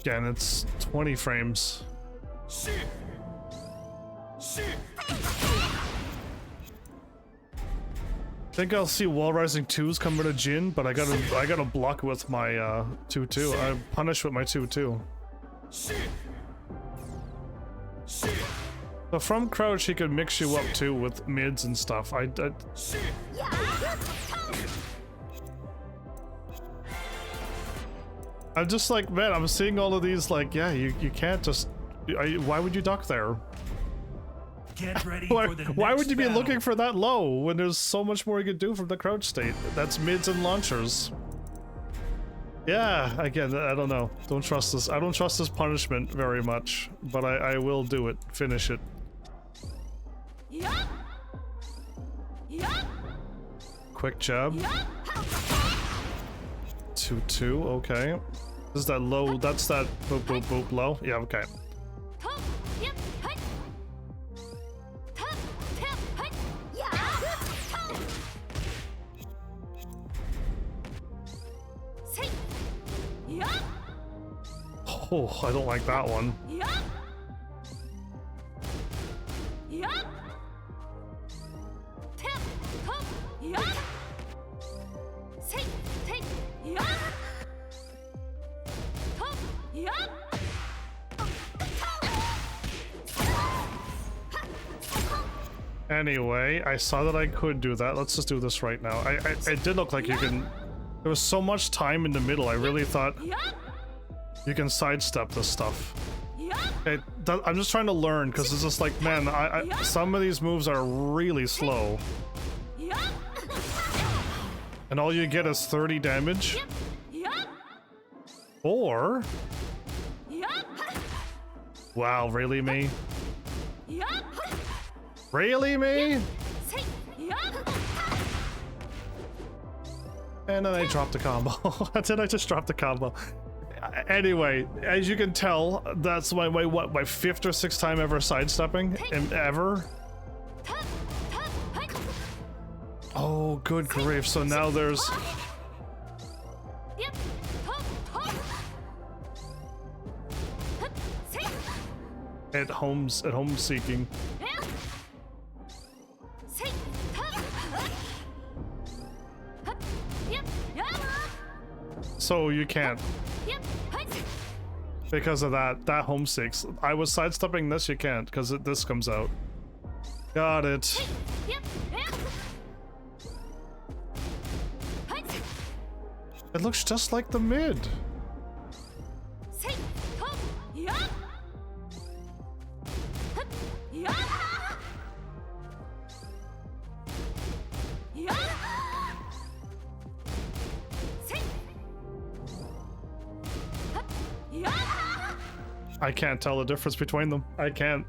Again, it's 20 frames. Think I'll see Wall Rising 2's coming to Jin, but I gotta block with my 2-2. I punish with my 2-2. So from crouch he could mix you up too with mids and stuff. I'm just like, man, I'm seeing all of these like, yeah, you can't just, why would you duck there? Get ready for the Why would you be battle. looking for that low when there's so much more you could do from the crouch state? That's mids and launchers. Yeah, again, I don't know. Don't trust this. I don't trust this punishment very much, but I will do it. Finish it. Quick jab. 2-2, okay. This is that low, that's that boop boop boop low. Yeah, okay. Oh, I don't like that one. Anyway, I saw that I could do that. Let's just do this right now. It did look like you can... There was so much time in the middle. I really thought you can sidestep this stuff. I'm just trying to learn because it's just like, man, some of these moves are really slow. And all you get is 30 damage. Or... Wow, really, me? Really, me? And then I dropped the combo. Did I just drop the combo? Anyway, as you can tell, that's my 5th or 6th time ever sidestepping ever. Oh, good grief! So now there's. At home seeking. So you can't. Because of that home seeks. I was sidestepping this, you can't, because this comes out. Got it. It looks just like the mid. I can't tell the difference between them. I can't.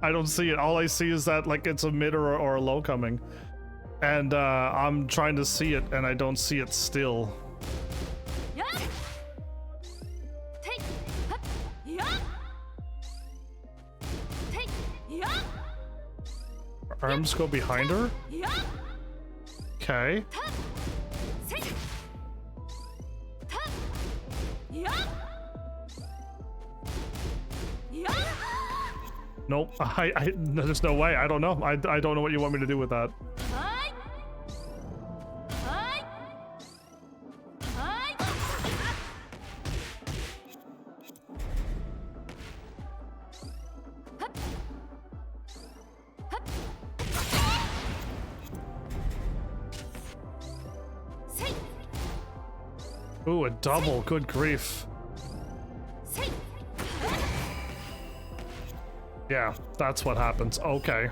I don't see it. All I see is that like it's a mid or a low coming. And I'm trying to see it and I don't see it still. Arms go behind her? Okay. Nope. There's no way. I don't know. I don't know what you want me to do with that. Ooh, a double. Good grief. Yeah, that's what happens. Okay.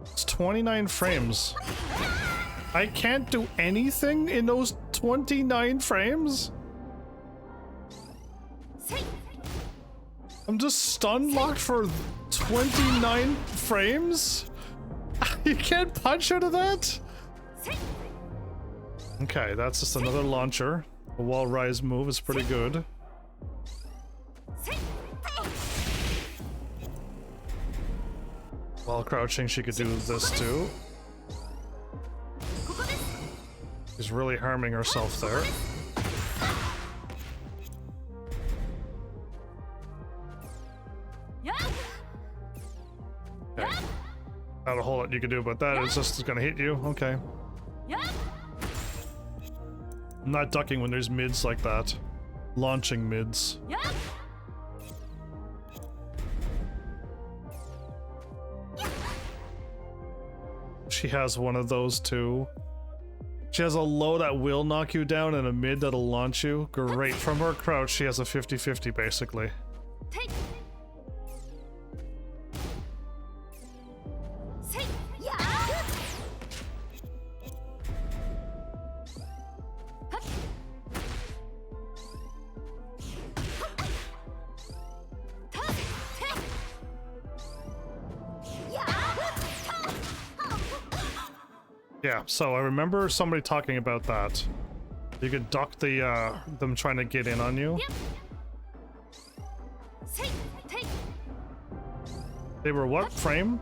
It's 29 frames. I can't do anything in those 29 frames? I'm just stun locked for 29 frames? You can't punch out of that? Okay, that's just another launcher. The wall rise move is pretty good. While crouching, she could do this too. She's really harming herself there. Okay. Not a whole lot you can do about that. It's just gonna hit you. Okay. I'm not ducking when there's mids like that. Launching mids. She has one of those too. She has a low that will knock you down and a mid that'll launch you. Great. From her crouch, she has a 50-50 basically. Yeah, so I remember somebody talking about that. You could duck the them trying to get in on you. They were what frame?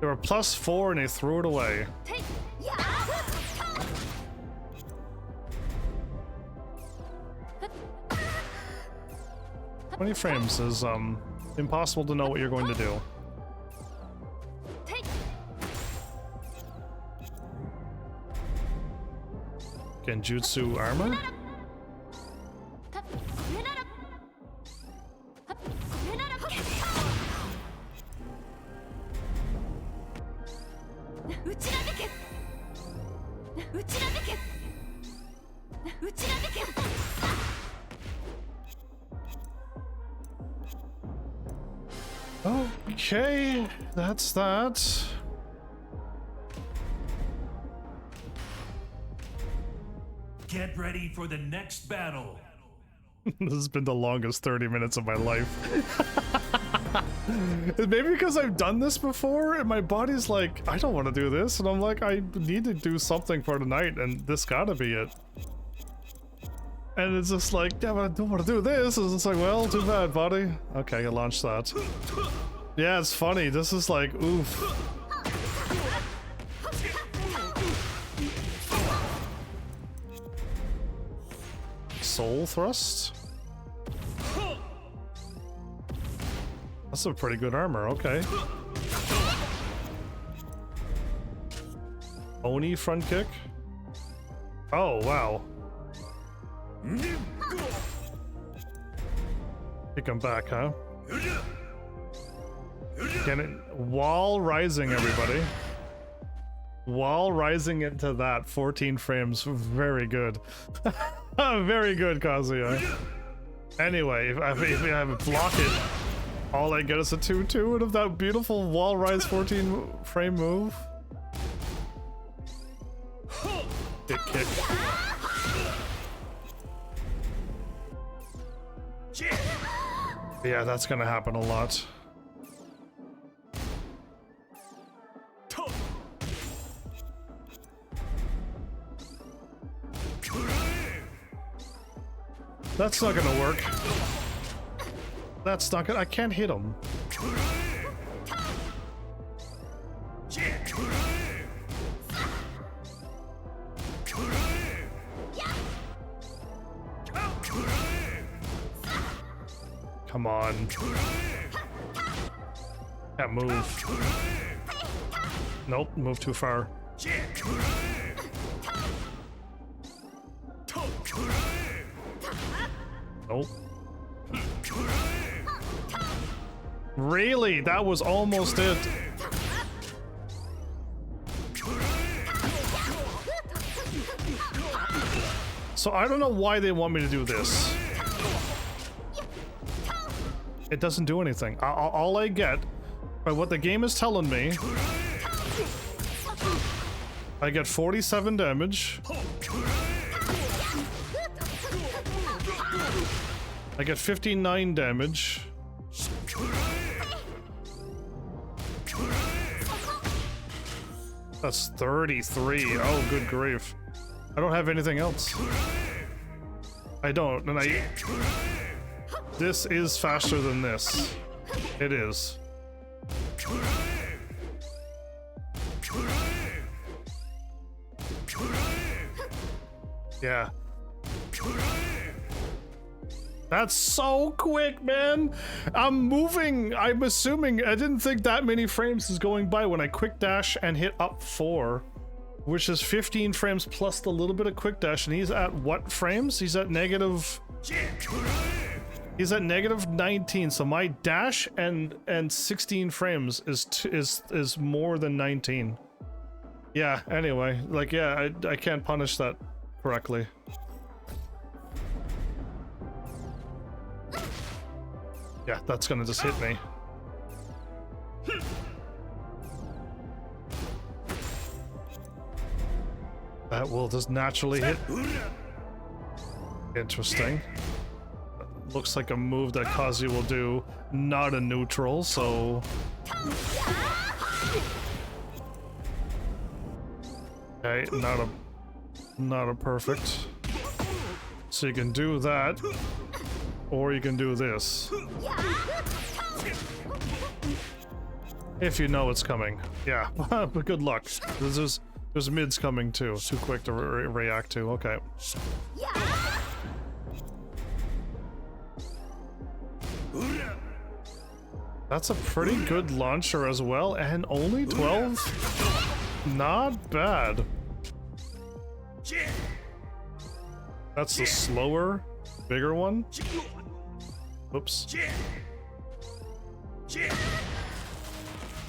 They were +4 and they threw it away. 20 frames is impossible to know what you're going to do. Genjutsu armor? Okay, that's that. Get ready for the next battle. This has been the longest 30 minutes of my life. Maybe because I've done this before and my body's like, I don't want to do this. And I'm like, I need to do something for tonight and this gotta be it. And it's just like, yeah, but I don't want to do this. And it's like, well, too bad, buddy. Okay, I launched that. Yeah, it's funny. This is like, oof. Soul thrust? That's a pretty good armor, okay. Oni front kick? Oh, wow. Kick him back, huh? Get it? Wall rising, everybody. Wall rising into that 14 frames. Very good. Very good, Kazuya. Anyway, if I block it, all I get is a 2-2 of that beautiful wall rise 14 frame move. Kick. Yeah, that's gonna happen a lot. That's not gonna work. That's not gonna. I can't hit him. Come on. Can't move. Nope, move too far. Nope. Really? That was almost it. So I don't know why they want me to do this. It doesn't do anything. All I get, by what the game is telling me, I get 47 damage. I get 59 damage. That's 33. Oh, good grief. I don't have anything else. I don't, and I... This is faster than this. It is. Yeah. That's so quick, man. I'm moving. I'm assuming I didn't think that many frames is going by when I quick dash and hit up 4, which is 15 frames plus the little bit of quick dash. And he's at what frames? He's at negative. He's at negative 19. So my dash and 16 frames is more than 19. Yeah. Anyway, like yeah, I can't punish that correctly. Yeah, that's gonna just hit me. That will just naturally hit. Interesting. Looks like a move that Kazi will do, not a neutral, so... Okay, not a perfect. So you can do that. Or you can do this. If you know it's coming. Yeah, but good luck. There's mids coming too. Too quick to react to. Okay. That's a pretty good launcher as well, and only 12? Not bad. That's the slower, bigger one. Oops.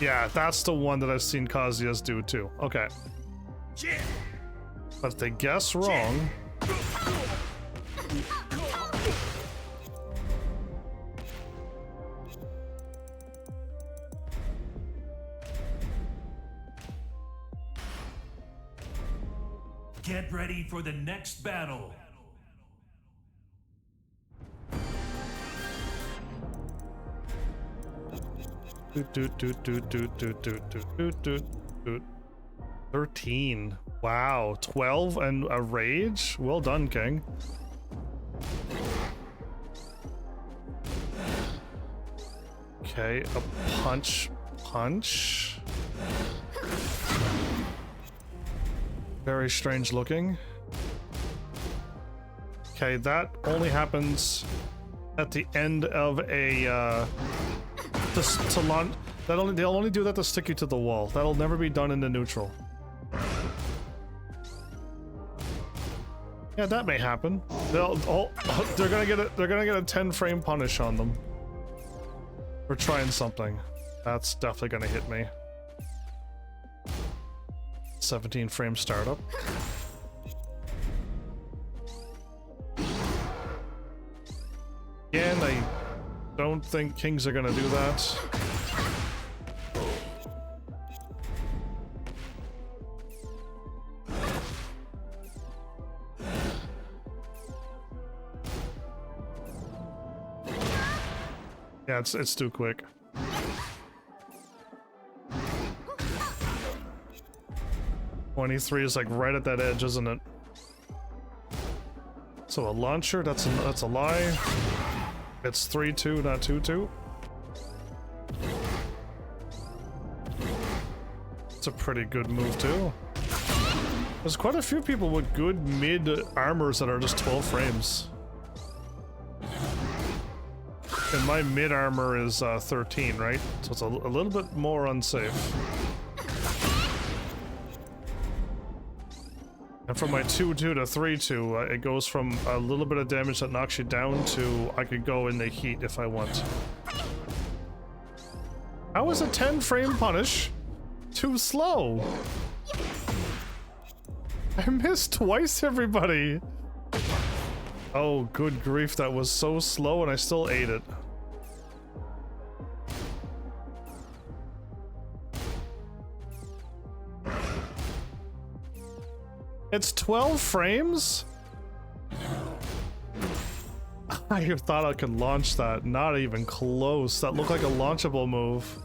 Yeah, that's the one that I've seen Kazuya's do too. Okay. But they guess wrong. Get ready for the next battle. Do. 13. Wow. 12 and a rage? Well done, King. Okay, a punch. Very strange looking. Okay, that only happens at the end of a to launch. They'll only do that to stick you to the wall. That'll never be done in the neutral. Yeah, that may happen. They're gonna get a 10 frame punish on them for trying something. That's definitely gonna hit me. 17 frame startup. Again, I don't think kings are gonna do that. Yeah, it's too quick. .23 is like right at that edge, isn't it? So a launcher, that's a lie. It's 3-2, not 2-2. It's a pretty good move too. There's quite a few people with good mid armors that are just 12 frames. And my mid armor is 13, right? So it's a little bit more unsafe. And from my 2-2 to 3-2, it goes from a little bit of damage that knocks you down to I could go in the heat if I want. How is a 10 frame punish too slow? I missed twice, everybody. Oh, good grief, that was so slow and I still ate it. It's 12 frames? I thought I could launch that. Not even close. That looked like a launchable move.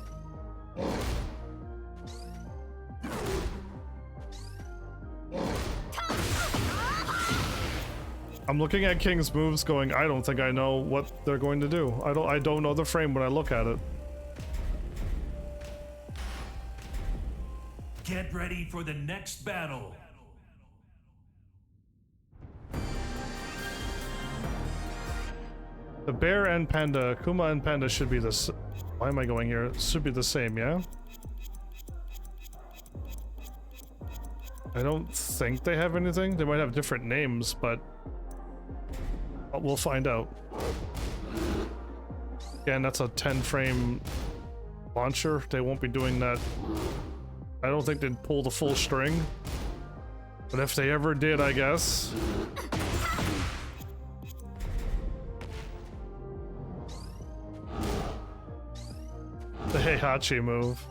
I'm looking at King's moves going, I don't think I know what they're going to do. I don't know the frame when I look at it. Get ready for the next battle. The bear and panda, Kuma and panda should be this. Why am I going here? Should be the same, yeah? I don't think they have anything. They might have different names, but we'll find out. Again, that's a 10 frame launcher. They won't be doing that. I don't think they'd pull the full string. But if they ever did, I guess. The Heihachi move.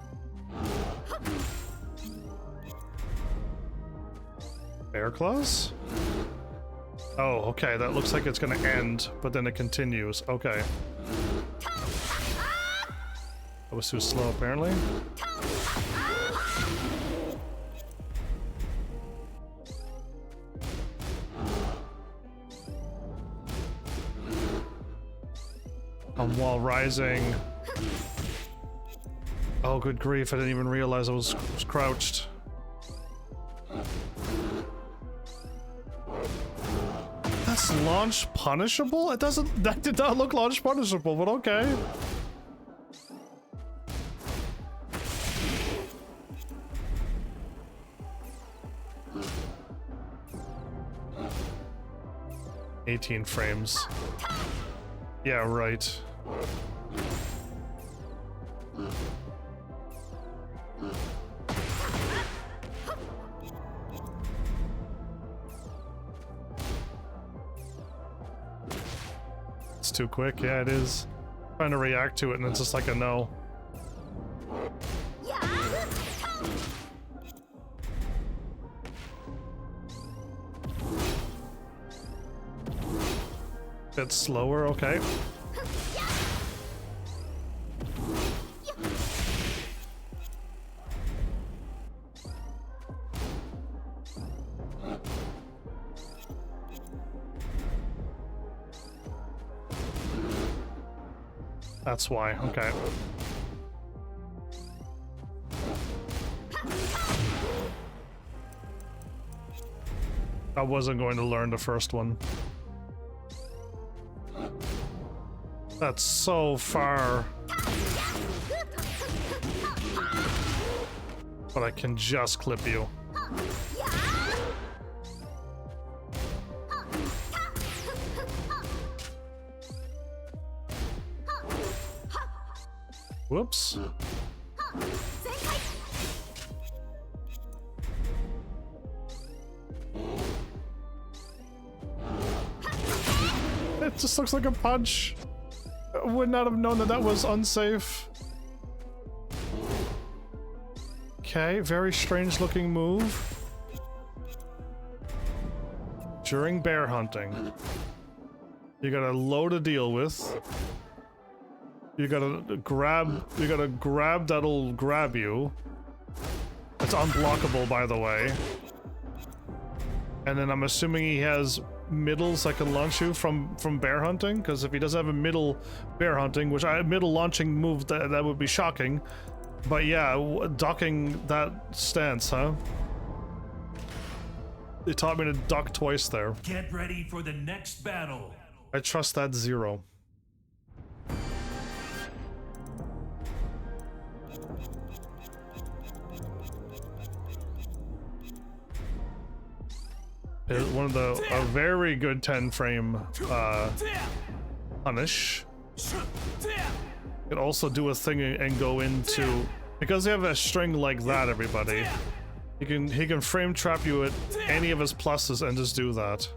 Bear claws? Oh, okay, that looks like it's gonna end, but then it continues. Okay. That was too slow, apparently. While rising. Oh, good grief, I didn't even realize I was crouched. That's launch punishable? It doesn't. That did not look launch punishable, but okay. $18 frames. Yeah, right. It's too quick. Yeah, it is. Trying to react to it and it's just like a no. Bit slower, okay. That's why, okay. I wasn't going to learn the first one. That's so far. But I can just clip you. Whoops. It just looks like a punch. I would not have known that that was unsafe. Okay, very strange looking move. During bear hunting, you got a load to deal with. You gotta grab that'll grab you. It's unblockable, by the way. And then I'm assuming he has middles that can launch you from bear hunting, because if he doesn't have a middle bear hunting, which middle launching move, that would be shocking. But yeah, docking that stance, huh? They taught me to duck twice there. Get ready for the next battle. I trust that zero. One of a very good 10 frame punish. Could also do a thing and go into, because they have a string like that, everybody. He can frame trap you at any of his pluses and just do that.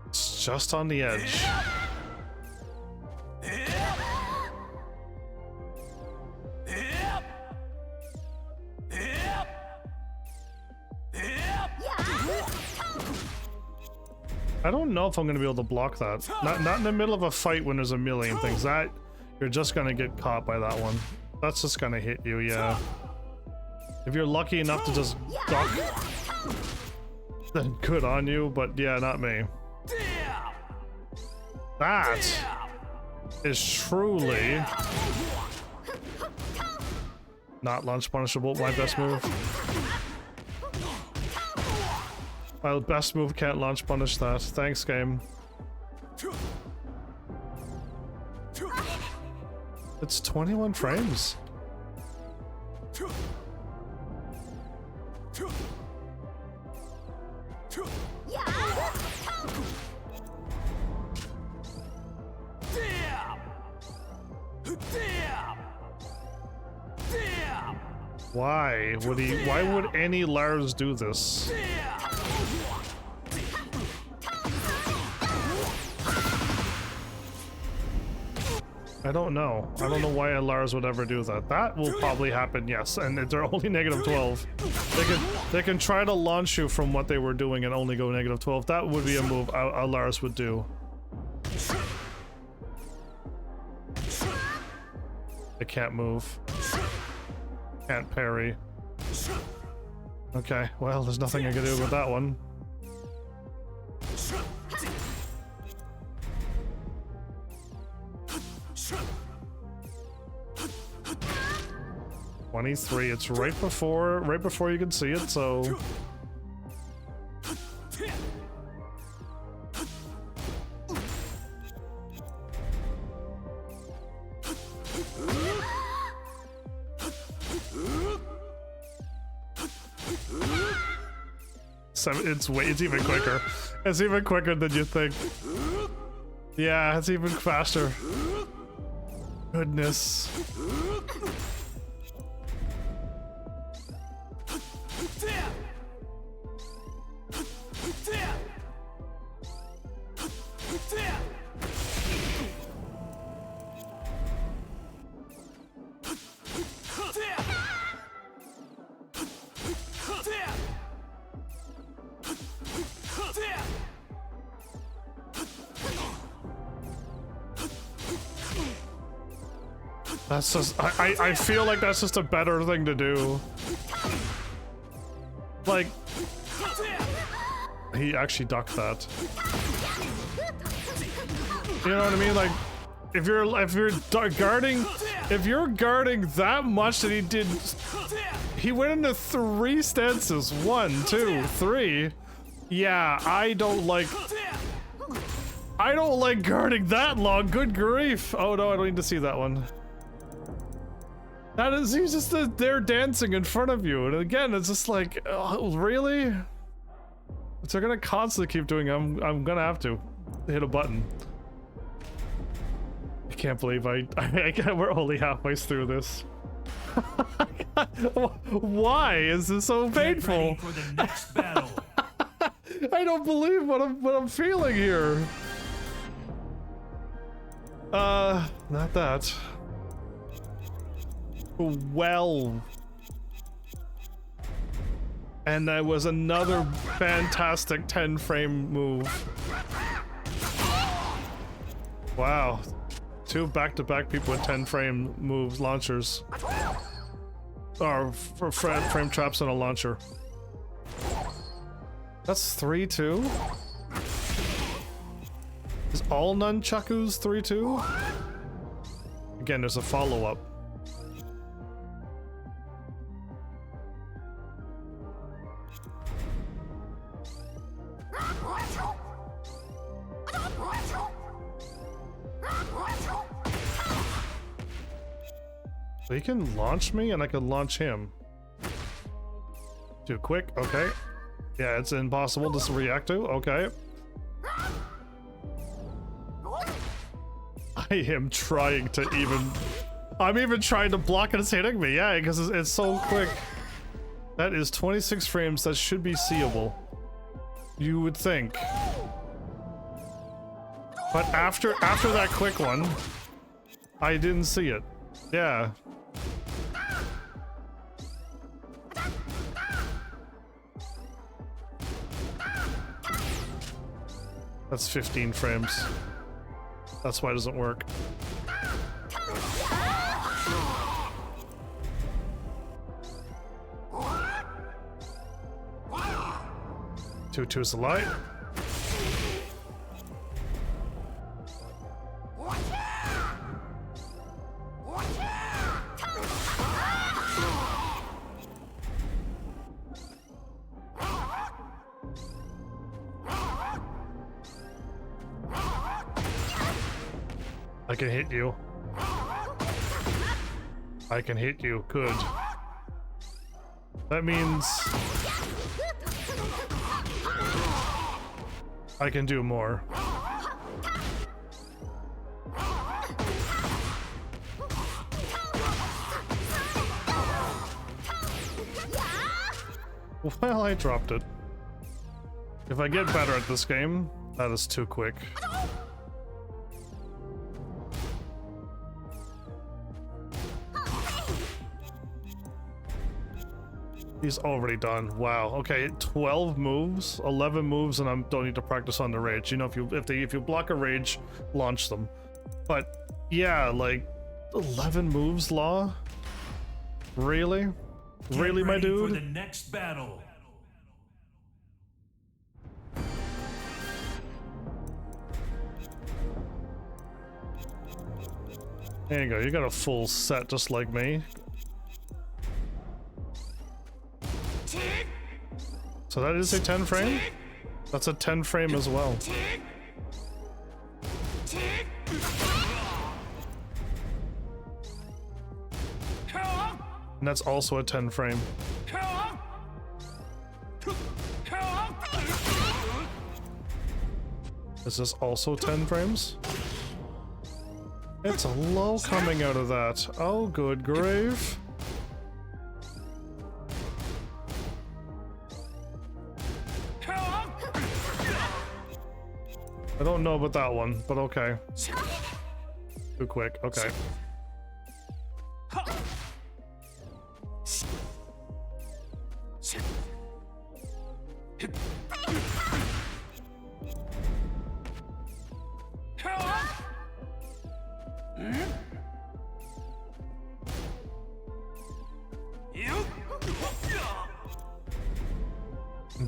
It's just on the edge. I don't know if I'm gonna be able to block that. Not in the middle of a fight when there's a million things. That you're just gonna get caught by that one. That's just gonna hit you, yeah. If you're lucky enough to just duck, then good on you, but yeah, not me. That is truly not launch punishable. My best move. My best move can't launch punish that. Thanks, game. It's 21 frames. Why would he? Why would any Lars do this? I don't know. I don't know why a Lars would ever do that. That will probably happen, yes. And they're only negative 12. They can try to launch you from what they were doing and only go negative 12. That would be a move a Lars would do. They can't move. Can't parry. Okay, well, there's nothing I can do with that one. $23. It's right before you can see it, so. It's even quicker. It's even quicker than you think. Yeah, it's even faster. Goodness. That's just, I feel like that's just a better thing to do. Like, he actually ducked that. You know what I mean? Like, if you're guarding that much that he went into 3 stances. 1, 2, 3. Yeah, I don't like guarding that long. Good grief. Oh no, I don't need to see that one. That is, he's just there dancing in front of you, and again, it's just like, oh, really? If they're gonna constantly keep doing it, I'm gonna have to hit a button. I can't believe we're only halfway through this. Why is this so painful? Get ready for the next battle. I don't believe what I'm feeling here. Not that. Well, and that was another fantastic 10-frame move. Wow, 2 back-to-back people with 10-frame moves, launchers, or frame traps and a launcher. That's 3-2. Is all nunchakus 3-2? Again, there's a follow-up. So he can launch me and I can launch him. Too quick, okay. Yeah, it's impossible to react to, okay. I am trying to I'm even trying to block and it's hitting me, yeah, because it's so quick. That is 26 frames, that should be seeable. You would think. But after that quick one, I didn't see it. Yeah. That's 15 frames. That's why it doesn't work. Two is the light. I can hit you. I can hit you. Good. That means I can do more. Well, I dropped it. If I get better at this game, that is too quick. He's already done. Wow. Okay, 12 moves, 11 moves, and I don't need to practice on the rage. You know, if you block a rage, launch them. But yeah, like 11 moves, Law? Really? Really, my dude? For the next battle. There you go. You got a full set just like me. So that is a 10 frame? That's a 10 frame as well. And that's also a 10 frame. Is this also 10 frames? It's a low coming out of that. Oh, good grave. I don't know about that one, but okay. Too quick, okay.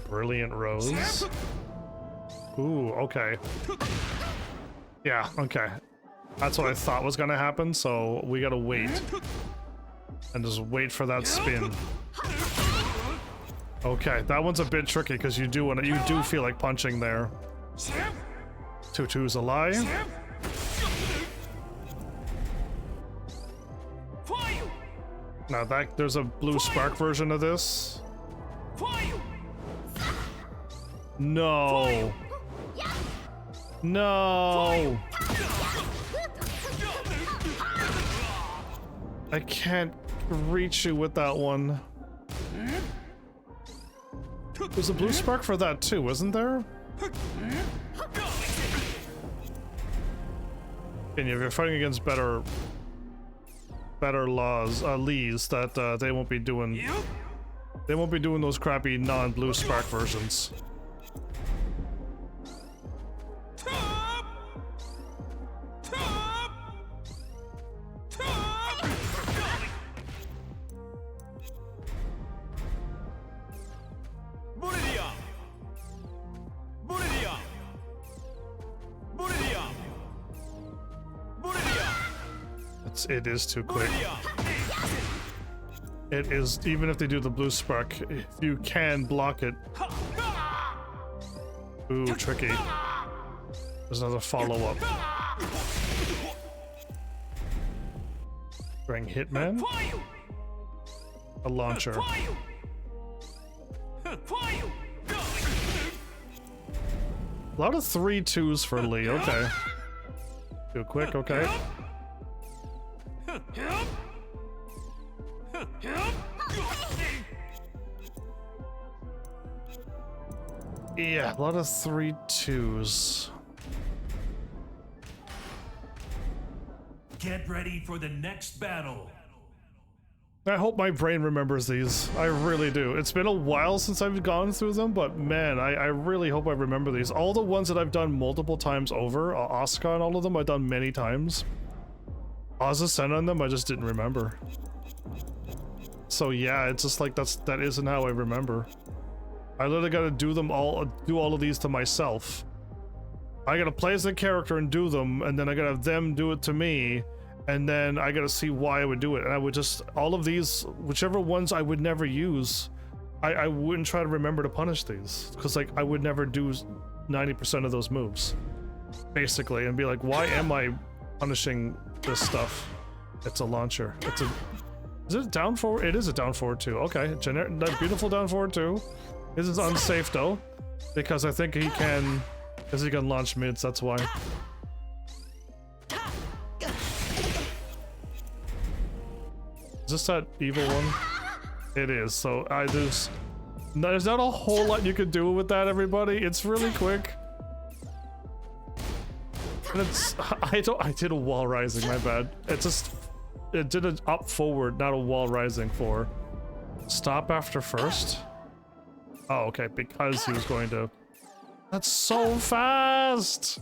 Brilliant Rose. Ooh, okay. Yeah, okay. That's what I thought was gonna happen, so we gotta wait. And just wait for that spin. Okay, that one's a bit tricky because you do feel like punching there. 2-2's a lie. Now there's a blue spark version of this. No. No. I can't reach you with that one. There's a blue spark for that too, isn't there? And if you're fighting against better Lees, that they won't be doing those crappy non-blue spark versions. It is too quick. It is, even if they do the blue spark, if you can block it. Ooh, tricky. There's another follow-up. Bring Hitman. A launcher. A lot of 3-2s for Lee, okay. Too quick, okay. Yeah, a lot of 3-2s. Get ready for the next battle. I hope my brain remembers these. I really do. It's been a while since I've gone through them, but man, I really hope I remember these. All the ones that I've done multiple times over, Asuka and all of them I've done many times. Azusen on them I just didn't remember. So yeah, it's just like that isn't how I remember. I literally gotta do all of these to myself. I gotta play as the character and do them, and then I gotta have them do it to me, and then I gotta see why I would do it. And I would just, all of these, whichever ones I would never use, I wouldn't try to remember to punish these, because like I would never do 90% of those moves, basically, and be like, why am I punishing this stuff? It's a launcher. It's a, is it a down forward? It is a down forward too. Okay, that beautiful down forward too. This is unsafe though, because I think he can launch mids, that's why. Is this that evil one? It is, so there's not a whole lot you could do with that, everybody. It's really quick. And it's, I did a wall rising, my bad. It did an up forward, not a wall rising for. Stop after first? Oh, okay, because he was going to. That's so fast!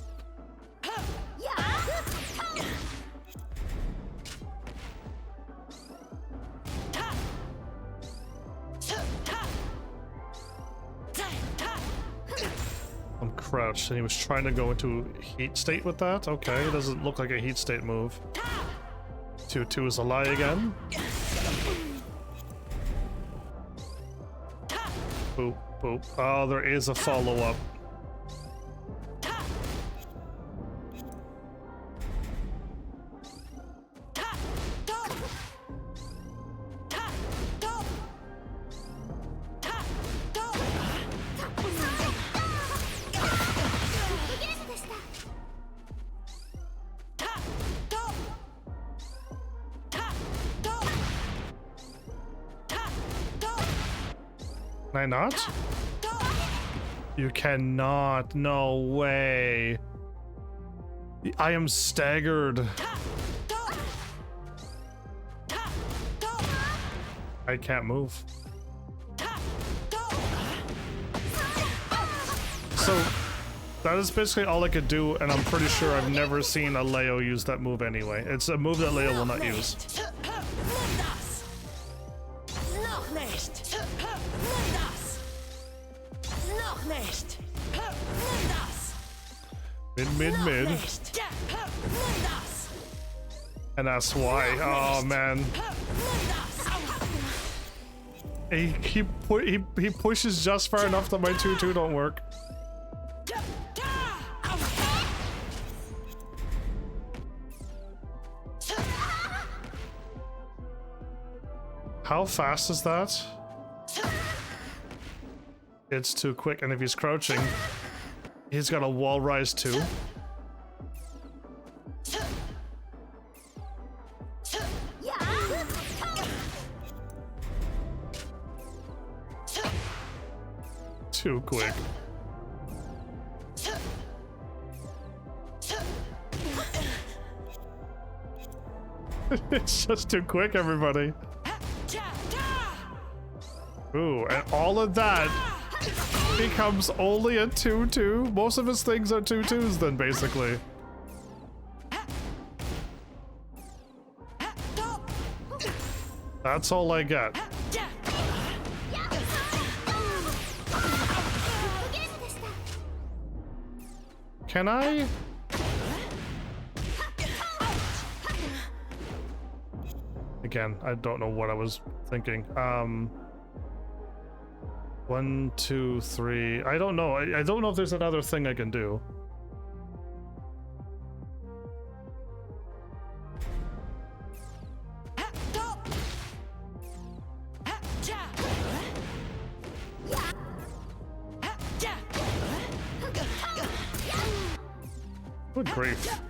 I'm crouched, and he was trying to go into heat state with that? Okay, it doesn't look like a heat state move. 2-2 is a lie again. Boop, boop. Oh, there is a follow-up. Can I not? You cannot. No way. I am staggered. I can't move. So that is basically all I could do, and I'm pretty sure I've never seen a Leo use that move anyway. It's a move that Leo will not use. Mid. And that's why. Oh man. He pushes just far enough that my 2-2 don't work. How fast is that? It's too quick, and if he's crouching, he's got a wall rise too. Too quick. It's just too quick, everybody. Ooh, and all of that becomes only a 2-2. Most of his things are 2-2s then, basically. That's all I get. Can I? Again, I don't know what I was thinking. 1, 2, 3. I don't know. I don't know if there's another thing I can do. Good grief.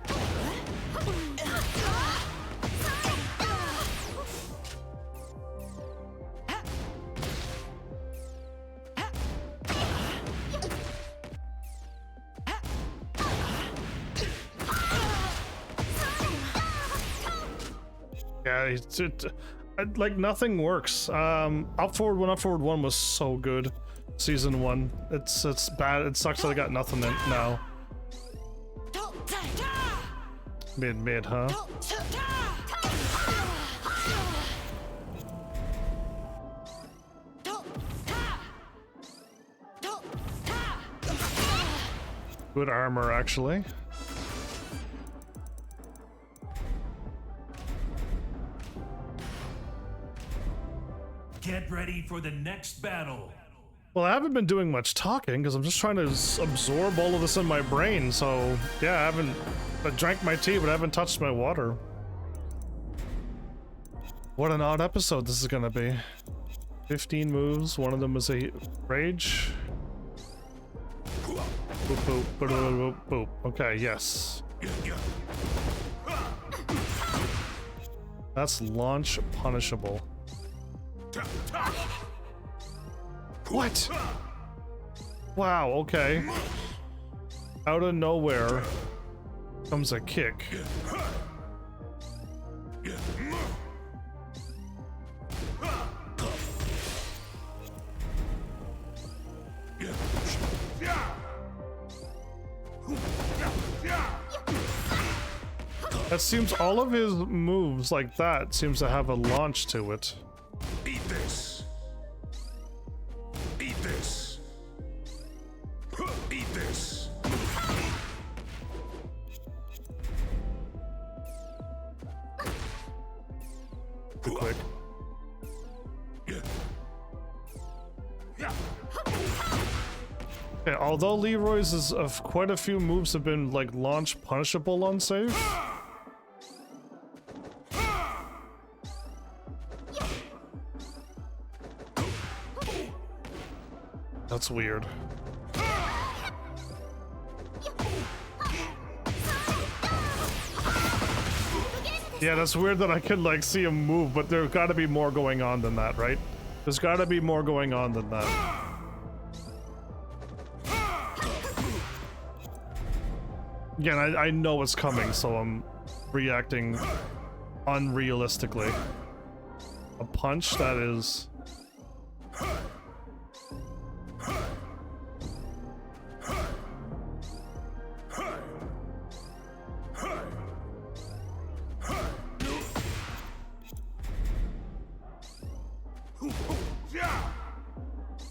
Yeah, like nothing works. Up forward one was so good. Season 1. It's bad. It sucks that I got nothing in now. Mid, huh? Good armor, actually. Get ready for the next battle. Well, I haven't been doing much talking because I'm just trying to absorb all of this in my brain. So yeah, I drank my tea, but I haven't touched my water. What an odd episode this is gonna be. 15 moves. One of them is a rage. Boop, boop, boop, boop, boop. Okay, yes. That's launch punishable. What? Wow, okay. Out of nowhere comes a kick. That seems all of his moves like that seems to have a launch to it. Eat this. Eat this. Eat this. Too quick. Okay, although Leroy's is of quite a few moves have been like launch punishable on save. That's weird. Yeah, that's weird that I could like see him move, but there's gotta be more going on than that, right? There's gotta be more going on than that. Again, I know what's coming, so I'm reacting unrealistically. A punch that is...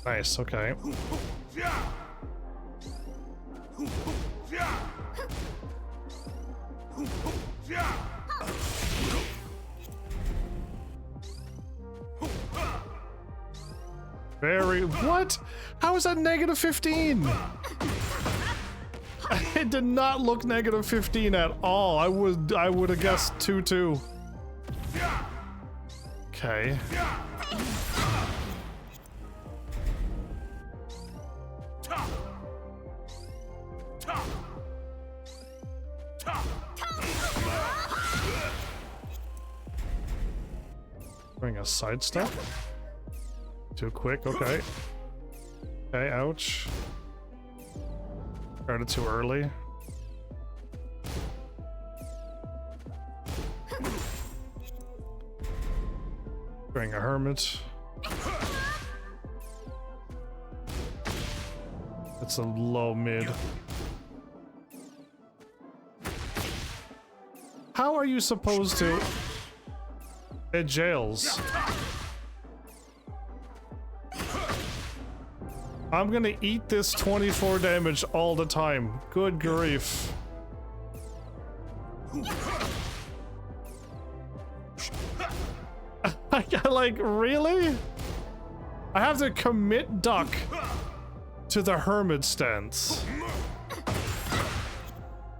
Nice, okay. Very... What? How is that negative 15? It did not look negative 15 at all. I would have guessed 2-2. Okay. Bring a sidestep. Too quick, okay. Okay, ouch. Started too early. Bring a hermit. It's a low mid. How are you supposed to? It jails. I'm gonna eat this 24 damage all the time. Good grief. Like, really? I have to commit duck to the hermit stance.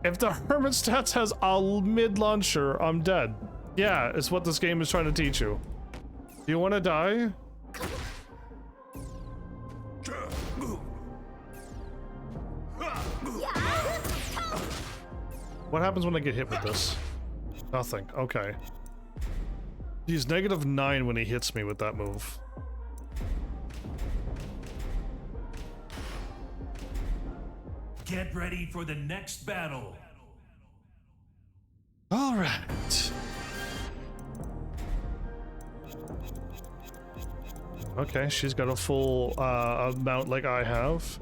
If the hermit stance has a mid launcher, I'm dead. Yeah, it's what this game is trying to teach you. Do you want to die? What happens when I get hit with this? Nothing. Okay. He's -9 when he hits me with that move. Get ready for the next battle. All right. Okay, she's got a full amount like I have.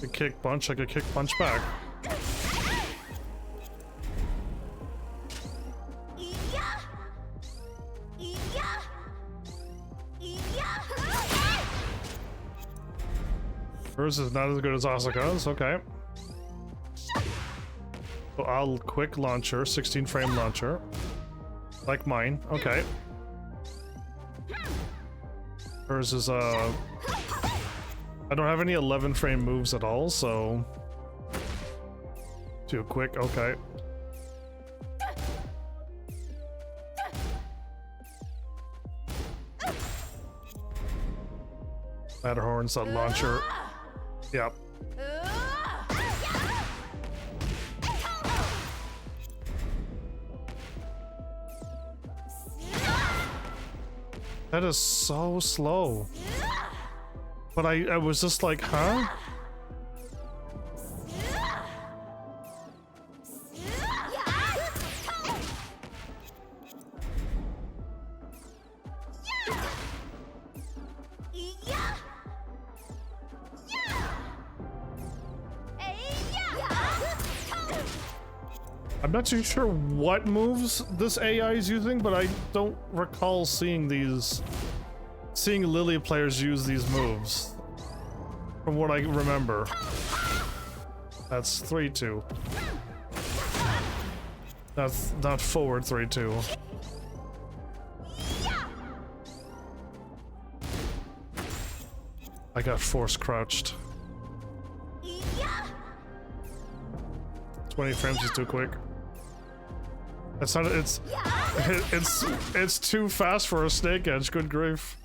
A kick punch, I could kick punch back. Hers is not as good as Asuka's, okay. So I'll quick launcher, 16 frame launcher. Like mine, okay. Hers is I don't have any 11 frame moves at all, so too quick, okay. Matterhorn's that launcher. Yep. That is so slow. But I was just like, huh? I'm not too sure what moves this AI is using, but I don't recall seeing Lily players use these moves. From what I remember. That's 3-2. That's not forward 3-2. I got force crouched. 20 frames is too quick. It's not. It's too fast for a snake edge. Good grief.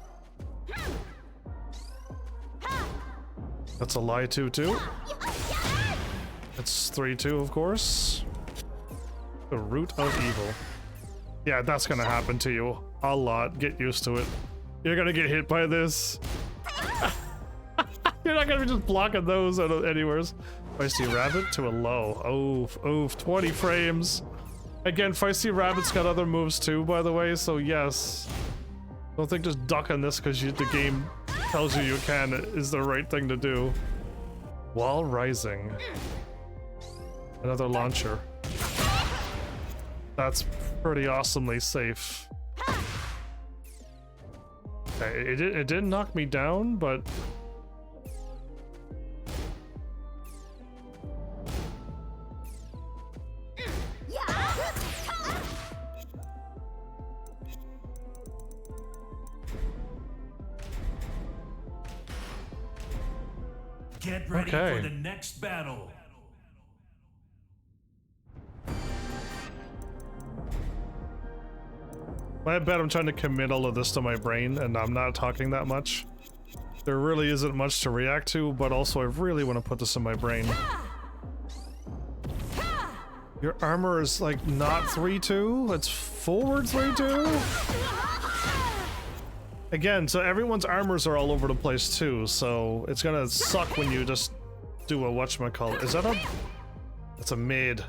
That's a lie 2-2. It's 3-2, of course. The root of evil. Yeah, that's gonna happen to you a lot. Get used to it. You're gonna get hit by this. You're not gonna be just blocking those anywhere. Feisty Rabbit to a low. Oof, oof, 20 frames. Again, Feisty Rabbit's got other moves too, by the way, so yes. Don't think just ducking this because the game tells you can is the right thing to do. Wall Rising. Another launcher. That's pretty awesomely safe. Okay, it didn't knock me down, but... Get ready Okay. for the next battle. I bet I'm trying to commit all of this to my brain, and I'm not talking that much. There really isn't much to react to, but also I really want to put this in my brain. Your armor is like not 3-2, it's forward 3-2? Again, so everyone's armors are all over the place too, so it's gonna suck when you just do a whatchamacallit. Is that a... That's a mid.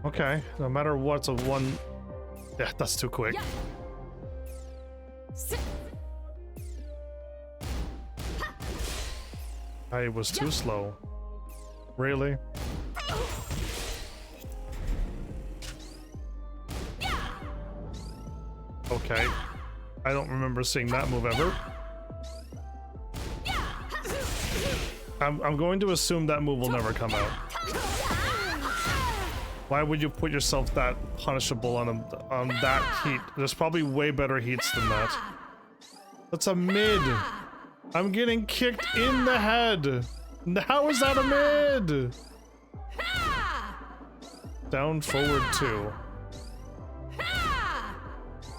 Okay, no matter what's a one... Yeah, that's too quick. I was too slow. Really? Okay. I don't remember seeing that move ever. I'm going to assume that move will never come out. Why would you put yourself that punishable on that heat? There's probably way better heats than that. That's a mid. I'm getting kicked in the head. How is that a mid? Down forward 2.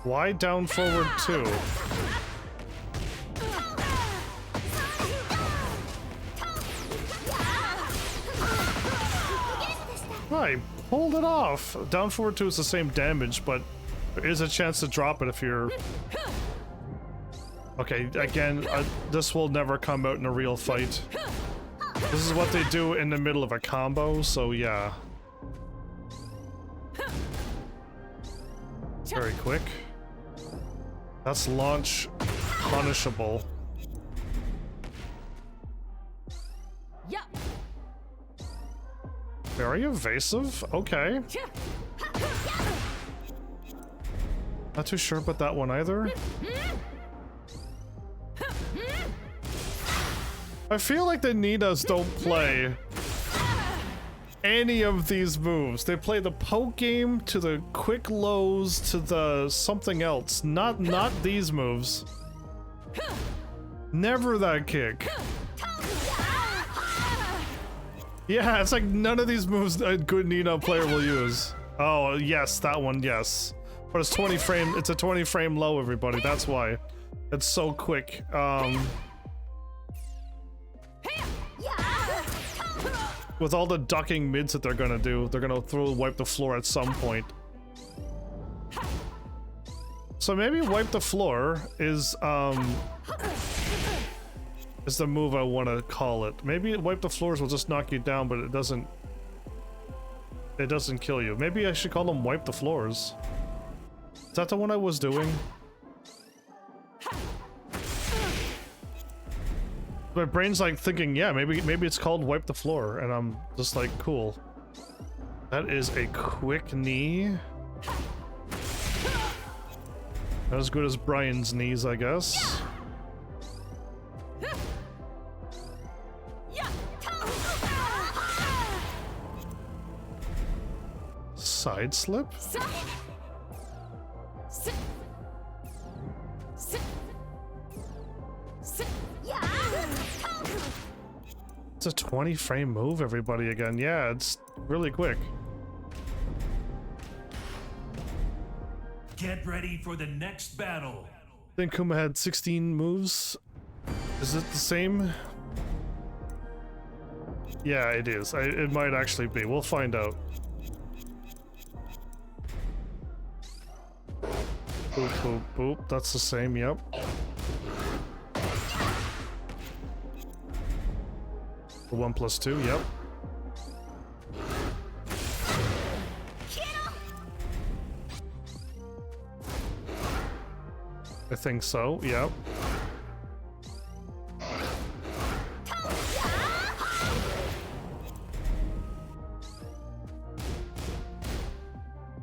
Why down forward 2? Hold it off. Down forward 2 is the same damage, but there is a chance to drop it if you're... Okay, again, this will never come out in a real fight. This is what they do in the middle of a combo, so yeah. Very quick. That's launch punishable. Yeah. Very evasive? Okay. Not too sure about that one either. I feel like the Ninas don't play any of these moves. They play the poke game to the quick lows to the something else. Not these moves. Never that kick. Yeah, it's like none of these moves a good Nina player will use. Oh, yes, that one, yes. But it's 20 frame, it's a 20 frame low, everybody. That's why. It's so quick. With all the ducking mids that they're gonna do, they're gonna wipe the floor at some point. So maybe wipe the floor is the move I want to call it. Maybe wipe the floors will just knock you down, but it doesn't kill you. Maybe I should call them wipe the floors. Is that the one I was doing? My brain's like thinking, yeah, maybe it's called wipe the floor, and I'm just like, cool. That is a quick knee. Not as good as Brian's knees, I guess. Side slip? It's a 20 frame move, everybody, again. Yeah, it's really quick. Get ready for the next battle. I think Kuma had 16 moves. Is it the same? Yeah, it is. It might actually be. We'll find out. Boop, boop, boop. That's the same, yep. The 1 plus 2, yep. I think so, yep.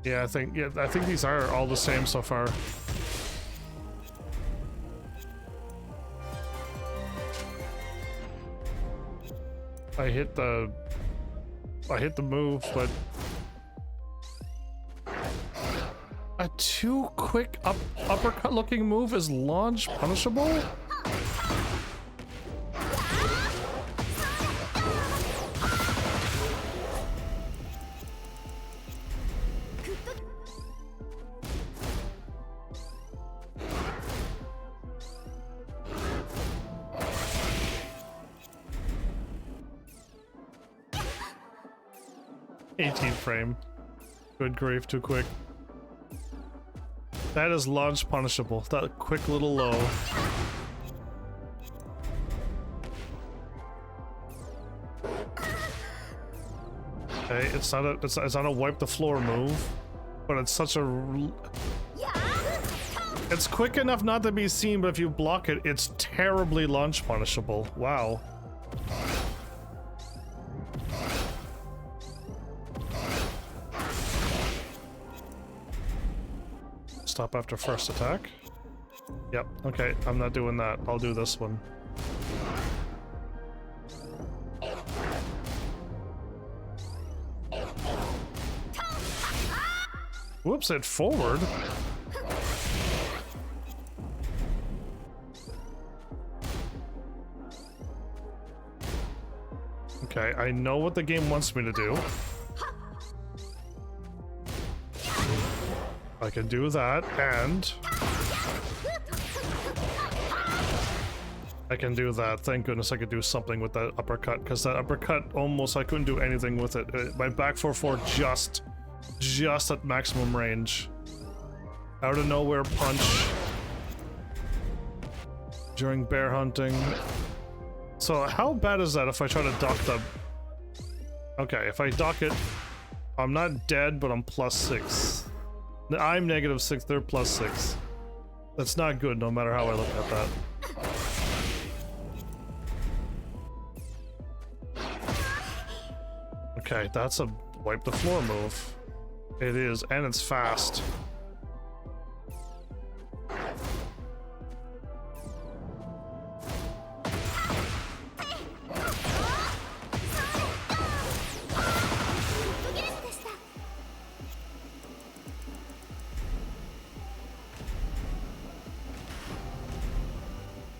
Yeah, I think these are all the same so far. I hit the move, but a too quick uppercut looking move is launch punishable? Frame. Good grief, too quick. That is launch punishable. That quick little low. Okay, it's not a wipe the floor move, but it's such a... It's quick enough not to be seen, but if you block it, it's terribly launch punishable. Wow. Stop after first attack. Yep, okay, I'm not doing that. I'll do this one. Whoops, it forward. Okay, I know what the game wants me to do. I can do that, and... I can do that. Thank goodness I could do something with that uppercut, because that uppercut almost I couldn't do anything with it. My back 4-4 just at maximum range. Out of nowhere punch during bear hunting. So how bad is that if I try to dock the... Okay, if I dock it, I'm not dead, but I'm +6. I'm -6, they're +6. That's not good no matter how I look at that. Okay, that's a wipe the floor move. It is, and it's fast.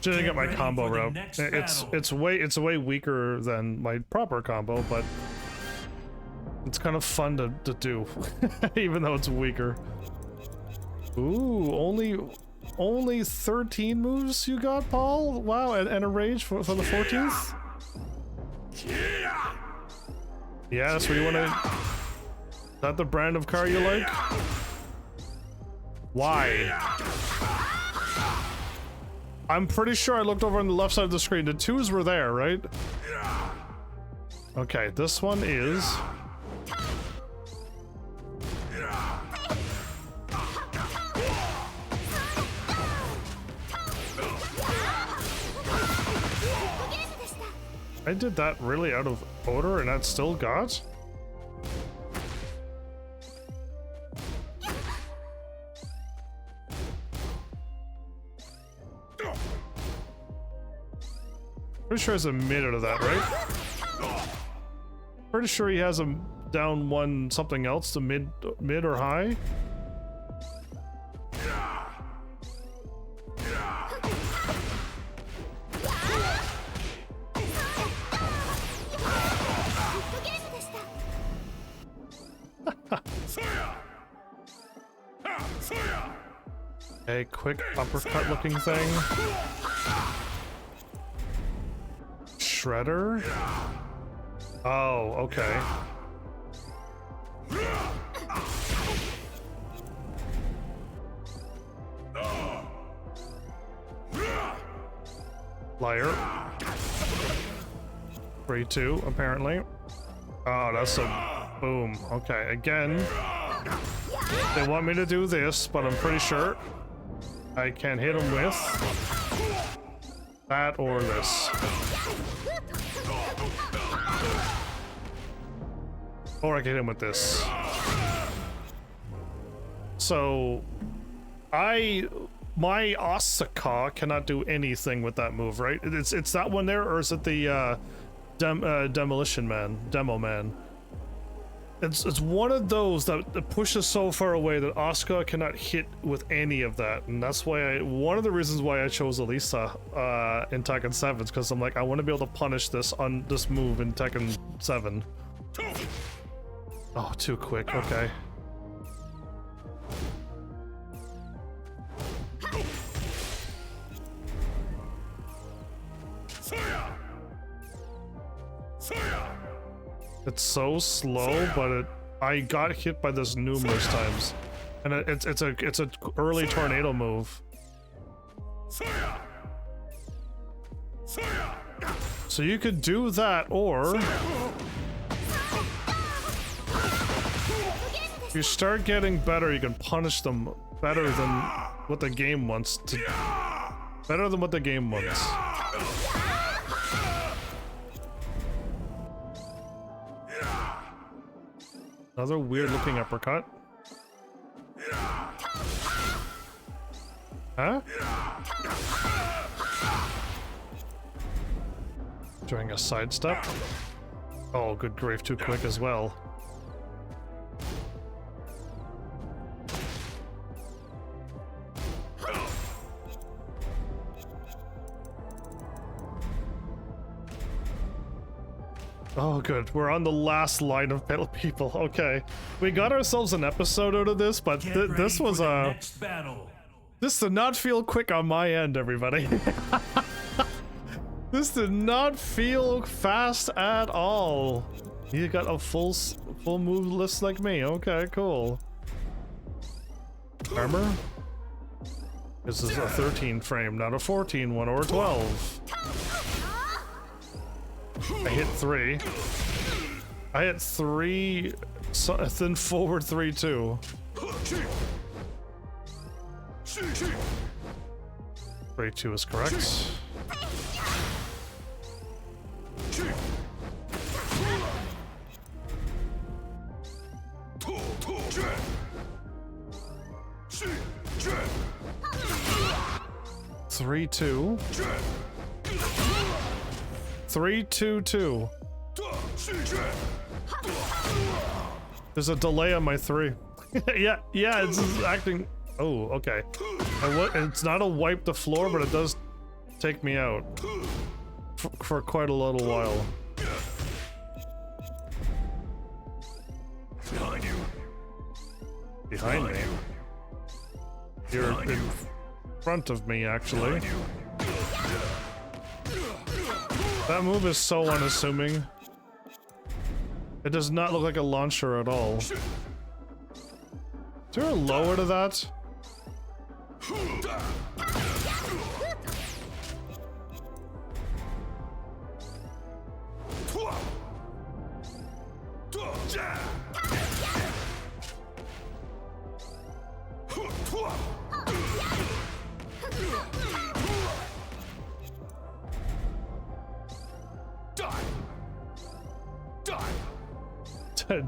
Didn't get my combo route. It's way weaker than my proper combo, but it's kind of fun to do, even though it's weaker. Ooh, only 13 moves you got, Paul? Wow, and a rage for the 14th? Yeah, that's what you wanna... Is that the brand of car you like? Why? I'm pretty sure I looked over on the left side of the screen. The 2s were there, right? Okay, this one is... I did that really out of order and that still got? Pretty sure he has a mid out of that, right? Pretty sure he has a down one something else to mid or high. A quick uppercut looking thing. Shredder? Oh, okay. Liar. 3-2, apparently. Oh, that's a boom. Okay, again. They want me to do this, but I'm pretty sure I can hit him with that or this. Or I can hit him with this. So, my Asuka cannot do anything with that move, right? It's that one there, or is it the Demolition Man, Demo Man? It's one of those that pushes so far away that Asuka cannot hit with any of that, and that's why one of the reasons why I chose Elisa in Tekken 7 is because I'm like, I want to be able to punish this on this move in Tekken 7. Oh, too quick. Okay. It's so slow, but I got hit by this numerous times, and it's a early tornado move. So you could do that, or if you start getting better, you can punish them better than what the game wants to. Better than what the game wants. Another weird looking uppercut. Huh? Doing a sidestep. Oh, good grief, too quick as well. Oh, good. We're on the last line of people. Okay. We got ourselves an episode out of this, but this was This did not feel quick on my end, everybody. This did not feel fast at all. You got a full move list like me. Okay, cool. Armor? This is a 13 frame, not a 14 one or a 12. I hit 3. I hit 3, so, then forward 3, 2. 3, 2 is correct. Three, 2. 3, 2, 2. There's a delay on my 3. yeah, it's acting. Oh, okay. It's not a wipe the floor, but it does take me out for quite a little while. Behind you. Behind me? You're in front of me, actually. That move is so unassuming. It does not look like a launcher at all. Is there a lower to that?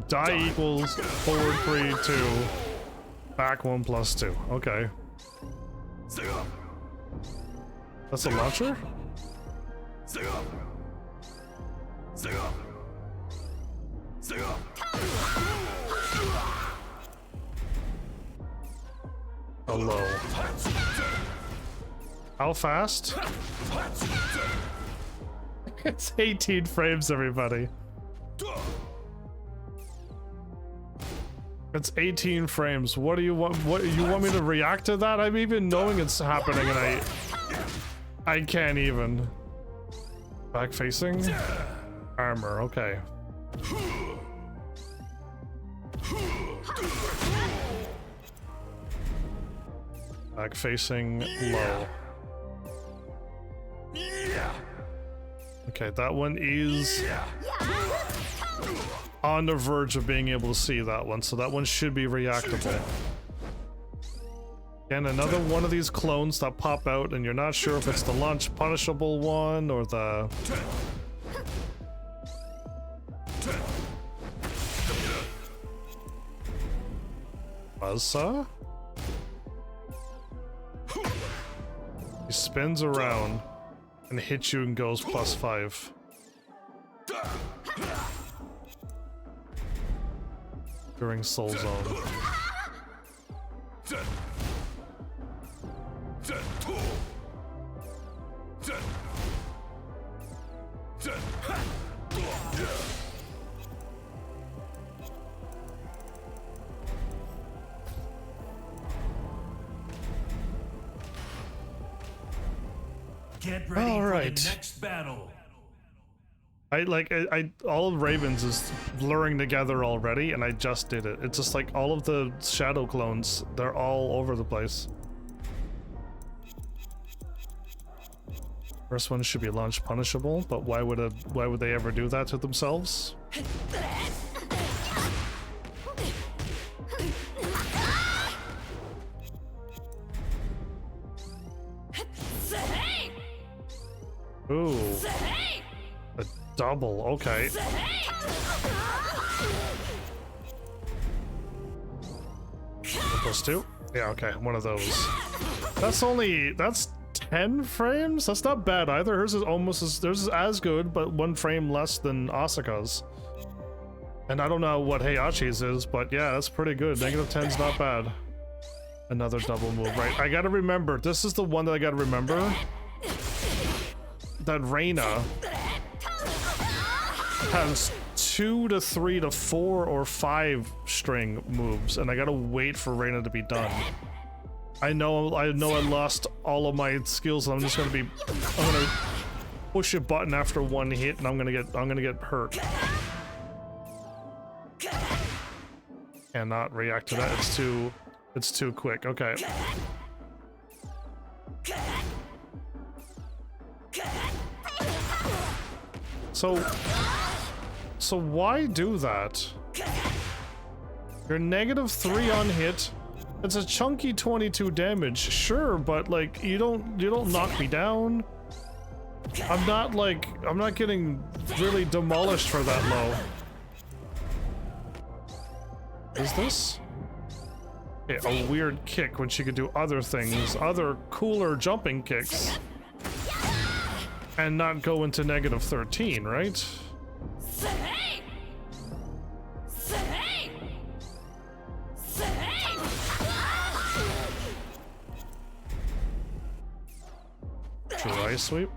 Die equals forward 3, 2. Back 1 plus 2. Okay. That's a launcher? Hello. How fast? It's 18 frames, everybody. It's 18 frames. What do you want? What you want me to react to that? I'm even knowing it's happening and I can't even. Back facing? Armor, okay. Back facing low. Okay, that one is on the verge of being able to see that one, so that one should be reactable. And another one of these clones that pop out and you're not sure if it's the launch punishable one or the... Buzzsaw? He spins around and hits you and goes +5. During Soul Zone. Get ready All for right. the next battle. All of Ravens is blurring together already, and I just did it. It's just like all of the shadow clones, they're all over the place. First one should be launch punishable, but why would they ever do that to themselves? Ooh. A double, okay. +2? Yeah, okay, one of those. That's 10 frames? That's not bad either. Hers is as good, but 1 frame less than Asuka's. And I don't know what Heihachi's is, but yeah, that's pretty good. -10's not bad. Another double move, right? I gotta remember, this is the one that I gotta remember. That Reina has 2 to 3 to 4 or 5 string moves, and I gotta wait for Reina to be done. I know I lost all of my skills, and I'm gonna push a button after one hit and I'm gonna get hurt. Cannot react to that. It's too quick. Okay. So why do that? You're -3 on hit. It's a chunky 22 damage, sure, but like you don't knock me down. I'm not getting really demolished for that low. Is this? Okay, a weird kick when she could do other things, other cooler jumping kicks. And not go into -13, right? Dry sweep.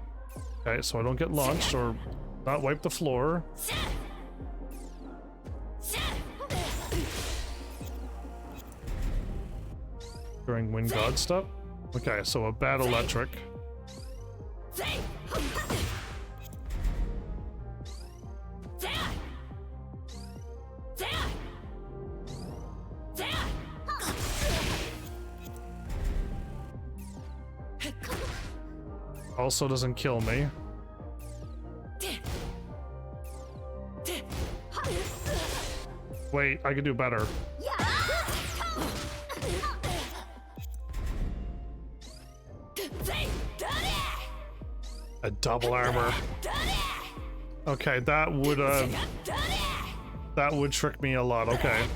Okay, so I don't get launched or not wipe the floor. During Wind God stuff. Okay, so a bad electric. Also doesn't kill me. Wait, I could do better. A double armor. Okay, that would trick me a lot. Okay.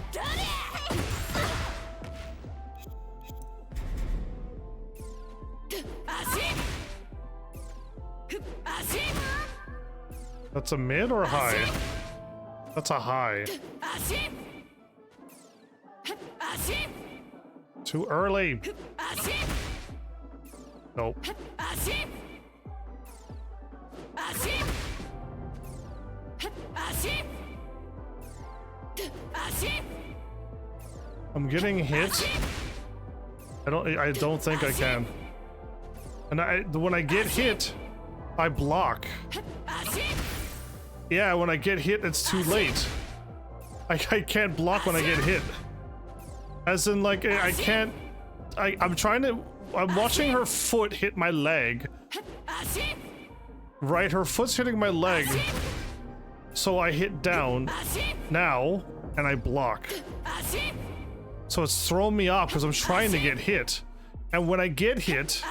That's a mid or high? That's a high. Too early. Nope. I'm getting hit. I don't think I can. And when I get hit, I block. Yeah, when I get hit, it's too late. I can't block when I get hit. As in, like, I can't... I'm watching her foot hit my leg. Right, her foot's hitting my leg. So I hit down now, and I block. So it's throwing me off because I'm trying to get hit. And when I get hit...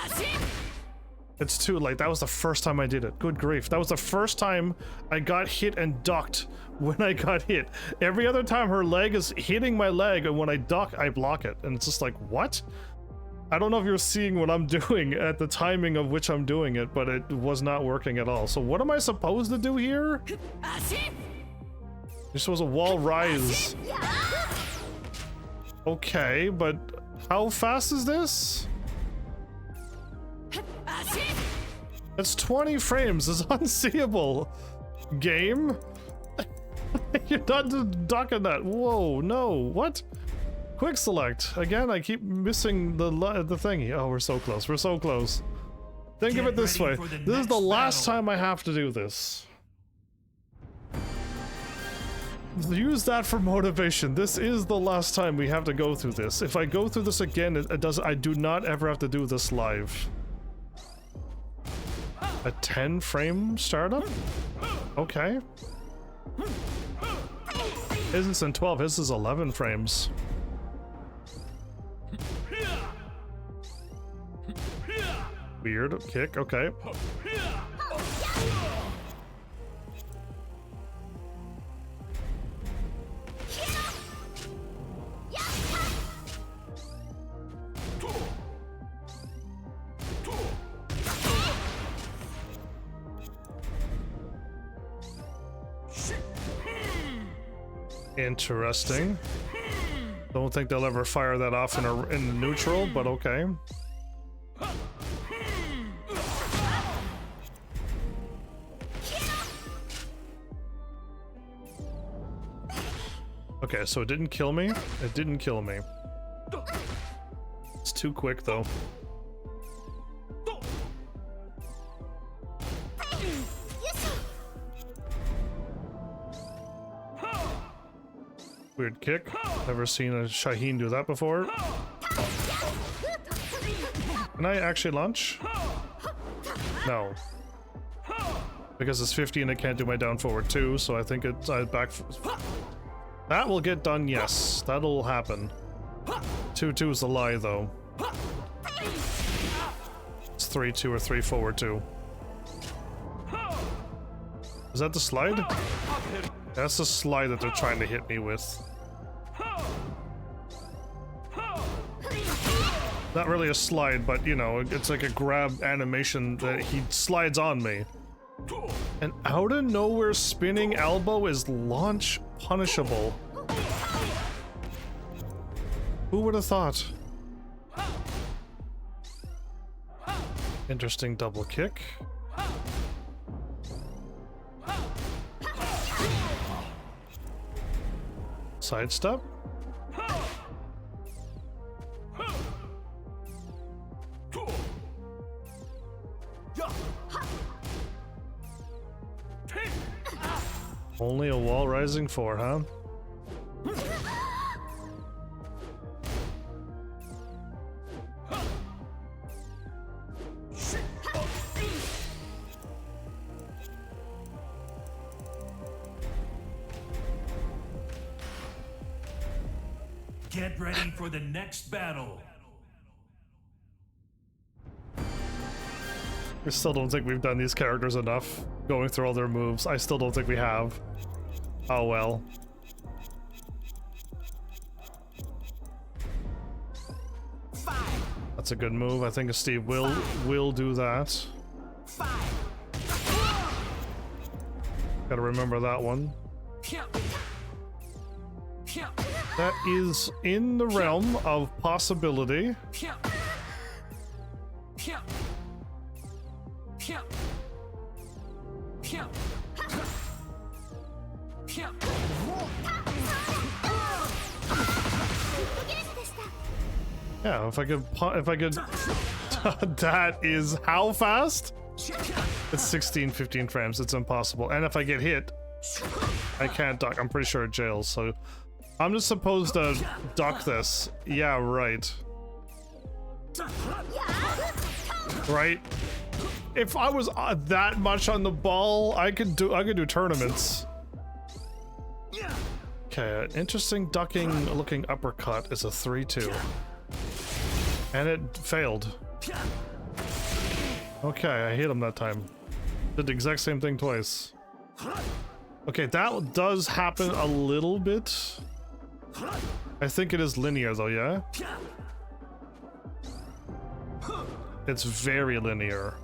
It's too late. That was the first time I did it. Good grief. That was the first time I got hit and ducked when I got hit. Every other time her leg is hitting my leg, and when I duck, I block it. And it's just like, what? I don't know if you're seeing what I'm doing at the timing of which I'm doing it, but it was not working at all. So what am I supposed to do here? You're supposed to wall rise. Okay, but how fast is this? It's 20 frames. It's unseeable. Game? You're not ducking that. Whoa, no. What? Quick select. Again, I keep missing the thingy. Oh, we're so close. We're so close. Think of it this way. This is the last time I have to do this. Use that for motivation. This is the last time we have to go through this. If I go through this again, I do not ever have to do this live. A 10 frame startup? Okay. His is in 12, his is 11 frames. Weird kick, okay. Interesting. Don't think they'll ever fire that off in neutral, but okay. Okay, so it didn't kill me. It didn't kill me. It's too quick, though. Weird kick. Never seen a Shaheen do that before. Can I actually launch? No. Because it's 50 and I can't do my down forward too, so I think it's back. That will get done, yes. That'll happen. 2-2 is a lie though. It's 3-2 or 3 forward 2. Is that the slide? That's the slide that they're trying to hit me with. Not really a slide, but you know, it's like a grab animation that he slides on me. And out of nowhere, spinning elbow is launch punishable. Who would have thought? Interesting double kick. Sidestep. Only a wall rising 4, huh? Get ready for the next battle. I still don't think we've done these characters enough, going through all their moves. I still don't think we have. Oh well. That's a good move. I think Steve will do that. Gotta remember that one. That is in the realm of possibility. Yeah, if I could, that is how fast? It's 16, 15 frames. It's impossible. And if I get hit, I can't duck. I'm pretty sure it jails. So I'm just supposed to duck this. Yeah, right. Right. If I was that much on the ball, I could do tournaments. Okay, interesting ducking looking uppercut is a 3-2. And it failed. Okay, I hit him that time. Did the exact same thing twice. Okay, that does happen a little bit. I think it is linear though, yeah? It's very linear.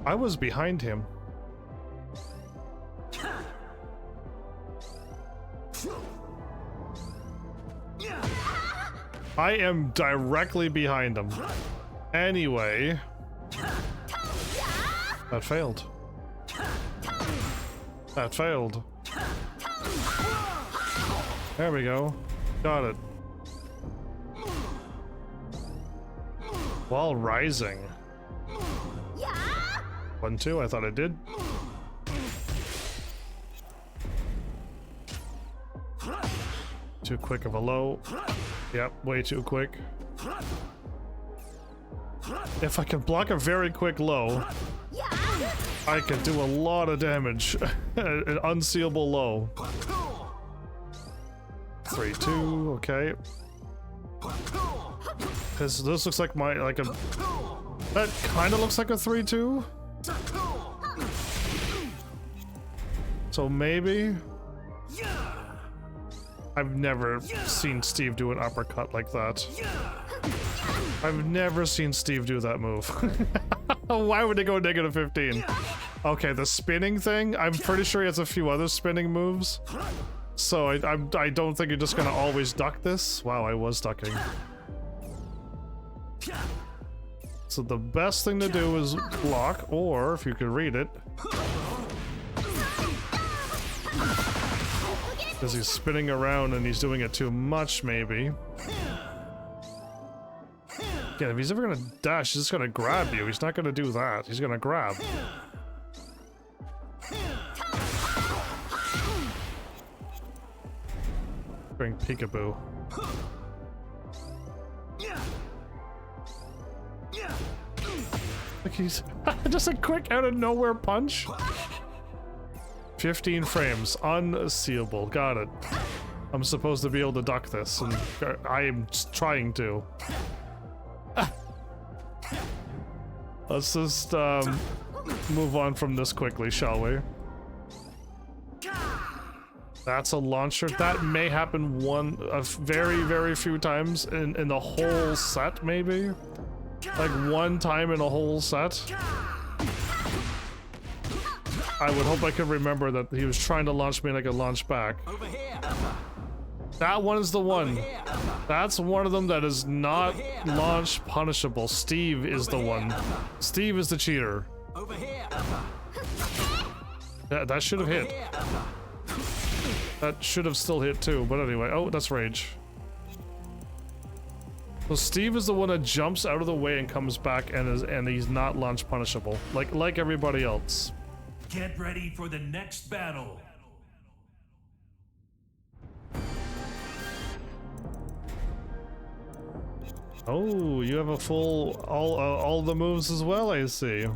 I was behind him. I am directly behind him. Anyway. That failed. That failed. There we go. Got it. While rising. 1-2, I thought I did. Too quick of a low. Yep, way too quick. If I can block a very quick low, I can do a lot of damage. An unseeable low. 3-2, okay. This looks like that kind of looks like a 3-2. So maybe. I've never seen Steve do an uppercut like that. I've never seen Steve do that move. Why would they go negative 15? Okay, the spinning thing, I'm pretty sure he has a few other spinning moves. So I don't think you're just gonna always duck this. Wow, I was ducking. So the best thing to do is block, or if you could read it. Because he's spinning around and he's doing it too much, maybe. Yeah, if he's ever gonna dash, he's just gonna grab you. He's not gonna do that. He's gonna grab. Bring peekaboo. Like he's just a quick out of nowhere punch. 15 frames, unseeable. Got it. I'm supposed to be able to duck this, and I am trying to. Let's just move on from this quickly, shall we? That's a launcher. That may happen very few times in the whole set, maybe? Like one time in a whole set? I would hope I could remember that he was trying to launch me and I could launch back. That one is the one. That's one of them that is not launch punishable. Steve is the one. Steve is the cheater. That should have hit. That should have still hit too, but anyway. Oh, that's rage. So Steve is the one that jumps out of the way and comes back and he's not launch punishable, like everybody else. Get ready for the next battle. Oh, you have a full all the moves as well, I see.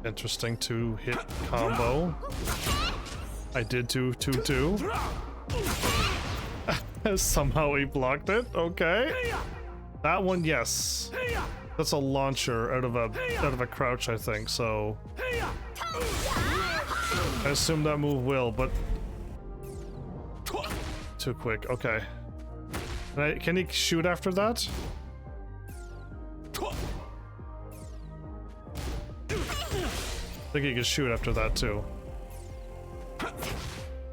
Interesting 2-hit combo. I did 2-2-2. Somehow he blocked it. Okay. That one, yes. That's a launcher out of a crouch, I think. So I assume that move will, but too quick. Okay. Can he shoot after that? I think he can shoot after that too.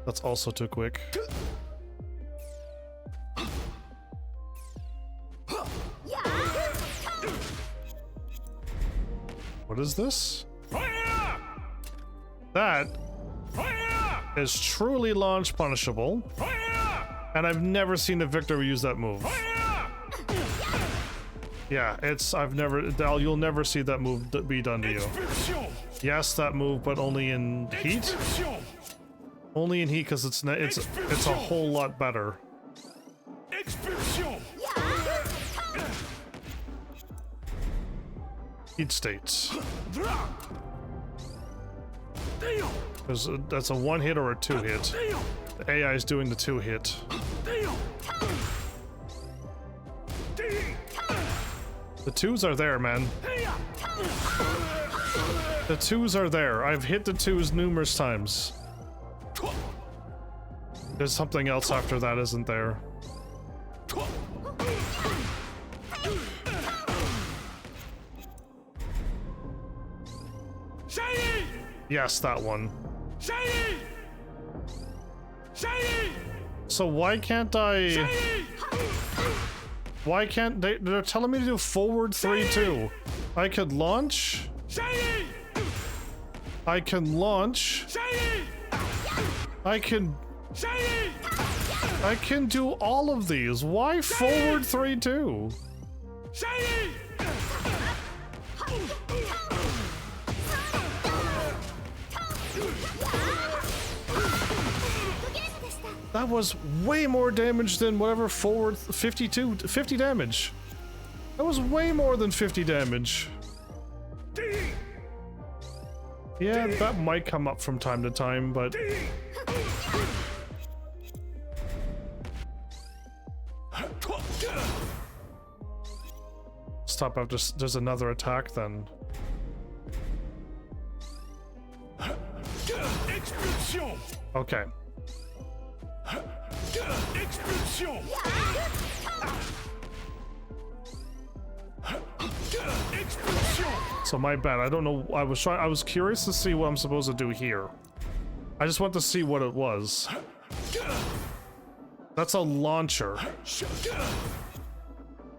That's also too quick. What is this? That is truly launch punishable. And I've never seen a victor use that move. Yeah, you'll never see that move be done to you. Yes, that move, but only in heat. Only in heat, because it's a whole lot better. Heat states. That's a 1-hit or a 2-hit. The AI is doing the 2-hit. The 2s are there, man. The 2s are there. I've hit the 2s numerous times. There's something else after that, isn't there? Yes, that one. So why can't I... Why can't they... They're telling me to do forward 3-2. I could launch. I can launch. I can do all of these. Why forward 3-2? That was way more damage than whatever forward 50 damage. That was way more than 50 damage. Yeah, that might come up from time to time, but... Stop after there's another attack then. Okay. So my bad. I don't know. I was curious to see what I'm supposed to do here. I just want to see what it was. That's a launcher.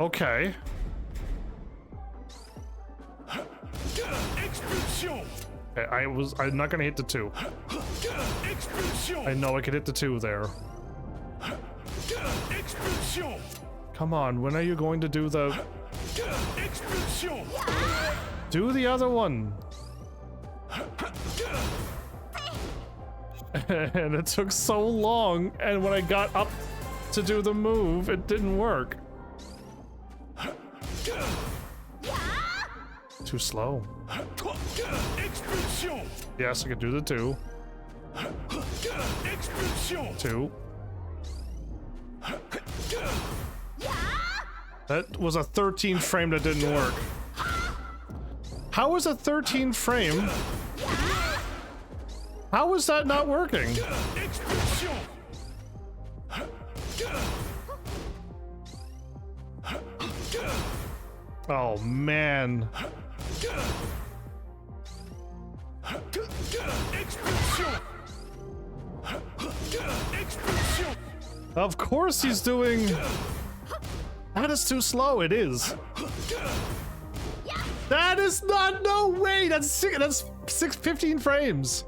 Okay. Okay, I'm not gonna hit the 2. I know I could hit the 2 there. Come on, when are you going to do the... Do the other one! And it took so long, and when I got up to do the move, it didn't work. Too slow. Yes, I could do the 2. 2. That was a 13 frame that didn't work. How is a 13 frame? How is that not working? Oh man. Of course he's doing... That is too slow, it is. That is not, no way, that's 15 frames.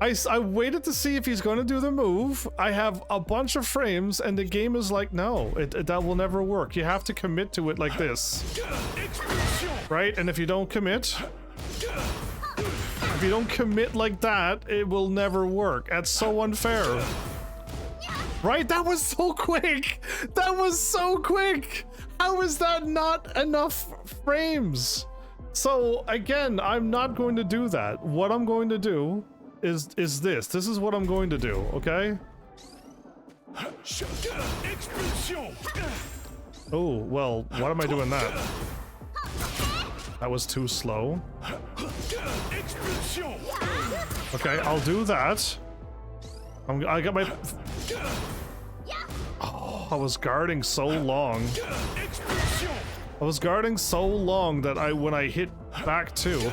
I waited to see if he's going to do the move. I have a bunch of frames and the game is like, no, that will never work. You have to commit to it like this. Right? And if you don't commit, like that, it will never work. That's so unfair. Right? That was so quick. That was so quick. How is that not enough frames? So again, I'm not going to do that. What I'm going to do is this. This is what I'm going to do, okay? Oh, well, why am I doing that? That was too slow. Okay, I'll do that. I got my... Oh, I was guarding so long. I was guarding so long that when I hit back 2...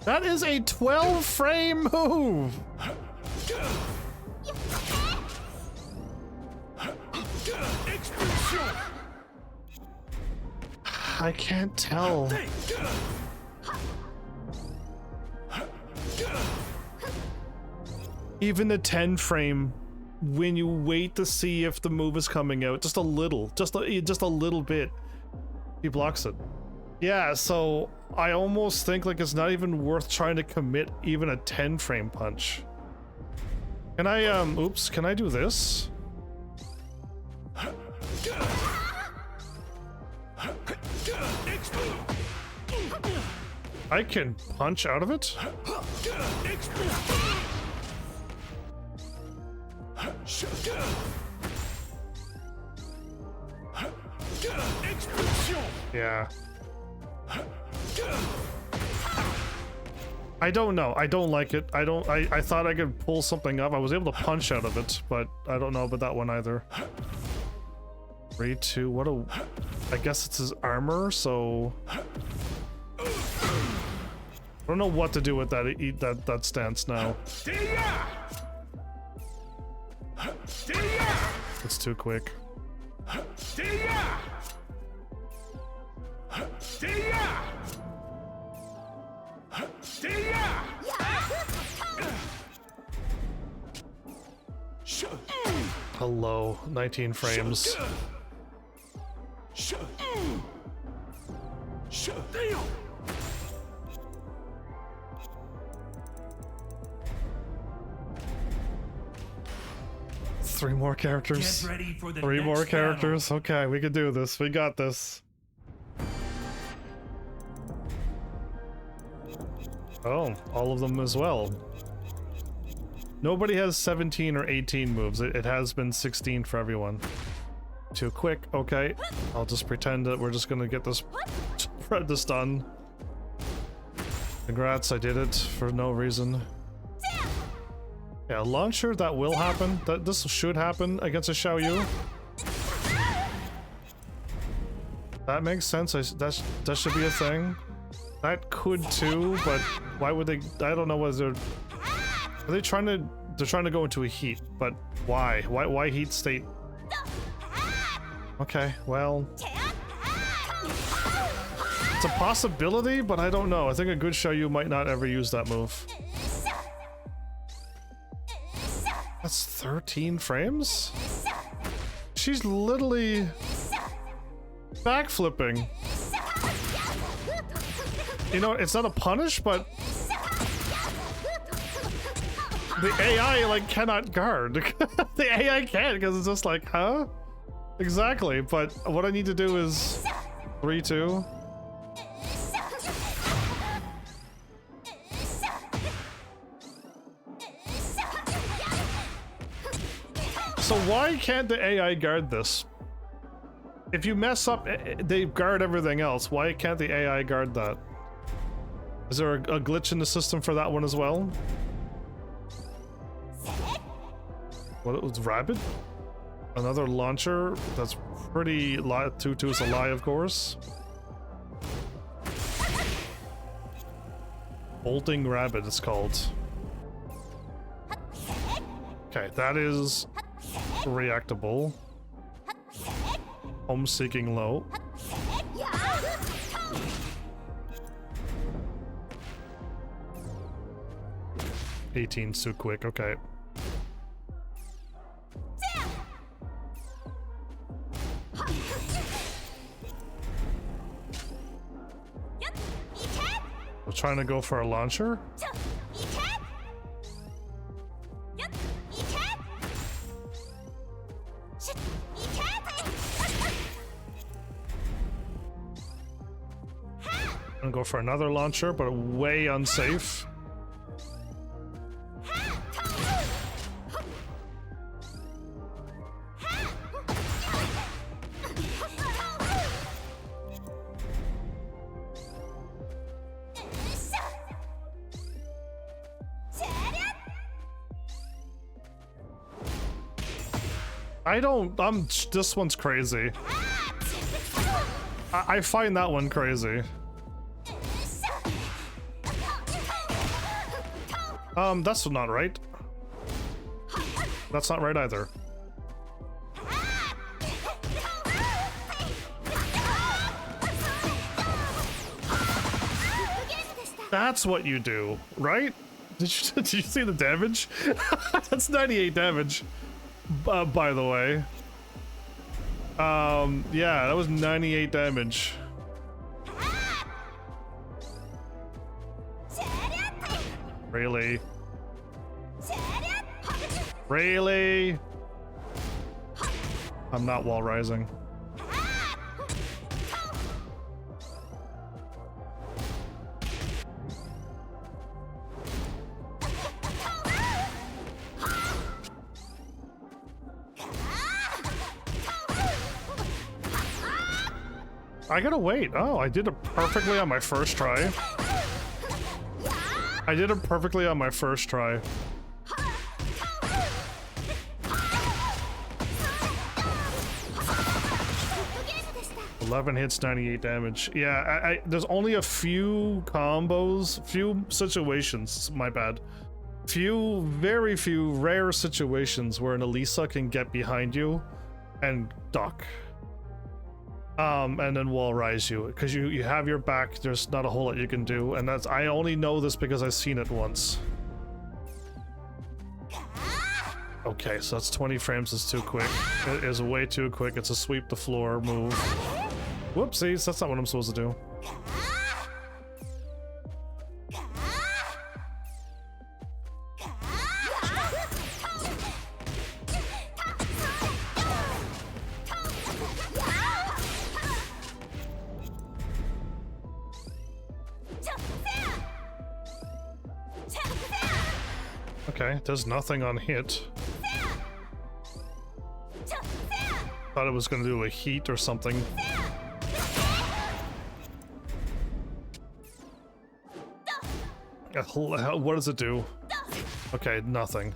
That is a 12 frame move! I can't tell. Even the 10 frame, when you wait to see if the move is coming out, just a little bit, he blocks it. Yeah, so I almost think like it's not even worth trying to commit even a 10 frame punch. Can I, oops, can I do this? I can punch out of it? Yeah. I don't know. I don't like it. I thought I could pull something up. I was able to punch out of it, but I don't know about that one either. 3, 2, what a... I guess it's his armor, so... I don't know what to do with that stance now. It's too quick. Hello, 19 frames. Three more characters. Get ready for the 3 more next characters. Okay, we can do this. We got this. Oh, all of them as well. Nobody has 17 or 18 moves. It has been 16 for everyone. Too quick. Okay, I'll just pretend that we're just gonna get this done. Congrats, I did it for no reason. Yeah, launcher, that will happen. This should happen against a Xiaoyu. That makes sense. That should be a thing. That could too, but why would they? I don't know whether are they trying to? They're trying to go into a heat, but why? Why heat state? Okay, well, it's a possibility, but I don't know. I think a good Xiaoyu might not ever use that move. That's 13 frames? She's literally backflipping. You know, it's not a punish, but the AI like cannot guard. The AI can't because it's just like, huh? Exactly. But what I need to do is 3, 2. So why can't the AI guard this? If you mess up, they guard everything else. Why can't the AI guard that? Is there a glitch in the system for that one as well? What, it was Rabbit? Another launcher? That's pretty... 2-2 is a lie, of course. Bolting Rabbit, it's called. Okay, that is reactable. Home-seeking low. 18's too quick, okay. We're trying to go for a launcher? And go for another launcher, but way unsafe. This one's crazy. I find that one crazy. That's not right. That's not right either. That's what you do, right? Did you see the damage? That's 98 damage. By the way. Yeah, that was 98 damage. Really? Really? I'm not wall rising. I gotta wait. Oh, I did it perfectly on my first try. I did it perfectly on my first try. 11 hits, 98 damage. Yeah, there's only a few combos, few situations, my bad. Very few rare situations where an Elisa can get behind you and duck. And then wall rise you, because you have your back, there's not a whole lot you can do, and that's, I only know this because I've seen it once. Okay, so that's 20 frames is too quick. It is way too quick. It's a sweep the floor move. Whoopsies, that's not what I'm supposed to do. Okay, there's nothing on hit. Thought it was gonna do a heat or something. What does it do? Okay, nothing.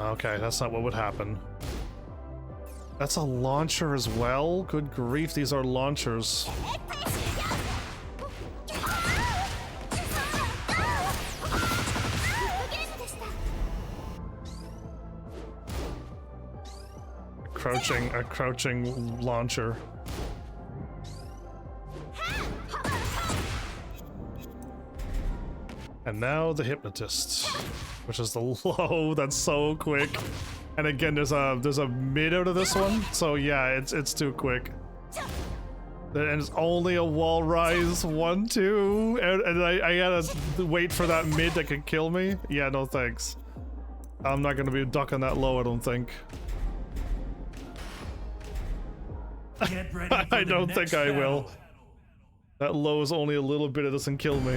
Okay, that's not what would happen. That's a launcher as well? Good grief, these are launchers. A crouching launcher. And now the hypnotist, which is the low. That's so quick. And again, there's a mid out of this one, so yeah, it's too quick. And it's only a wall rise 1-2, and I gotta wait for that mid that could kill me? Yeah, no thanks. I'm not gonna be ducking that low, I don't think. Get ready for I the don't next think I battle. will. That low is only a little bit, it doesn't kill me.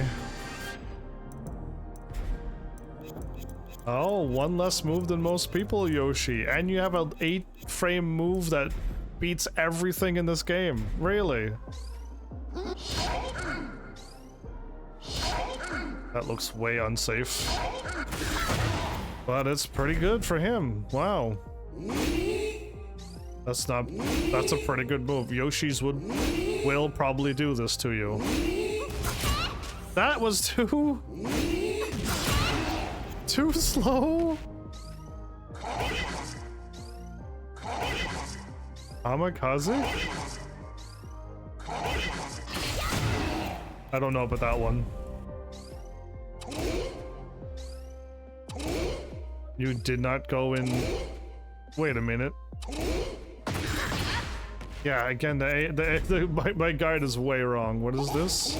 Oh, one less move than most people, Yoshi. And you have an 8-frame move that beats everything in this game. Really? That looks way unsafe. But it's pretty good for him. Wow. That's a pretty good move. Yoshi's will probably do this to you. That was too slow. Amakaze? I don't know about that one. You did not go in. Wait a minute. Yeah, again, my guide is way wrong. What is this?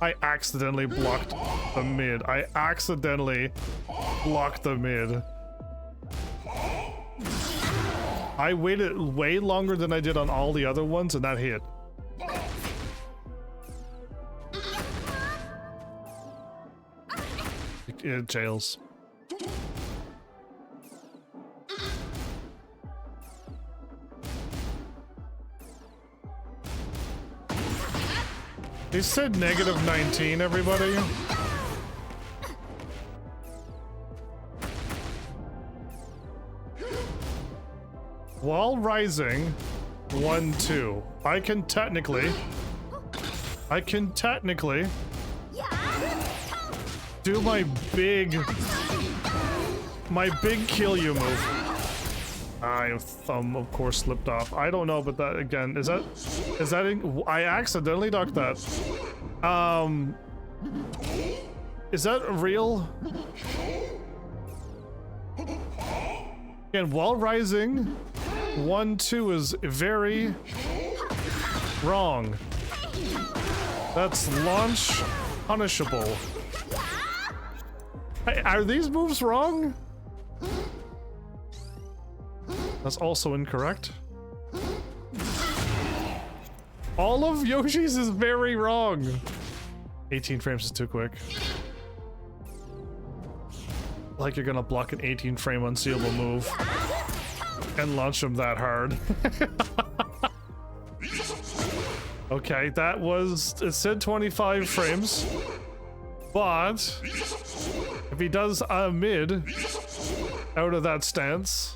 I accidentally blocked the mid. I accidentally blocked the mid. I waited way longer than I did on all the other ones, and that hit. It jails. They said -19, everybody. While rising, 1-2. I can technically do my big kill you move. My thumb, of course, slipped off. I don't know, but that again, is that I accidentally ducked that. Is that real? Again, while rising, 1-2 is very wrong. That's launch punishable. Hey, are these moves wrong? That's also incorrect. All of Yoshi's is very wrong. 18 frames is too quick. Like you're gonna block an 18-frame unseeable move and launch him that hard. Okay, that was, it said 25 frames, but if he does a mid out of that stance,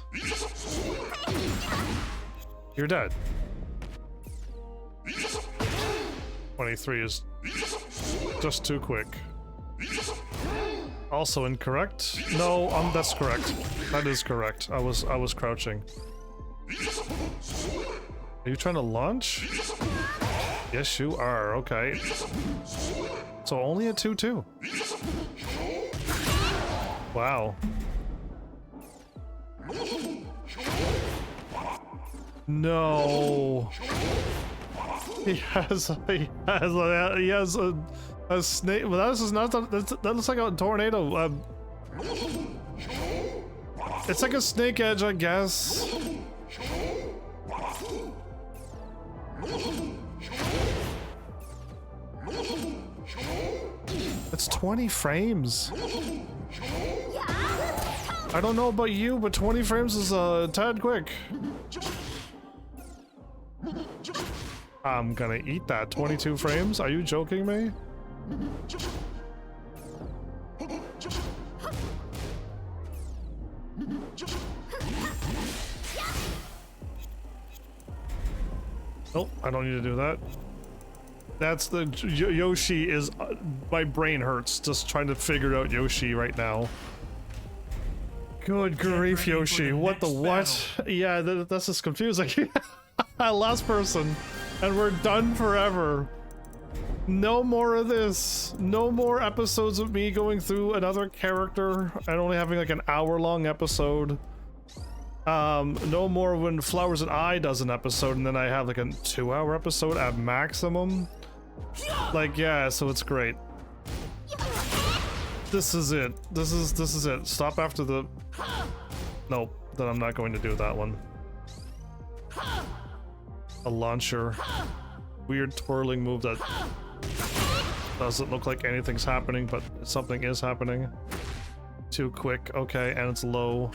you're dead. 23 is just too quick. Also incorrect. No, that's correct. That is correct. I was crouching. Are you trying to launch? Yes, you are. Okay. So only a 2-2. Wow. No. He has a snake. Well, that is not. That looks like a tornado. It's like a snake edge, I guess. It's 20 frames. I don't know about you, but 20 frames is a tad quick. I'm gonna eat that. 22 frames? Are you joking me? Nope, I don't need to do that. That's the Yoshi is. My brain hurts just trying to figure out Yoshi right now. Good grief, Yoshi. What the what? Yeah, that's just confusing. Last person. And we're done forever. No more of this. No more episodes of me going through another character and only having like an hour-long episode. No more when Flowers and I does an episode, and then I have like a 2-hour episode at maximum. Like, yeah, so it's great. This is it. This is it. Stop after the... Nope, then I'm not going to do that one. A launcher. Weird twirling move that doesn't look like anything's happening, but something is happening. Too quick. Okay, and it's low.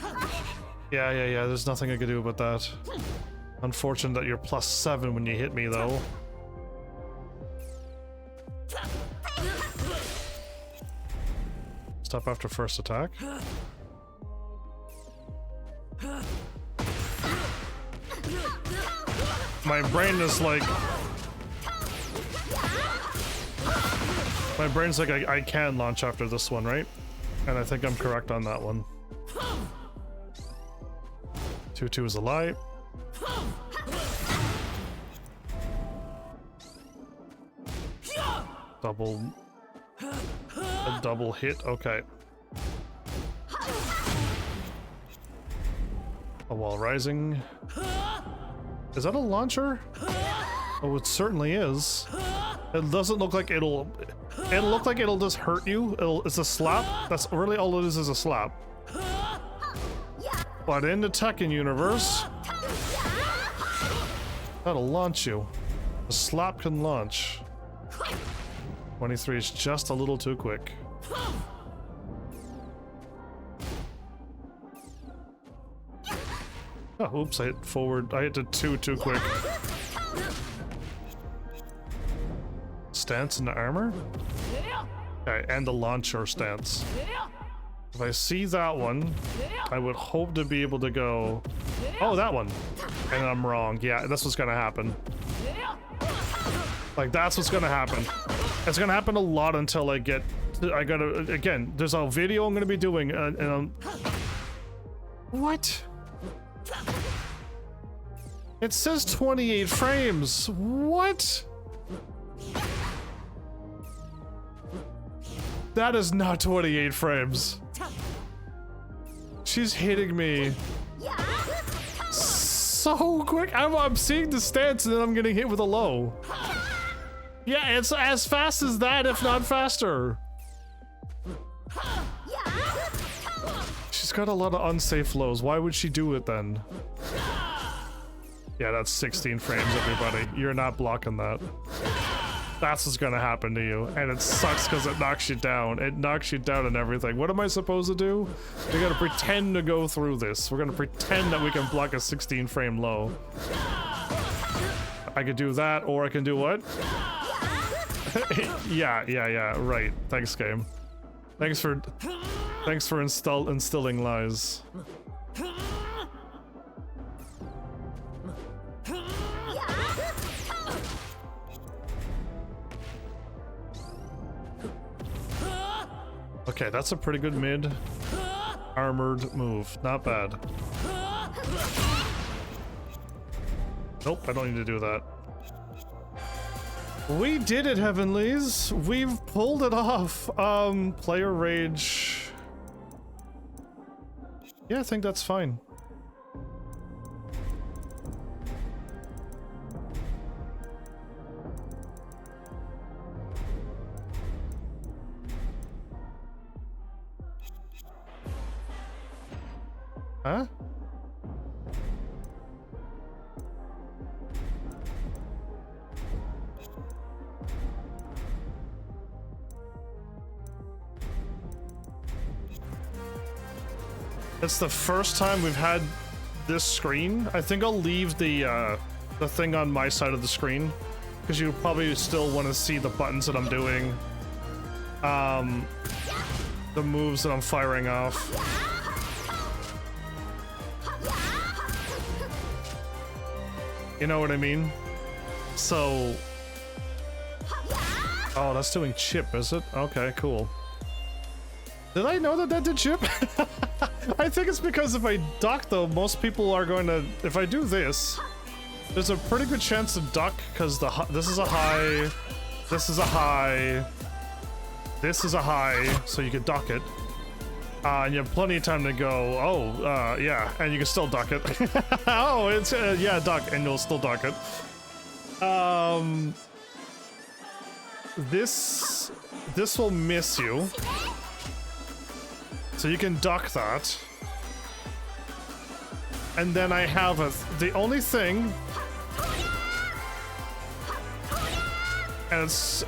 Yeah, there's nothing I can do about that. Unfortunate that you're +7 when you hit me, though. Stop after first attack. My brain is like... My brain's like, I can launch after this one, right? And I think I'm correct on that one. 2-2 is a lie. A double hit, okay. A wall rising. Is that a launcher? Oh, it certainly is. It doesn't look like it'll look like it'll just hurt you. It's a slap. That's really all it is a slap. But in the Tekken universe, that'll launch you. A slap can launch. 23 is just a little too quick. Oh, oops, I hit forward. I hit the 2 too quick. Stance in the armor? Okay, and the launcher stance. If I see that one, I would hope to be able to go... Oh, that one! And I'm wrong. Yeah, that's what's gonna happen. Like, that's what's gonna happen. It's gonna happen a lot until I get... I gotta... Again, there's a video I'm gonna be doing, and I'm... What? It says 28 frames. What? That is not 28 frames. She's hitting me so quick. I'm seeing the stance and then I'm getting hit with a low. Yeah, it's as fast as that, if not faster. She's got a lot of unsafe lows. Why would she do it then? Yeah, that's 16 frames, everybody. You're not blocking that. That's what's gonna happen to you. And it sucks because it knocks you down. It knocks you down and everything. What am I supposed to do? We're gonna pretend to go through this. We're gonna pretend that we can block a 16 frame low. I could do that, or I can do what? yeah, right. Thanks, game. Thanks for instilling lies. Okay, that's a pretty good mid armored move. Not bad. Nope, I don't need to do that. We did it, Heavenlies. We've pulled it off. Player rage. Yeah, I think that's fine. Huh? It's the first time we've had this screen. I think I'll leave the thing on my side of the screen because you probably still want to see the buttons that I'm doing, the moves that I'm firing off. You know what I mean? So... Oh, that's doing chip, is it? Okay, cool. Did I know that that did chip? I think it's because if I duck, though, most people are going to... If I do this, there's a pretty good chance to duck, because this is a high, this is a high, this is a high, so you could duck it. And you have plenty of time to go, oh, yeah, and you can still duck it. Oh, it's, yeah, duck, and you'll still duck it. This will miss you. So you can duck that. And then I have the only thing, and it's,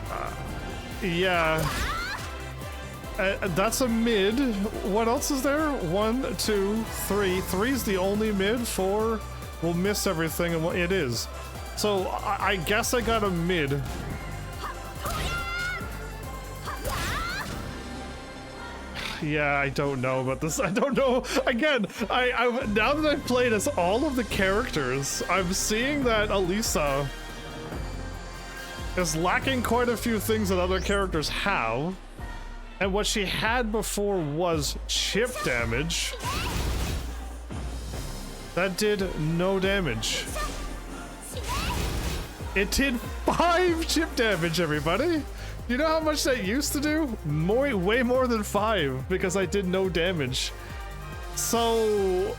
yeah. That's a mid. What else is there? 1, 2, 3. 3's the only mid. 4 will miss everything, and it is. So I guess I got a mid. Yeah, I don't know about this. I don't know. Again, I now that I've played as all of the characters, I'm seeing that Elisa is lacking quite a few things that other characters have. And what she had before was chip damage. That did no damage. It did 5 chip damage, everybody. You know how much that used to do? Way more than 5, because I did no damage. So,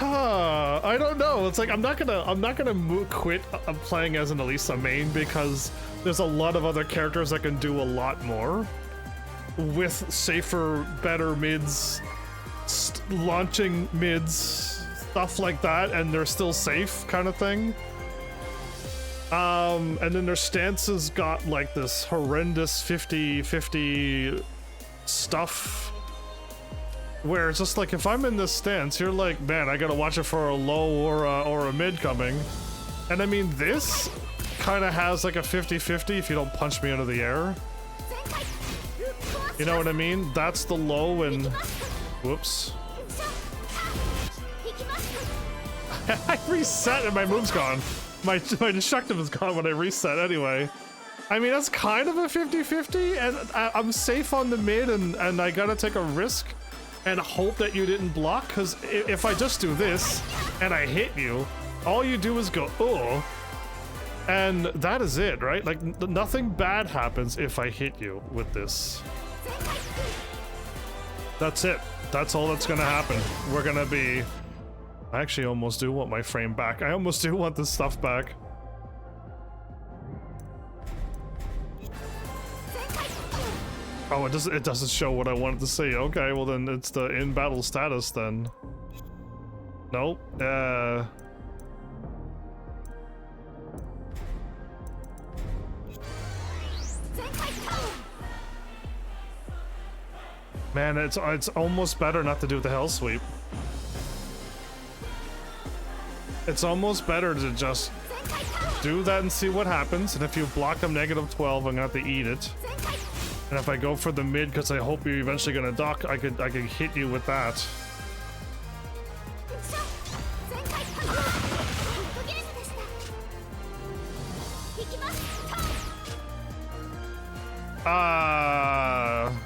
I don't know. It's like I'm not gonna quit playing as an Elisa main because there's a lot of other characters that can do a lot more. With safer, better mids, launching mids, stuff like that, and they're still safe kind of thing. And then their stances got like this horrendous 50-50 stuff where it's just like, if I'm in this stance, you're like, man, I gotta watch it for a low or a mid coming. And I mean, this kind of has like a 50-50 if you don't punch me out of the air. You know what I mean? That's the low, and whoops. I reset and my move's gone. My destructive is gone when I reset anyway. I mean, that's kind of a 50-50, and I'm safe on the mid, and I gotta take a risk and hope that you didn't block, because if I just do this and I hit you, all you do is go, oh, and that is it, right? Like, nothing bad happens if I hit you with this. That's it. That's all that's gonna happen. We're gonna be... I actually almost do want my frame back. I almost do want this stuff back. Oh, it doesn't show what I wanted to see. Okay, well then it's the in-battle status then. Nope. Man, it's almost better not to do the hell sweep. It's almost better to just do that and see what happens. And if you block them -12, I'm gonna have to eat it. And if I go for the mid, because I hope you're eventually gonna duck, I could hit you with that.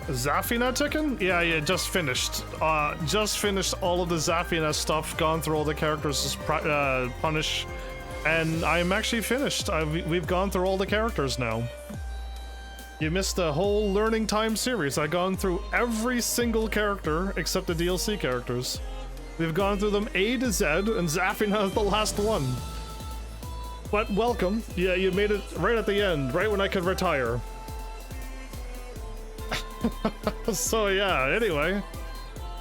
Zafina TEKKEN? Yeah, just finished. Just finished all of the Zafina stuff, gone through all the characters to punish, and I'm actually finished. We've gone through all the characters now. You missed the whole learning time series. I've gone through every single character except the DLC characters. We've gone through them A to Z, and Zafina is the last one. But welcome. Yeah, you made it right at the end, right when I could retire. So yeah, anyway,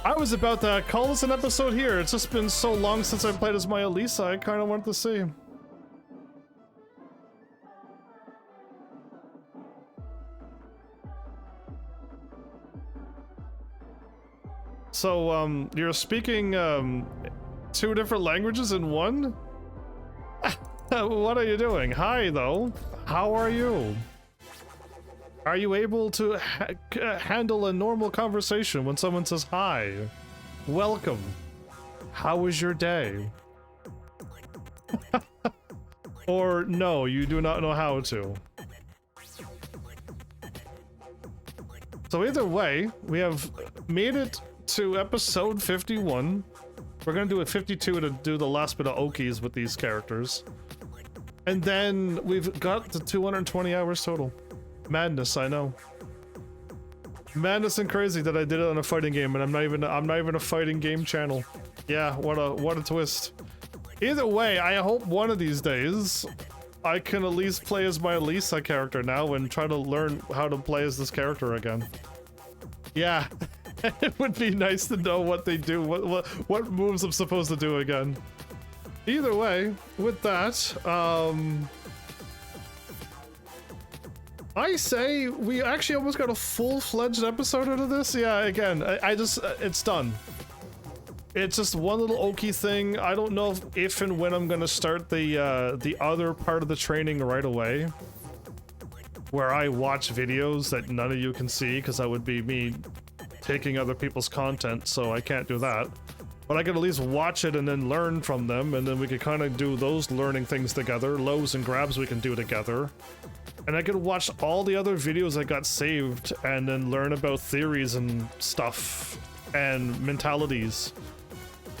I was about to call this an episode here. It's just been so long since I played as my Elisa, I kind of wanted to see. So, you're speaking, 2 different languages in one? What are you doing? Hi, though. How are you? Are you able to handle a normal conversation when someone says hi? Welcome. How was your day? Or no, you do not know how to. So either way, we have made it to episode 51. We're gonna do a 52 to do the last bit of Okies with these characters. And then we've got the 220 hours total. Madness, I know. Madness and crazy that I did it on a fighting game, and I'm not even a fighting game channel. Yeah, what a twist. Either way, I hope one of these days I can at least play as my Lisa character now and try to learn how to play as this character again. Yeah, it would be nice to know what they do, what moves I'm supposed to do again. Either way, with that, I say we actually almost got a full-fledged episode out of this. Yeah, again, I just, it's done. It's just one little okie thing. I don't know if and when I'm gonna start the other part of the training right away, where I watch videos that none of you can see, because that would be me taking other people's content, so I can't do that. But I could at least watch it and then learn from them, and then we could kind of do those learning things together. Lows and grabs we can do together. And I could watch all the other videos that got saved and then learn about theories and stuff and mentalities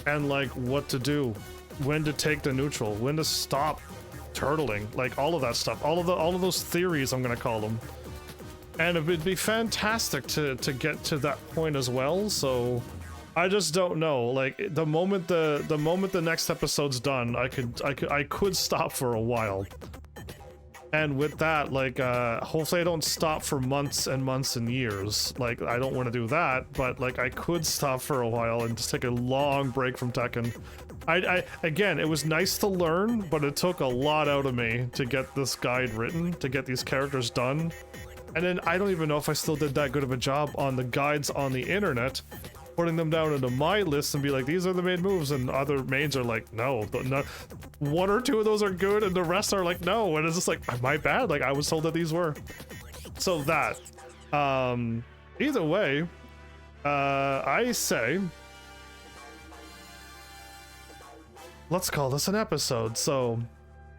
and like what to do, when to take the neutral, when to stop turtling, like all of that stuff, all of those theories, I'm gonna call them. And it would be fantastic to get to that point as well. So I just don't know, like the moment the next episode's done, I could stop for a while. And with that, like, hopefully I don't stop for months and months and years. Like, I don't want to do that, but, like, I could stop for a while and just take a long break from Tekken. Again, it was nice to learn, but it took a lot out of me to get this guide written, to get these characters done. And then I don't even know if I still did that good of a job on the guides on the internet, putting them down into my list and be like, these are the main moves, and other mains are like, no, one or two of those are good and the rest are like, no, and it's just like, my bad, like I was told that these were. So that, either way, I say, let's call this an episode. So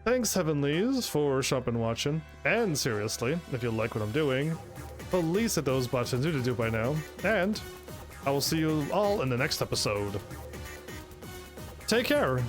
thanks Heavenlies for shopping, watching, and seriously, if you like what I'm doing, please hit those buttons you to do by now, and I will see you all in the next episode. Take care.